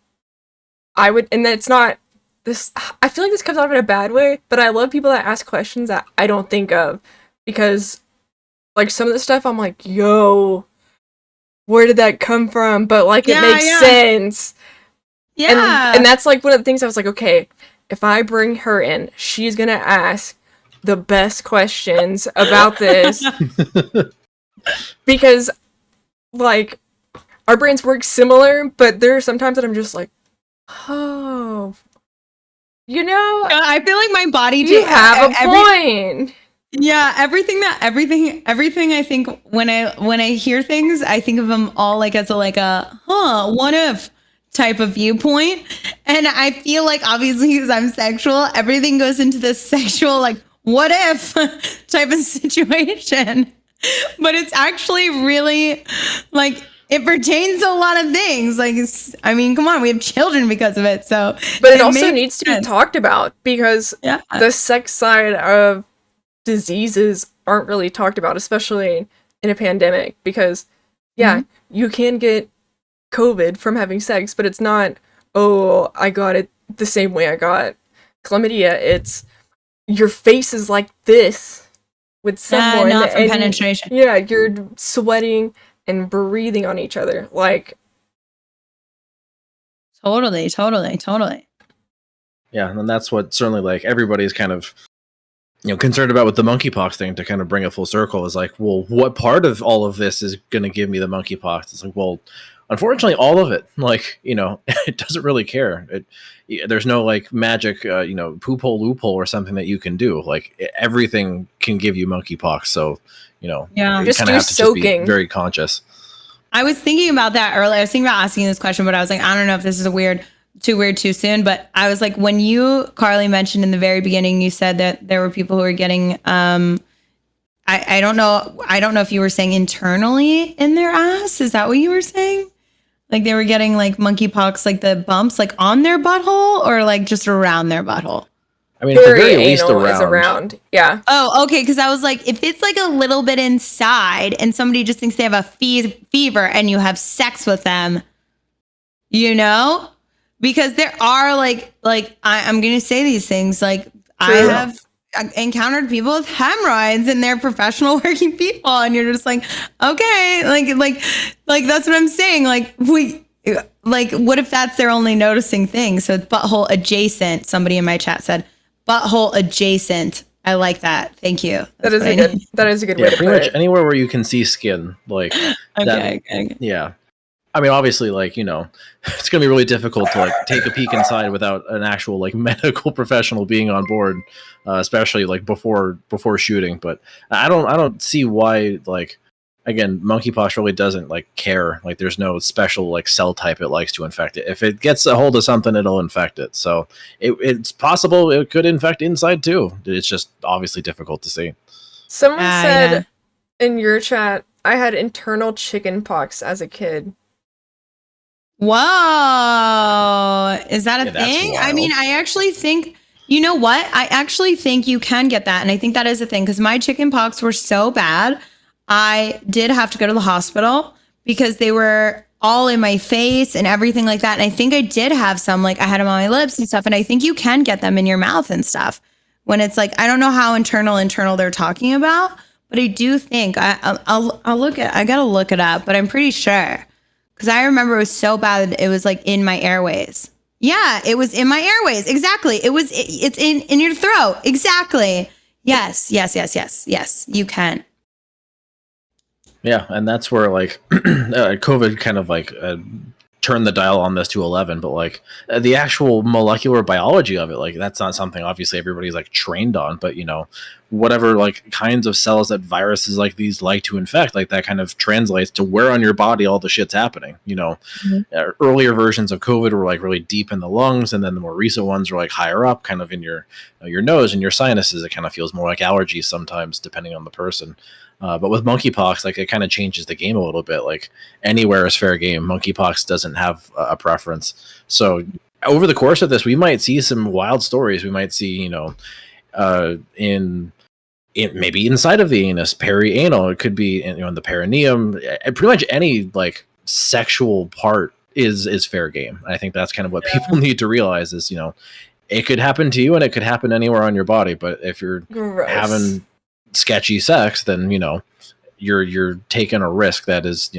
I would, and it's not this, I feel like this comes out in a bad way, but I love people that ask questions that I don't think of, because like some of the stuff I'm like, yo, where did that come from? But like it makes sense. Yeah. And that's like one of the things I was like, okay, if I bring her in, she's gonna ask the best questions about this. Because like our brains work similar, but there are sometimes that I'm just like, oh, I feel like my body you have a point. Yeah, everything I think when I hear things, I think of them all like as a what if type of viewpoint. And I feel like obviously because I'm sexual, everything goes into this sexual like what if type of situation. But it's actually really like it pertains to a lot of things. Like I mean, come on, we have children because of it. So but it also needs to be talked about, because the sex side of diseases aren't really talked about, especially in a pandemic, because you can get COVID from having sex, but it's not, oh, I got it the same way I got chlamydia. It's your face is like this with someone, not from penetration. Yeah, you're sweating and breathing on each other, like totally. Yeah, and that's what certainly like everybody's kind of concerned about with the monkeypox thing, to kind of bring it full circle, is like, well, what part of all of this is going to give me the monkeypox? It's like, well, unfortunately, all of it, like, it doesn't really care. There's no like magic, poop hole loophole or something that you can do. Like everything can give you monkeypox. So, Yeah. you Just kind do of have to just be soaking. very conscious. I was thinking about that earlier. I was thinking about asking this question, but I was like, I don't know if this is too weird too soon. But I was like, when you, Carly, mentioned in the very beginning, you said that there were people who were getting, I don't know if you were saying internally in their ass. Is that what you were saying? Like they were getting like monkeypox, like the bumps, like on their butthole or like just around their butthole? I mean, at the very least Perianal is around. Yeah. Oh, okay. Because I was like, if it's like a little bit inside and somebody just thinks they have a fever and you have sex with them, because there are like I'm going to say these things. Like I have encountered people with hemorrhoids and they're professional working people. And you're just like, okay, like that's what I'm saying. Like what if that's their only noticing thing? So it's butthole adjacent. Somebody in my chat said, butthole adjacent. I like that. Thank you. That is a good way to put it. Pretty much anywhere where you can see skin, like okay. Yeah. I mean, obviously, like, it's going to be really difficult to like take a peek inside without an actual like medical professional being on board, especially like before shooting. But I don't see why, like, again, monkeypox really doesn't like care. Like there's no special like cell type it likes to infect it. If it gets a hold of something, it'll infect it. So it's possible it could infect inside too. It's just obviously difficult to see. Someone said in your chat, I had internal chicken pox as a kid. Whoa. Is that a thing? Wild. I mean, I actually think, you know what? I actually think you can get that. And I think that is a thing because my chicken pox were so bad. I did have to go to the hospital because they were all in my face and everything like that. And I think I did have some, like I had them on my lips and stuff. And I think you can get them in your mouth and stuff when it's like, I don't know how internal they're talking about, but I do think I'll I got to look it up, but I'm pretty sure. Because I remember it was so bad, it was like in my airways. Yeah, it was in my airways. Exactly. It's in your throat. Exactly. Yes, you can. Yeah, and that's where like COVID kind of like turned the dial on this to 11, but like the actual molecular biology of it, like that's not something obviously everybody's like trained on, but whatever like kinds of cells that viruses like these like to infect, like that kind of translates to where on your body all the shit's happening. Earlier versions of COVID were like really deep in the lungs, and then the more recent ones were like higher up, kind of in your nose and your sinuses. It kind of feels more like allergies sometimes, depending on the person. But with monkeypox, like it kind of changes the game a little bit. Like anywhere is fair game. Monkeypox doesn't have a preference. So over the course of this, we might see some wild stories. We might see, in maybe inside of the anus, perianal. It could be in the perineum. Pretty much any like sexual part is fair game. I think that's kind of what people need to realize is it could happen to you and it could happen anywhere on your body. But if you're having sketchy sex, then you're taking a risk that is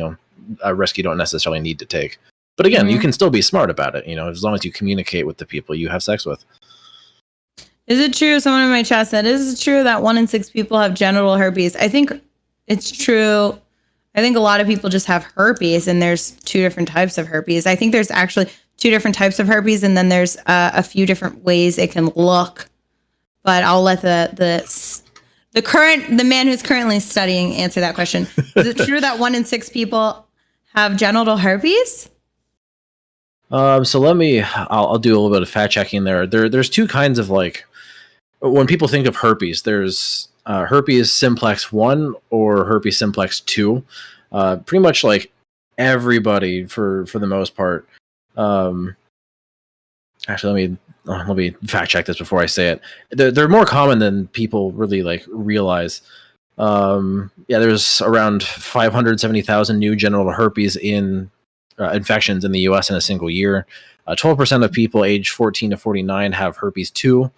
a risk you don't necessarily need to take. But again, you can still be smart about it, as long as you communicate with the people you have sex with. Is it true? Someone in my chat said, is it true that 1 in 6 people have genital herpes? I think it's true. I think a lot of people just have herpes, and there's 2 different types of herpes. I think there's actually 2 different types of herpes, and then there's a few different ways it can look. But I'll let the man who's currently studying answer that question. Is it true that 1 in 6 people have genital herpes? So I'll do a little bit of fact checking there. There's 2 kinds of like, when people think of herpes, there's herpes simplex 1 or herpes simplex 2. Pretty much like everybody for the most part. Actually, let me fact check this before I say it. They're more common than people really like realize. There's around 570,000 new genital herpes infections in the U.S. in a single year. 12% of people aged 14 to 49 have herpes 2.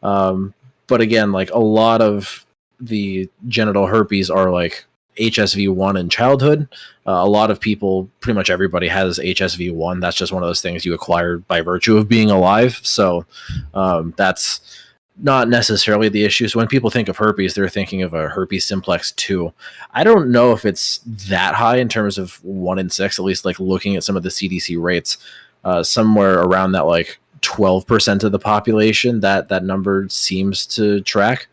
But again, like a lot of the genital herpes are like HSV1 in childhood. A lot of people, pretty much everybody has HSV1. That's just one of those things you acquire by virtue of being alive. So that's not necessarily the issue. So when people think of herpes, they're thinking of a herpes simplex 2. I don't know if it's that high in terms of 1 in 6, at least like looking at some of the CDC rates, somewhere around that like 12% of the population, that number seems to track.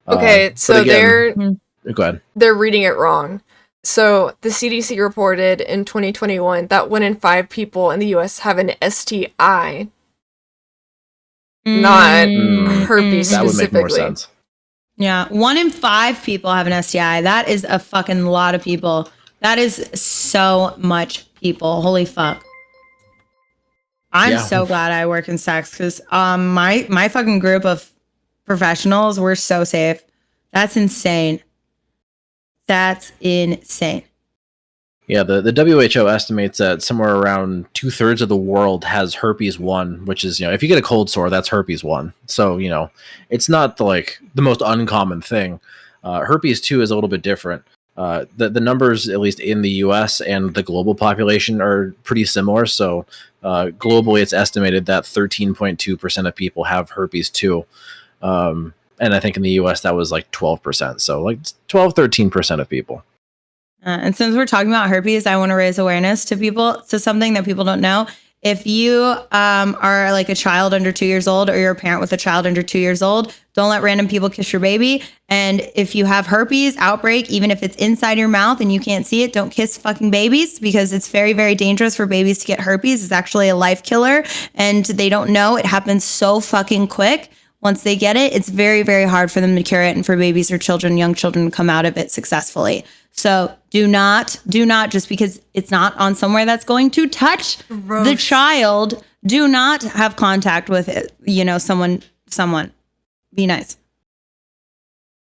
Okay, so again, go ahead. They're reading it wrong. So the CDC reported in 2021 that 1 in 5 people in the US have an STI, not herpes That would specifically. make more sense. Yeah, 1 in 5 people have an STI. That is a fucking lot of people. That is so much people. Holy fuck. I'm so glad I work in sex because my fucking group of professionals, we're so safe. That's insane. That's insane. Yeah, the WHO estimates that somewhere around 2/3 of the world has herpes 1, which is, if you get a cold sore, that's herpes 1. So, it's not the most uncommon thing. Herpes 2 is a little bit different. The numbers, at least in the US and the global population, are pretty similar. So globally, it's estimated that 13.2% of people have herpes 2. And I think in the US, that was like 12%. So like 12-13% of people. And since we're talking about herpes, I want to raise awareness to people to something that people don't know. If you are like a child under 2 years old, or you're a parent with a child under 2 years old, don't let random people kiss your baby. And if you have herpes outbreak, even if it's inside your mouth and you can't see it, don't kiss fucking babies, because it's very, very dangerous for babies to get herpes. It's actually a life killer, and they don't know. It happens so fucking quick. Once they get it, it's very, very hard for them to cure it, and for babies or children, young children, to come out of it successfully. So do not, just because it's not on somewhere that's going to touch the child, do not have contact with it. Someone, be nice.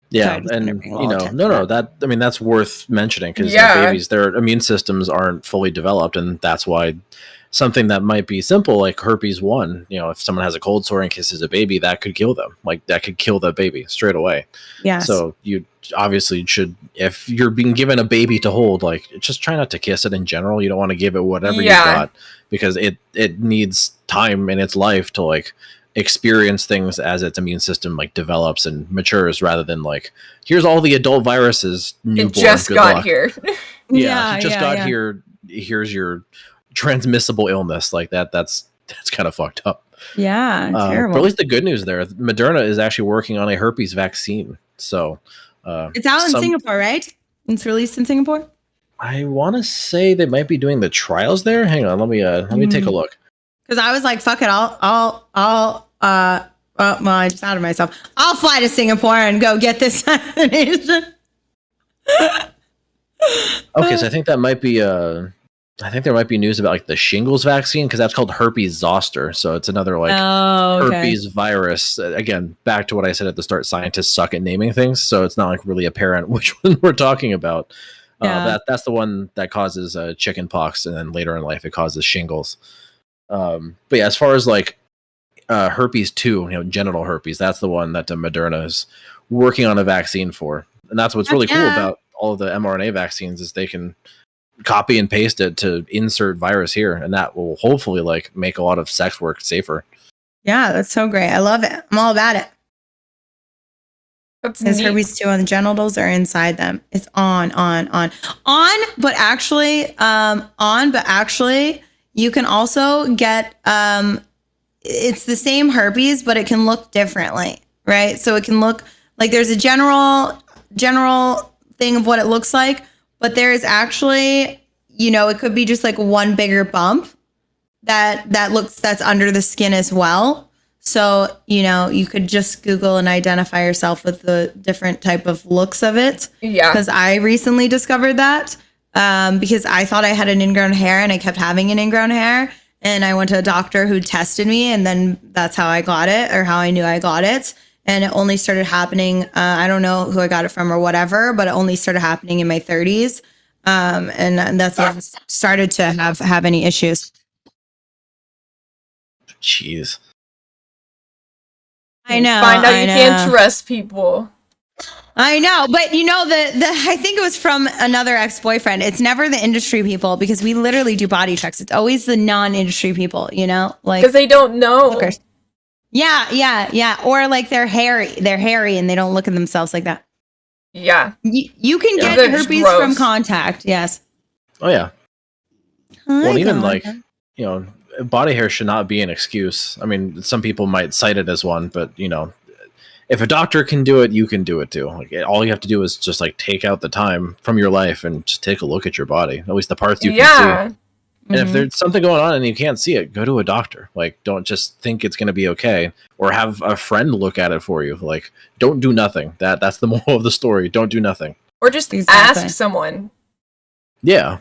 Yeah. Sorry, and that's worth mentioning, because babies, their immune systems aren't fully developed. And that's why something that might be simple, like herpes 1, if someone has a cold sore and kisses a baby, that could kill them. Like that could kill the baby straight away. Yeah. So you obviously should, if you're being given a baby to hold, like just try not to kiss it in general. You don't want to give it whatever you got, because it needs time in its life to like experience things as its immune system like develops and matures, rather than like, here's all the adult viruses, newborn, it just got here. Here. Here's your transmissible illness. Like that's kind of fucked up. Yeah, terrible. But at least the good news there, Moderna is actually working on a herpes vaccine. So it's out in Singapore, right? It's released in Singapore. I want to say they might be doing the trials there. Hang on, let me take a look. Because I was like, fuck it, I just outed myself. I'll fly to Singapore and go get this vaccination. Okay, so I think that might be I think there might be news about like the shingles vaccine, because that's called herpes zoster. So it's another like herpes virus. Again, back to what I said at the start, scientists suck at naming things. So it's not like really apparent which one we're talking about. That's the one that causes chicken pox, and then later in life it causes shingles. But yeah, as far as like herpes 2, genital herpes, that's the one that Moderna is working on a vaccine for. And that's what's really cool about all of the mRNA vaccines, is they can copy and paste it to insert virus here, and that will hopefully like make a lot of sex work safer. Yeah, that's so great. I love it. I'm all about it. Because herpes 2 on the genitals or inside them. It's on, but actually you can also get it's the same herpes, but it can look differently, right? So it can look like there's a general thing of what it looks like, but there is actually, it could be just like one bigger bump that's under the skin as well. So, you could just Google and identify yourself with the different type of looks of it. Yeah. Because I recently discovered that because I thought I had an ingrown hair, and I kept having an ingrown hair. And I went to a doctor who tested me, and then that's how I got it, or how I knew I got it. And it only started happening, I don't know who I got it from or whatever, but it only started happening in my 30s. And that's when I started to have any issues. Jeez. I know. Find out you can't trust people. I know, but I think it was from another ex-boyfriend. It's never the industry people, because we literally do body checks. It's always the non-industry people, like, because they don't know. Yeah. Or like they're hairy and they don't look at themselves like that. Yeah. You can Yeah. get herpes from contact. Yes. Oh yeah. Hi, Well, even Donna. like, you know, body hair should not be an excuse. I mean, some people might cite it as one, but you know, if a doctor can do it, you can do it too. Like all you have to do is just like take out the time from your life and just take a look at your body, at least the parts you can see. And if there's something going on and you can't see it, go to a doctor. Like, don't just think it's going to be okay, or have a friend look at it for you. Like, don't do nothing. That's the moral of the story. Don't do nothing. Or just ask someone. Yeah.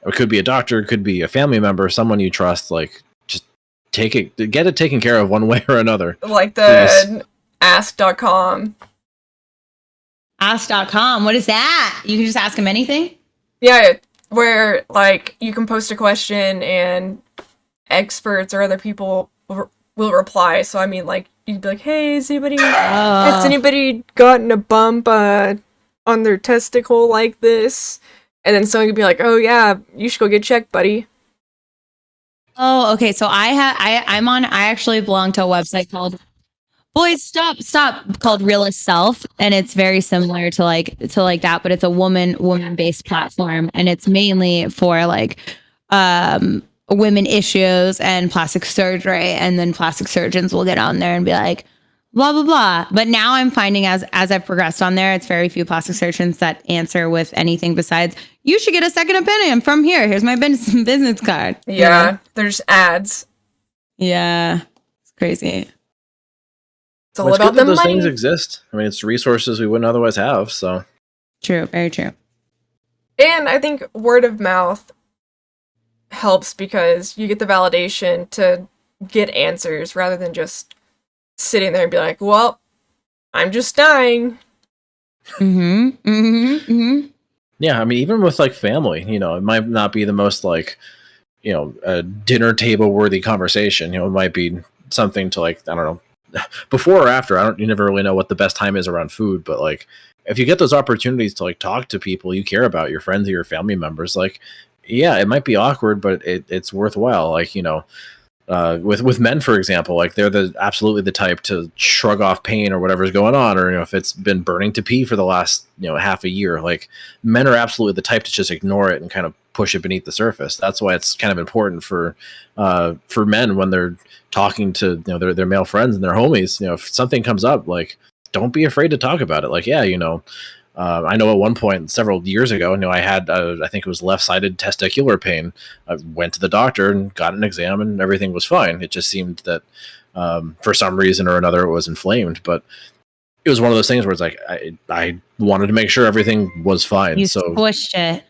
It could be a doctor, it could be a family member, someone you trust. Like, just get it taken care of one way or another. Like the ask.com. Ask.com. What is that? You can just ask them anything? Yeah, where like you can post a question and experts or other people will reply. So I mean, like you'd be like, "Hey, has anybody gotten a bump on their testicle like this?" And then someone could be like, "Oh yeah, you should go get checked, buddy." Oh, okay. So I actually belong to a website called Boys Stop called Realist Self, and it's very similar to like that, but it's a woman based platform, and it's mainly for like women issues and plastic surgery, and then plastic surgeons will get on there and be like blah blah blah. But now I'm finding as I've progressed on there, it's very few plastic surgeons that answer with anything besides you should get a second opinion from here. Here's my business card. Yeah, there's ads. Yeah, it's crazy. It's all about the money. Those things exist. I mean, it's resources we wouldn't otherwise have. So true, very true. And I think word of mouth helps because you get the validation to get answers rather than just sitting there and be like, "Well, I'm just dying." Yeah, I mean, even with like family, you know, it might not be the most like, you know, a dinner table worthy conversation. You know, it might be something to like, I don't know, before or after. You never really know what the best time is around food, but like if you get those opportunities to like talk to people you care about, your friends or your family members, like yeah, it might be awkward, but it's worthwhile. Like, you know, with men, for example, like they're absolutely the type to shrug off pain or whatever's going on, or you know, if it's been burning to pee for the last, you know, half a year, like men are absolutely the type to just ignore it and kind of push it beneath the surface. That's why it's kind of important for men when they're talking to, you know, their male friends and their homies. You know, if something comes up, like don't be afraid to talk about it. Like, yeah, you know, I know at one point several years ago, you know, I had, I think it was left-sided testicular pain. I went to the doctor and got an exam and everything was fine. It just seemed that for some reason or another, it was inflamed, but it was one of those things where it's like, I wanted to make sure everything was fine. You squished it.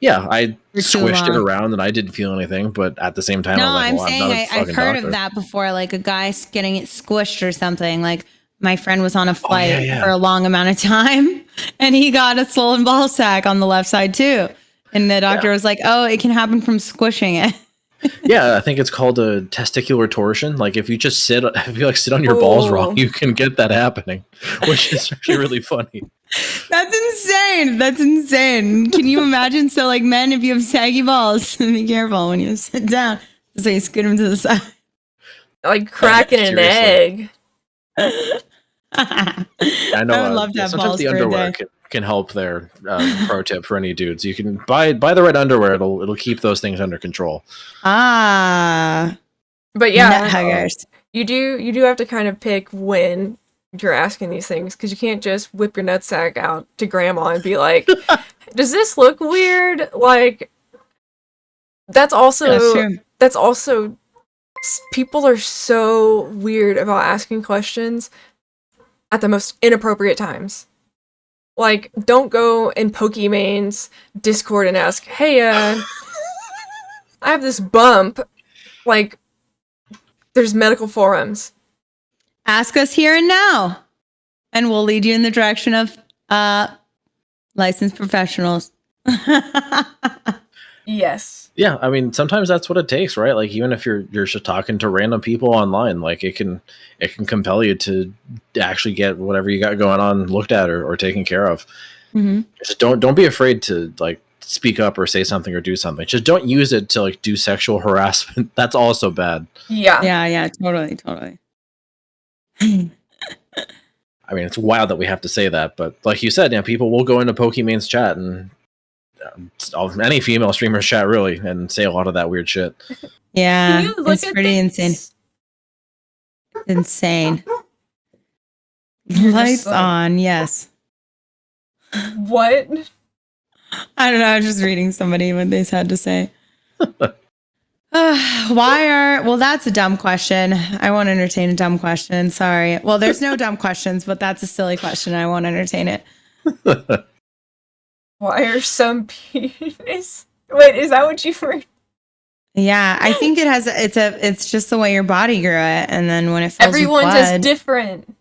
Yeah, I squished it around and I didn't feel anything, but at the same time, no, I was like, I'm saying I've heard of that before, like a guy getting it squished or something. Like my friend was on a flight for a long amount of time and he got a swollen ball sack on the left side too. And the doctor was like, "Oh, it can happen from squishing it." Yeah, I think it's called a testicular torsion. Like if you just sit on your balls wrong, you can get that happening, which is actually really funny. That's insane. That's insane. Can you imagine? So like men, if you have saggy balls, be careful when you sit down. So you scoot them to the side. Like cracking an egg. I know. I would love to have sometimes balls the for a underwear day. can help there. Pro tip for any dudes: you can buy the right underwear. It'll keep those things under control. Ah, but yeah, huggers. You do have to kind of pick when you're asking these things because you can't just whip your nutsack out to grandma and be like, "Does this look weird?" Like that's also people are so weird about asking questions at the most inappropriate times. Like, don't go in Pokemon's Discord and ask, "Hey, I have this bump." Like, there's medical forums. Ask us here and now, and we'll lead you in the direction of licensed professionals. Yes. Yeah, I mean, sometimes that's what it takes, right? Like, even if you're just talking to random people online, like it can compel you to actually get whatever you got going on looked at or taken care of. Mm-hmm. Just don't be afraid to like speak up or say something or do something. Just don't use it to like do sexual harassment. That's also bad. Yeah. Yeah. Totally. I mean, it's wild that we have to say that, but like you said, people will go into Pokemon's chat and any female streamers chat really and say a lot of that weird shit. Yeah, it's pretty insane. Insane. Lights on, yes. What? I don't know. I was just reading somebody what they had to say. Well, that's a dumb question. I won't entertain a dumb question. Sorry. Well, there's no dumb questions, but that's a silly question. I won't entertain it. Why are some penis? Wait, is that what you were? Yeah, I think it has. It's just the way your body grew it, and then when it fills Everyone's with blood, is different.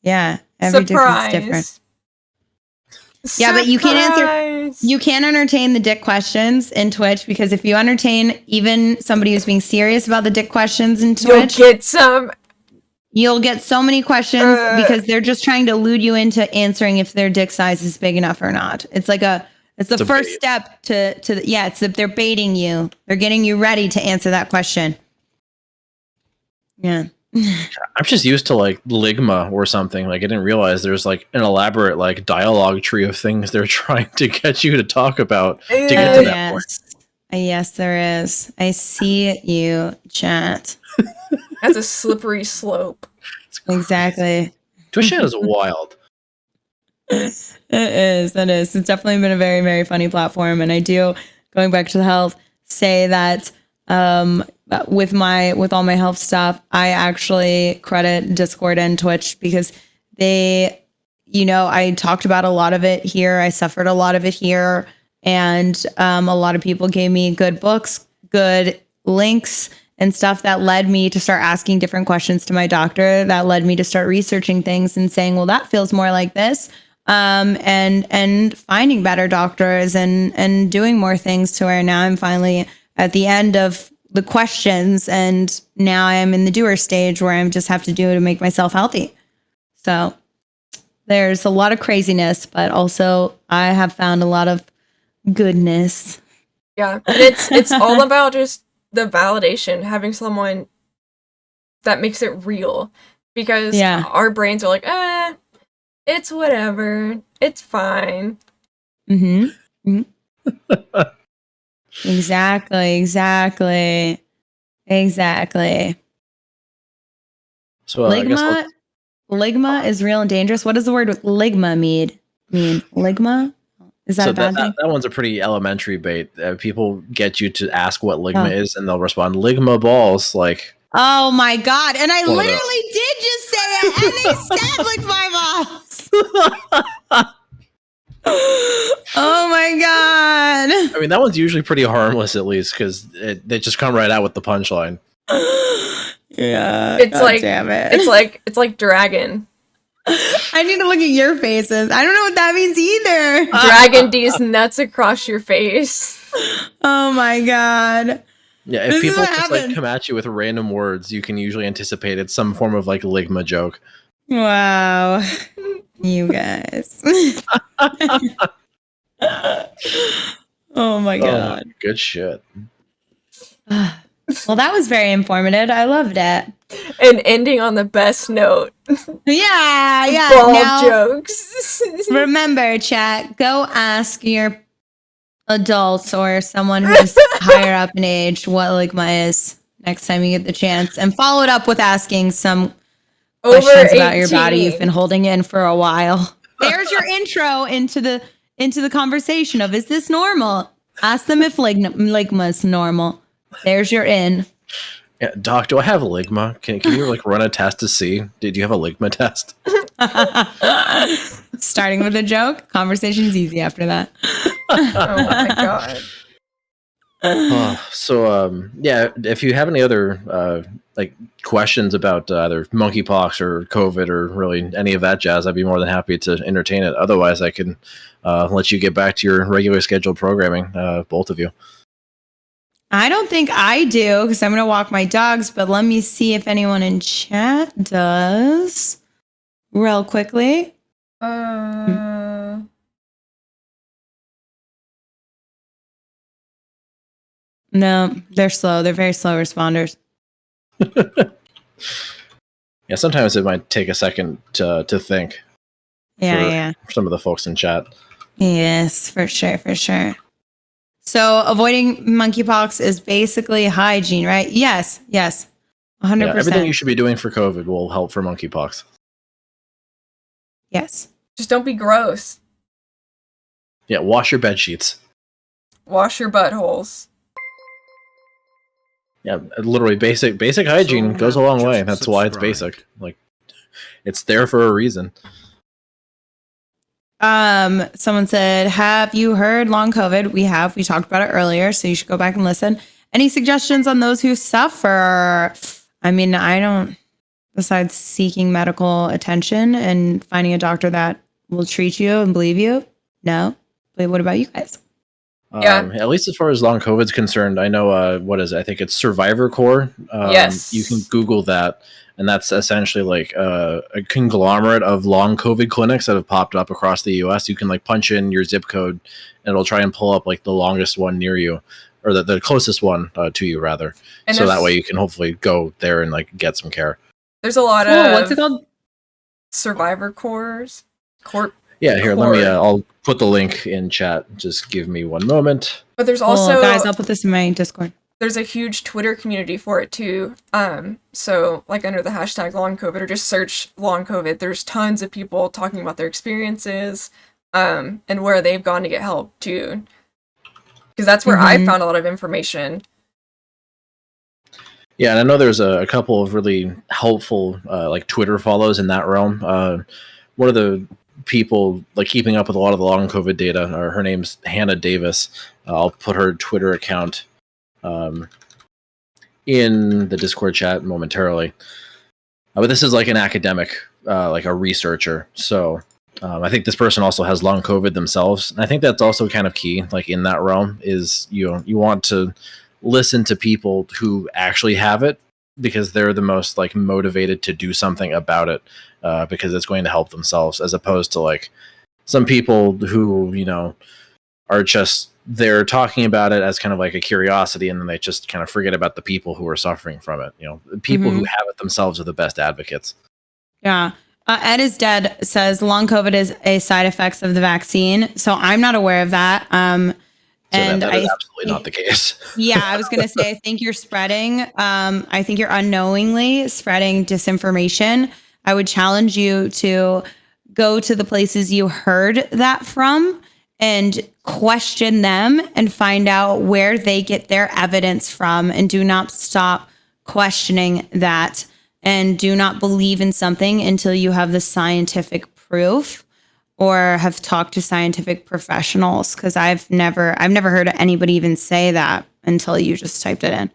Yeah, every Surprise. difference different. Yeah, but you can't answer. You can't entertain the dick questions in Twitch because if you entertain even somebody who's being serious about the dick questions in Twitch, you'll get so many questions because they're just trying to lude you into answering if their dick size is big enough or not. It's like it's the first step they're baiting you. They're getting you ready to answer that question. Yeah. I'm just used to like Ligma or something. Like I didn't realize there's like an elaborate like dialogue tree of things they're trying to get you to talk about to get to that point. Yes, there is. I see you, chat. That's a slippery slope. Exactly. Twitch chat is wild. It is. It's definitely been a very, very funny platform. And I do, going back to the health, say that with all my health stuff, I actually credit Discord and Twitch because they, I talked about a lot of it here. I suffered a lot of it here. And a lot of people gave me good books, good links and stuff that led me to start asking different questions to my doctor, that led me to start researching things and saying, well, that feels more like this. And finding better doctors and doing more things to where now I'm finally at the end of the questions. And now I am in the doer stage where I just have to do to make myself healthy. So there's a lot of craziness, but also I have found a lot of goodness. Yeah. And it's all about just the validation, having someone that makes it real, because our brains are like, it's whatever, it's fine. Mm-hmm. Exactly. So ligma is real and dangerous. What does the word ligma mean? Ligma? Is that a bad thing? That one's a pretty elementary bait. People get you to ask what ligma is, and they'll respond, ligma balls. Like, oh my God. And I literally did just say it, and they said lick my balls. Oh my God. I mean, that one's usually pretty harmless, at least, because they just come right out with the punchline. Yeah. It's God like, damn it. It's like dragon. I need to look at your faces. I don't know what that means either. Dragon D's nuts across your face. Oh my God. Yeah, if people just like come at you with random words, you can usually anticipate it's some form of like ligma joke. Wow. You guys. Oh my God. Oh, good shit. Well, that was very informative. I loved it. And ending on the best note. Yeah. Ball now, jokes. Remember, chat, go ask your adults or someone who's higher up in age what ligma is next time you get the chance. And follow it up with asking some questions about your body you've been holding in for a while. There's your intro into the conversation of, is this normal? Ask them if ligma is normal. There's your in. Yeah, doc, do I have ligma? Can you like run a test to see? Did you have a ligma test? Starting with a joke, conversation's easy after that. Oh my God. Yeah, if you have any other like questions about either monkeypox or COVID or really any of that jazz, I'd be more than happy to entertain it. Otherwise, I can let you get back to your regular scheduled programming, both of you. I don't think I do because I'm going to walk my dogs, but let me see if anyone in chat does real quickly. No, they're slow. They're very slow responders. Yeah, sometimes it might take a second to think. For some of the folks in chat. Yes, for sure, for sure. So avoiding monkeypox is basically hygiene, right? Yes, 100%. Yeah, everything you should be doing for COVID will help for monkeypox. Yes. Just don't be gross. Yeah, wash your bed sheets. Wash your buttholes. Yeah, literally basic hygiene goes a long way. That's why it's basic. Like, it's there for a reason. Someone said, have you heard long COVID? We have. We talked about it earlier, so you should go back and listen. Any suggestions on those who suffer? I mean, I don't, besides seeking medical attention and finding a doctor that will treat you and believe you. No. But what about you guys? At least as far as long COVID's concerned, I know, what is it? I think it's Survivor Corps. Yes. You can Google that. And that's essentially like a conglomerate of long COVID clinics that have popped up across the US. You can like punch in your zip code and it'll try and pull up like the longest one near you, or the closest one to you rather. And so that way you can hopefully go there and like get some care. There's a lot of what's it called? Survivor Corps. Yeah, here, let me, I'll put the link in chat. Just give me one moment. But there's also... guys, I'll put this in my Discord. There's a huge Twitter community for it too. So like under the hashtag long COVID or just search long COVID, there's tons of people talking about their experiences, and where they've gone to get help too. Because that's where I found a lot of information. Yeah, and I know there's a couple of really helpful like Twitter follows in that realm. One of the people like keeping up with a lot of the long COVID data, her name's Hannah Davis. I'll put her Twitter account in the Discord chat momentarily. But this is like an academic, like a researcher. So I think this person also has long COVID themselves. And I think that's also kind of key, like in that realm, is you want to listen to people who actually have it, because they're the most like motivated to do something about it, because it's going to help themselves, as opposed to like some people who, are just they're talking about it as kind of like a curiosity, and then they just kind of forget about the people who are suffering from it. People who have it themselves are the best advocates. Yeah. Ed is Dead says long COVID is a side effects of the vaccine. So I'm not aware of that. And that is absolutely not the case. Yeah, I was going to say, I think you're spreading. I think you're unknowingly spreading disinformation. I would challenge you to go to the places you heard that from and question them and find out where they get their evidence from, and do not stop questioning that, and do not believe in something until you have the scientific proof or have talked to scientific professionals. Because I've never heard anybody even say that until you just typed it in.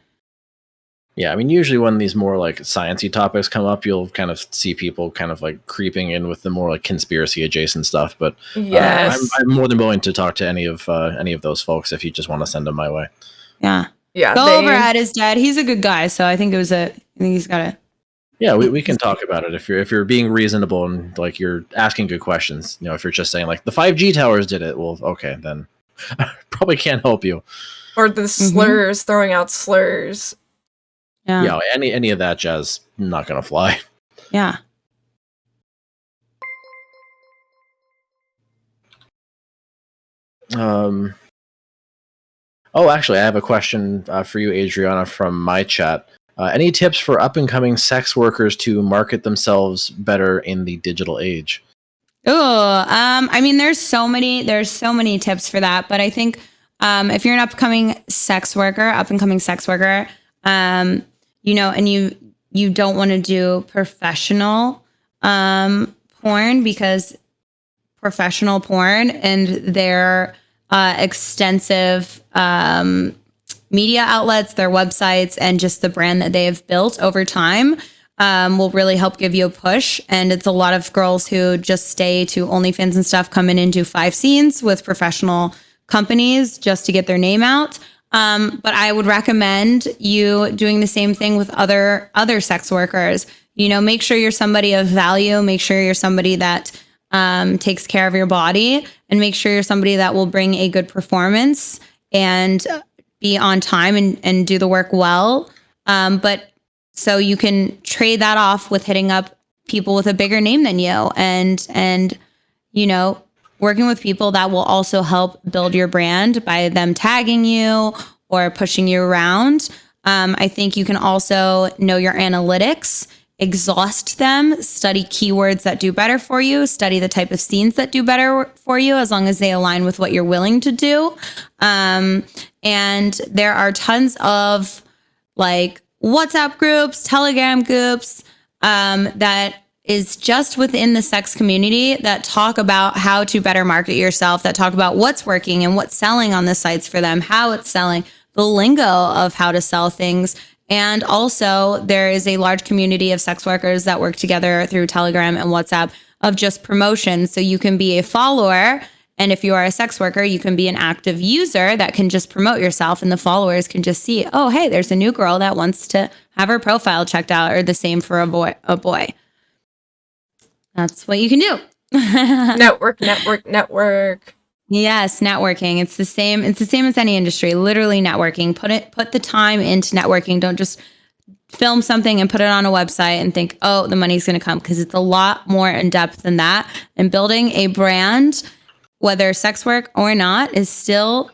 Yeah, I mean, usually when these more like sciencey topics come up, you'll kind of see people kind of like creeping in with the more like conspiracy adjacent stuff. But yes, I'm more than willing to talk to any of those folks if you just want to send them my way. Yeah. Go over at his dad. He's a good guy, so I think he's got it. Yeah, we can talk about it if you're being reasonable and like you're asking good questions. If you're just saying like the 5G towers did it, well, okay, then probably can't help you. Or the slurs, throwing out slurs. Yeah, any of that jazz, not gonna fly. Yeah. Oh, actually, I have a question for you, Adriana, from my chat. Any tips for up-and-coming sex workers to market themselves better in the digital age? Oh, I mean, there's so many tips for that, but I think if you're an up-and-coming sex worker, and you don't want to do professional porn, because professional porn and their extensive media outlets, their websites, and just the brand that they have built over time will really help give you a push. And it's a lot of girls who just stay to OnlyFans and stuff, come in and do 5 scenes with professional companies just to get their name out. But I would recommend you doing the same thing with other sex workers. Make sure you're somebody of value. Make sure you're somebody that takes care of your body, and make sure you're somebody that will bring a good performance and be on time and do the work well. But So you can trade that off with hitting up people with a bigger name than you and you know, working with people that will also help build your brand by them tagging you or pushing you around. I think you can also know your analytics, exhaust them, study keywords that do better for you, study the type of scenes that do better for you, as long as they align with what you're willing to do. And there are tons of like WhatsApp groups, Telegram groups, that is just within the sex community that talk about how to better market yourself, that talk about what's working and what's selling on the sites for them, how it's selling, the lingo of how to sell things. And also there is a large community of sex workers that work together through Telegram and WhatsApp of just promotion. So you can be a follower. And if you are a sex worker, you can be an active user that can just promote yourself, and the followers can just see, oh, hey, there's a new girl that wants to have her profile checked out, or the same for a boy. That's what you can do. Network. Yes, networking. It's the same as any industry, literally networking. Put the time into networking. Don't just film something and put it on a website and think, oh, the money's going to come, because it's a lot more in depth than that. And building a brand, whether sex work or not, is still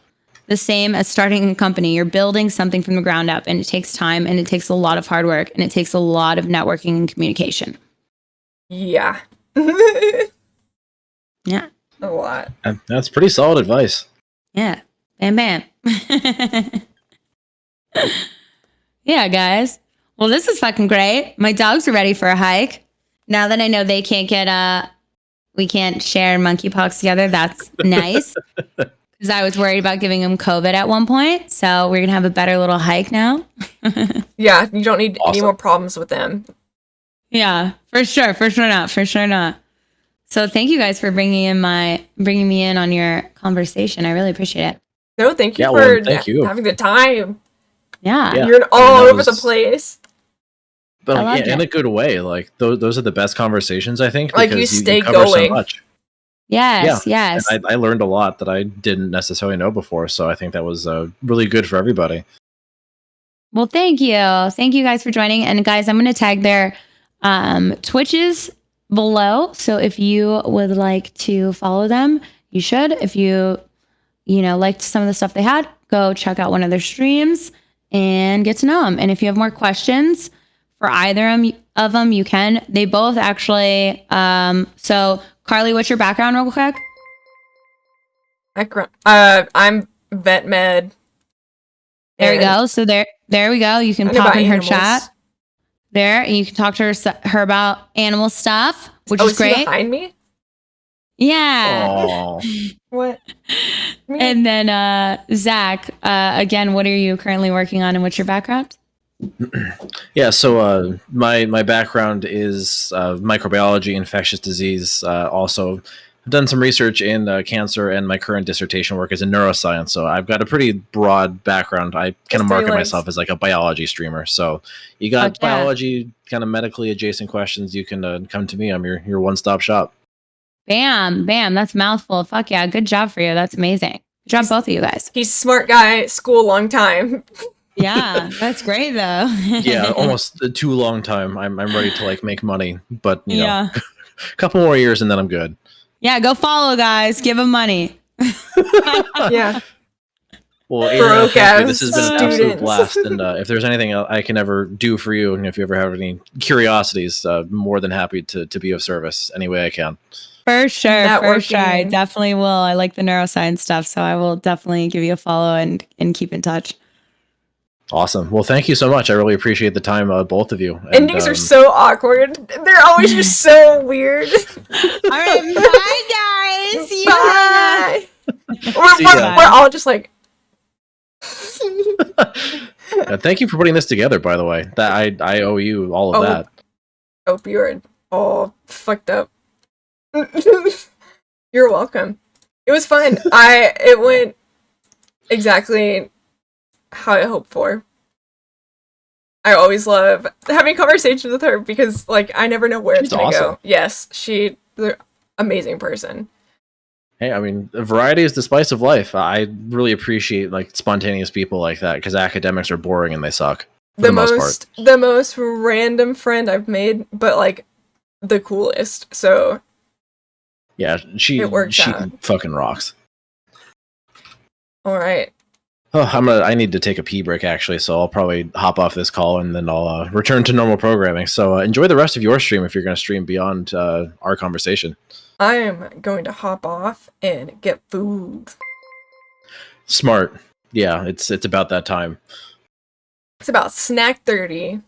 the same as starting a company. You're building something from the ground up, and it takes time, and it takes a lot of hard work, and it takes a lot of networking and communication. Yeah. Yeah. A lot. That's pretty solid advice. Yeah. Bam, bam. Yeah, guys. Well, this is fucking great. My dogs are ready for a hike. Now that I know they can't we can't share monkeypox together, that's nice. Because I was worried about giving them COVID at one point. So we're going to have a better little hike now. Yeah, you don't need any more problems with them. Yeah, for sure. For sure not. So thank you guys for bringing me in on your conversation. I really appreciate it. No, thank you having the time. Yeah. You're all over the place. But in a good way. Like those are the best conversations, I think. Like because you stay cover going. So much. Yes. And I learned a lot that I didn't necessarily know before. So I think that was really good for everybody. Well, thank you. Thank you guys for joining. And guys, I'm going to tag their Twitches below. So if you would like to follow them, you should. If you liked some of the stuff they had, go check out one of their streams and get to know them. And if you have more questions for either of them, you can. They both actually. So Carly, what's your background real quick? I'm vet med. There we go. So there we go. You can pop in her chat there, and you can talk to her about animal stuff, which is great. He behind me? Yeah. What? And then Zach, again, what are you currently working on, and what's your background? Yeah, so my background is microbiology, infectious disease. Also, I've done some research in cancer, and my current dissertation work is in neuroscience. So I've got a pretty broad background. I kind of market myself as like a biology streamer. So you got biology, kind of medically adjacent questions, you can come to me. I'm your one-stop shop. Bam, that's a mouthful. Fuck yeah, good job for you. That's amazing. Good job, both of you guys. He's a smart guy, school long time. Yeah, that's great though. Yeah, almost a too long time. I'm ready to like make money, but you know, a couple more years and then I'm good. Yeah, go follow, guys. Give them money. Yeah. Well, Adriana, this has been an absolute blast. And if there's anything I can ever do for you, and if you ever have any curiosities, more than happy to be of service any way I can. For sure. I definitely will. I like the neuroscience stuff, so I will definitely give you a follow and keep in touch. Awesome. Well, thank you so much. I really appreciate the time, both of you. And, endings are so awkward. They're always just so weird. All right, bye, guys. Bye. We're all just like. Thank you for putting this together, by the way. That I owe you all of that. I hope you're all fucked up. You're welcome. It was fun. It went exactly how I hoped for. I always love having conversations with her because, like, I never know where it's gonna go. Yes, she's an amazing person. Hey, I mean, variety is the spice of life. I really appreciate like spontaneous people like that because academics are boring and they suck. for the most part. The most random friend I've made, but like the coolest. So yeah, she out. fucking rocks. All right. Oh, I need to take a pee break actually, so I'll probably hop off this call and then I'll return to normal programming. So enjoy the rest of your stream if you're going to stream beyond our conversation. I am going to hop off and get food. Smart. Yeah, it's about that time. It's about snack 30.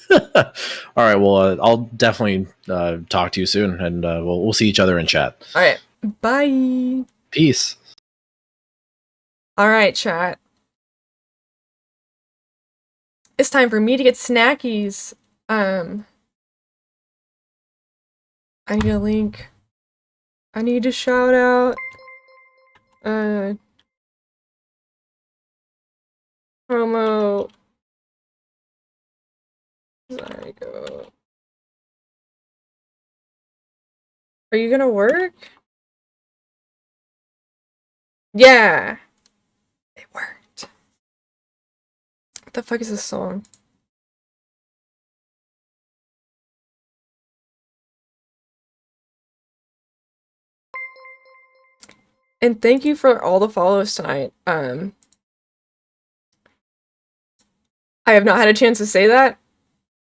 All right, well, I'll definitely talk to you soon, and we'll see each other in chat. All right, bye. Peace. All right, chat. It's time for me to get snackies. I need a link. I need a shout out. Homozygoat. Are you gonna work? Yeah. It worked. What the fuck is this song? And thank you for all the follows tonight. I have not had a chance to say that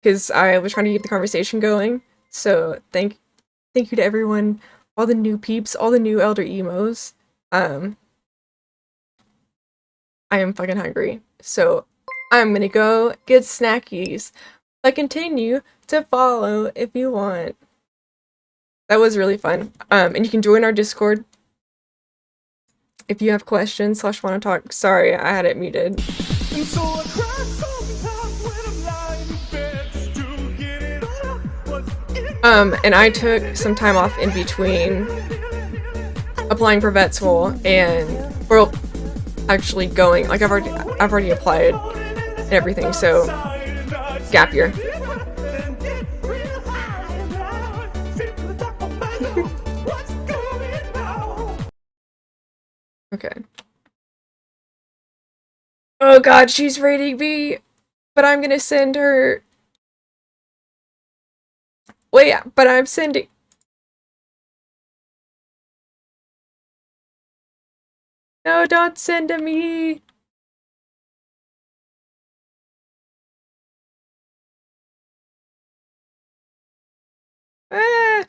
because I was trying to keep the conversation going. So thank you to everyone, all the new peeps, all the new elder emos. I am fucking hungry. So I'm gonna go get snackies. But continue to follow if you want. That was really fun. And you can join our Discord if you have questions / want to talk. Sorry, I had it muted. And so I cry sometimes when I'm lying in bed to get it up. And I took some time off in between applying for vet school and actually going. Like I've already applied and everything. So gap year. Okay. Oh god, she's rating me, but I'm gonna send her. Wait, but I'm sending. No, don't send to me. Ah.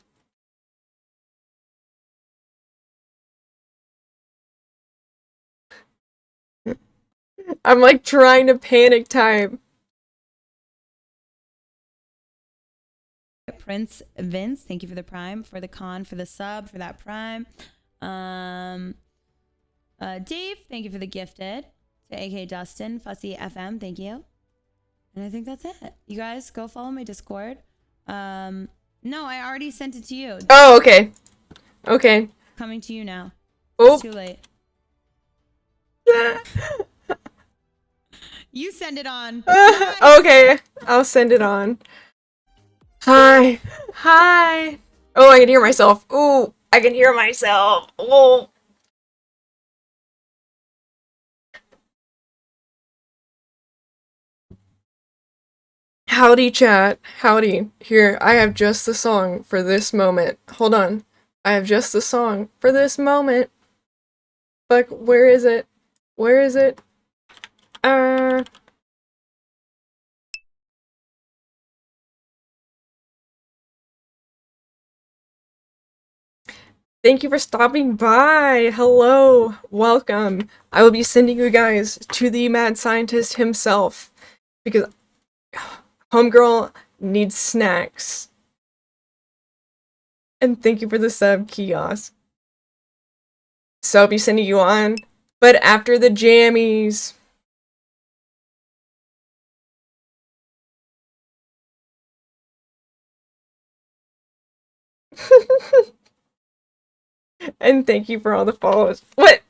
I'm like trying to panic time. Prince Vince, thank you for the prime, for the con, for the sub, for that prime. Dave, thank you for the gifted. To AK Dustin, Fussy FM, thank you. And I think that's it. You guys go follow my Discord. No, I already sent it to you. Oh, okay. Okay. Coming to you now. Oh. It's too late. You send it on. Okay, I'll send it on. Hi. Hi. Oh, I can hear myself. Ooh, I can hear myself. Oh. Howdy, chat. Howdy. Here, I have just the song for this moment. Hold on. I have just the song for this moment. Fuck, where is it? Where is it? Thank you for stopping by. Hello. Welcome. I will be sending you guys to the mad scientist himself because homegirl needs snacks. And thank you for the sub, Kiosk. So I'll be sending you on, but after the jammies. And thank you for all the follows. What?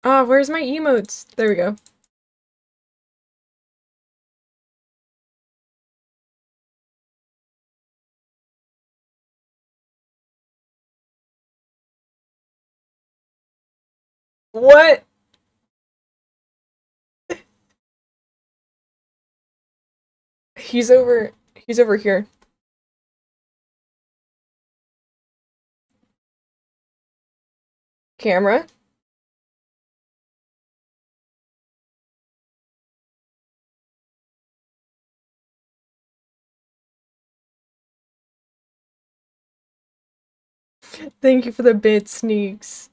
Oh, where's my emotes? There we go. What? He's over here. Camera. Thank you for the bit, Sneaks.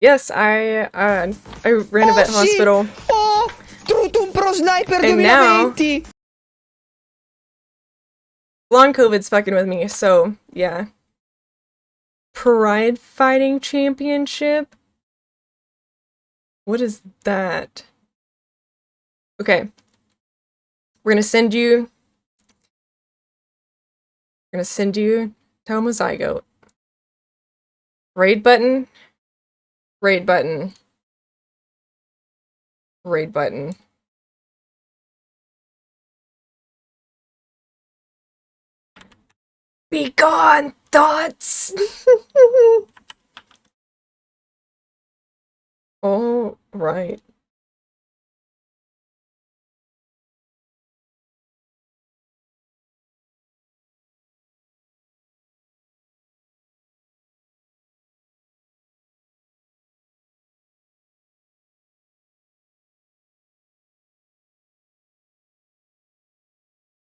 Yes, I ran a vet hospital. Oh, Trutum Pro Sniper And now 2020. long COVID's fucking with me, so yeah. Pride Fighting Championship? What is that? Okay. We're gonna send you to Homozygoat. Raid button. Raid button. Raid button. Be gone, thoughts! All right.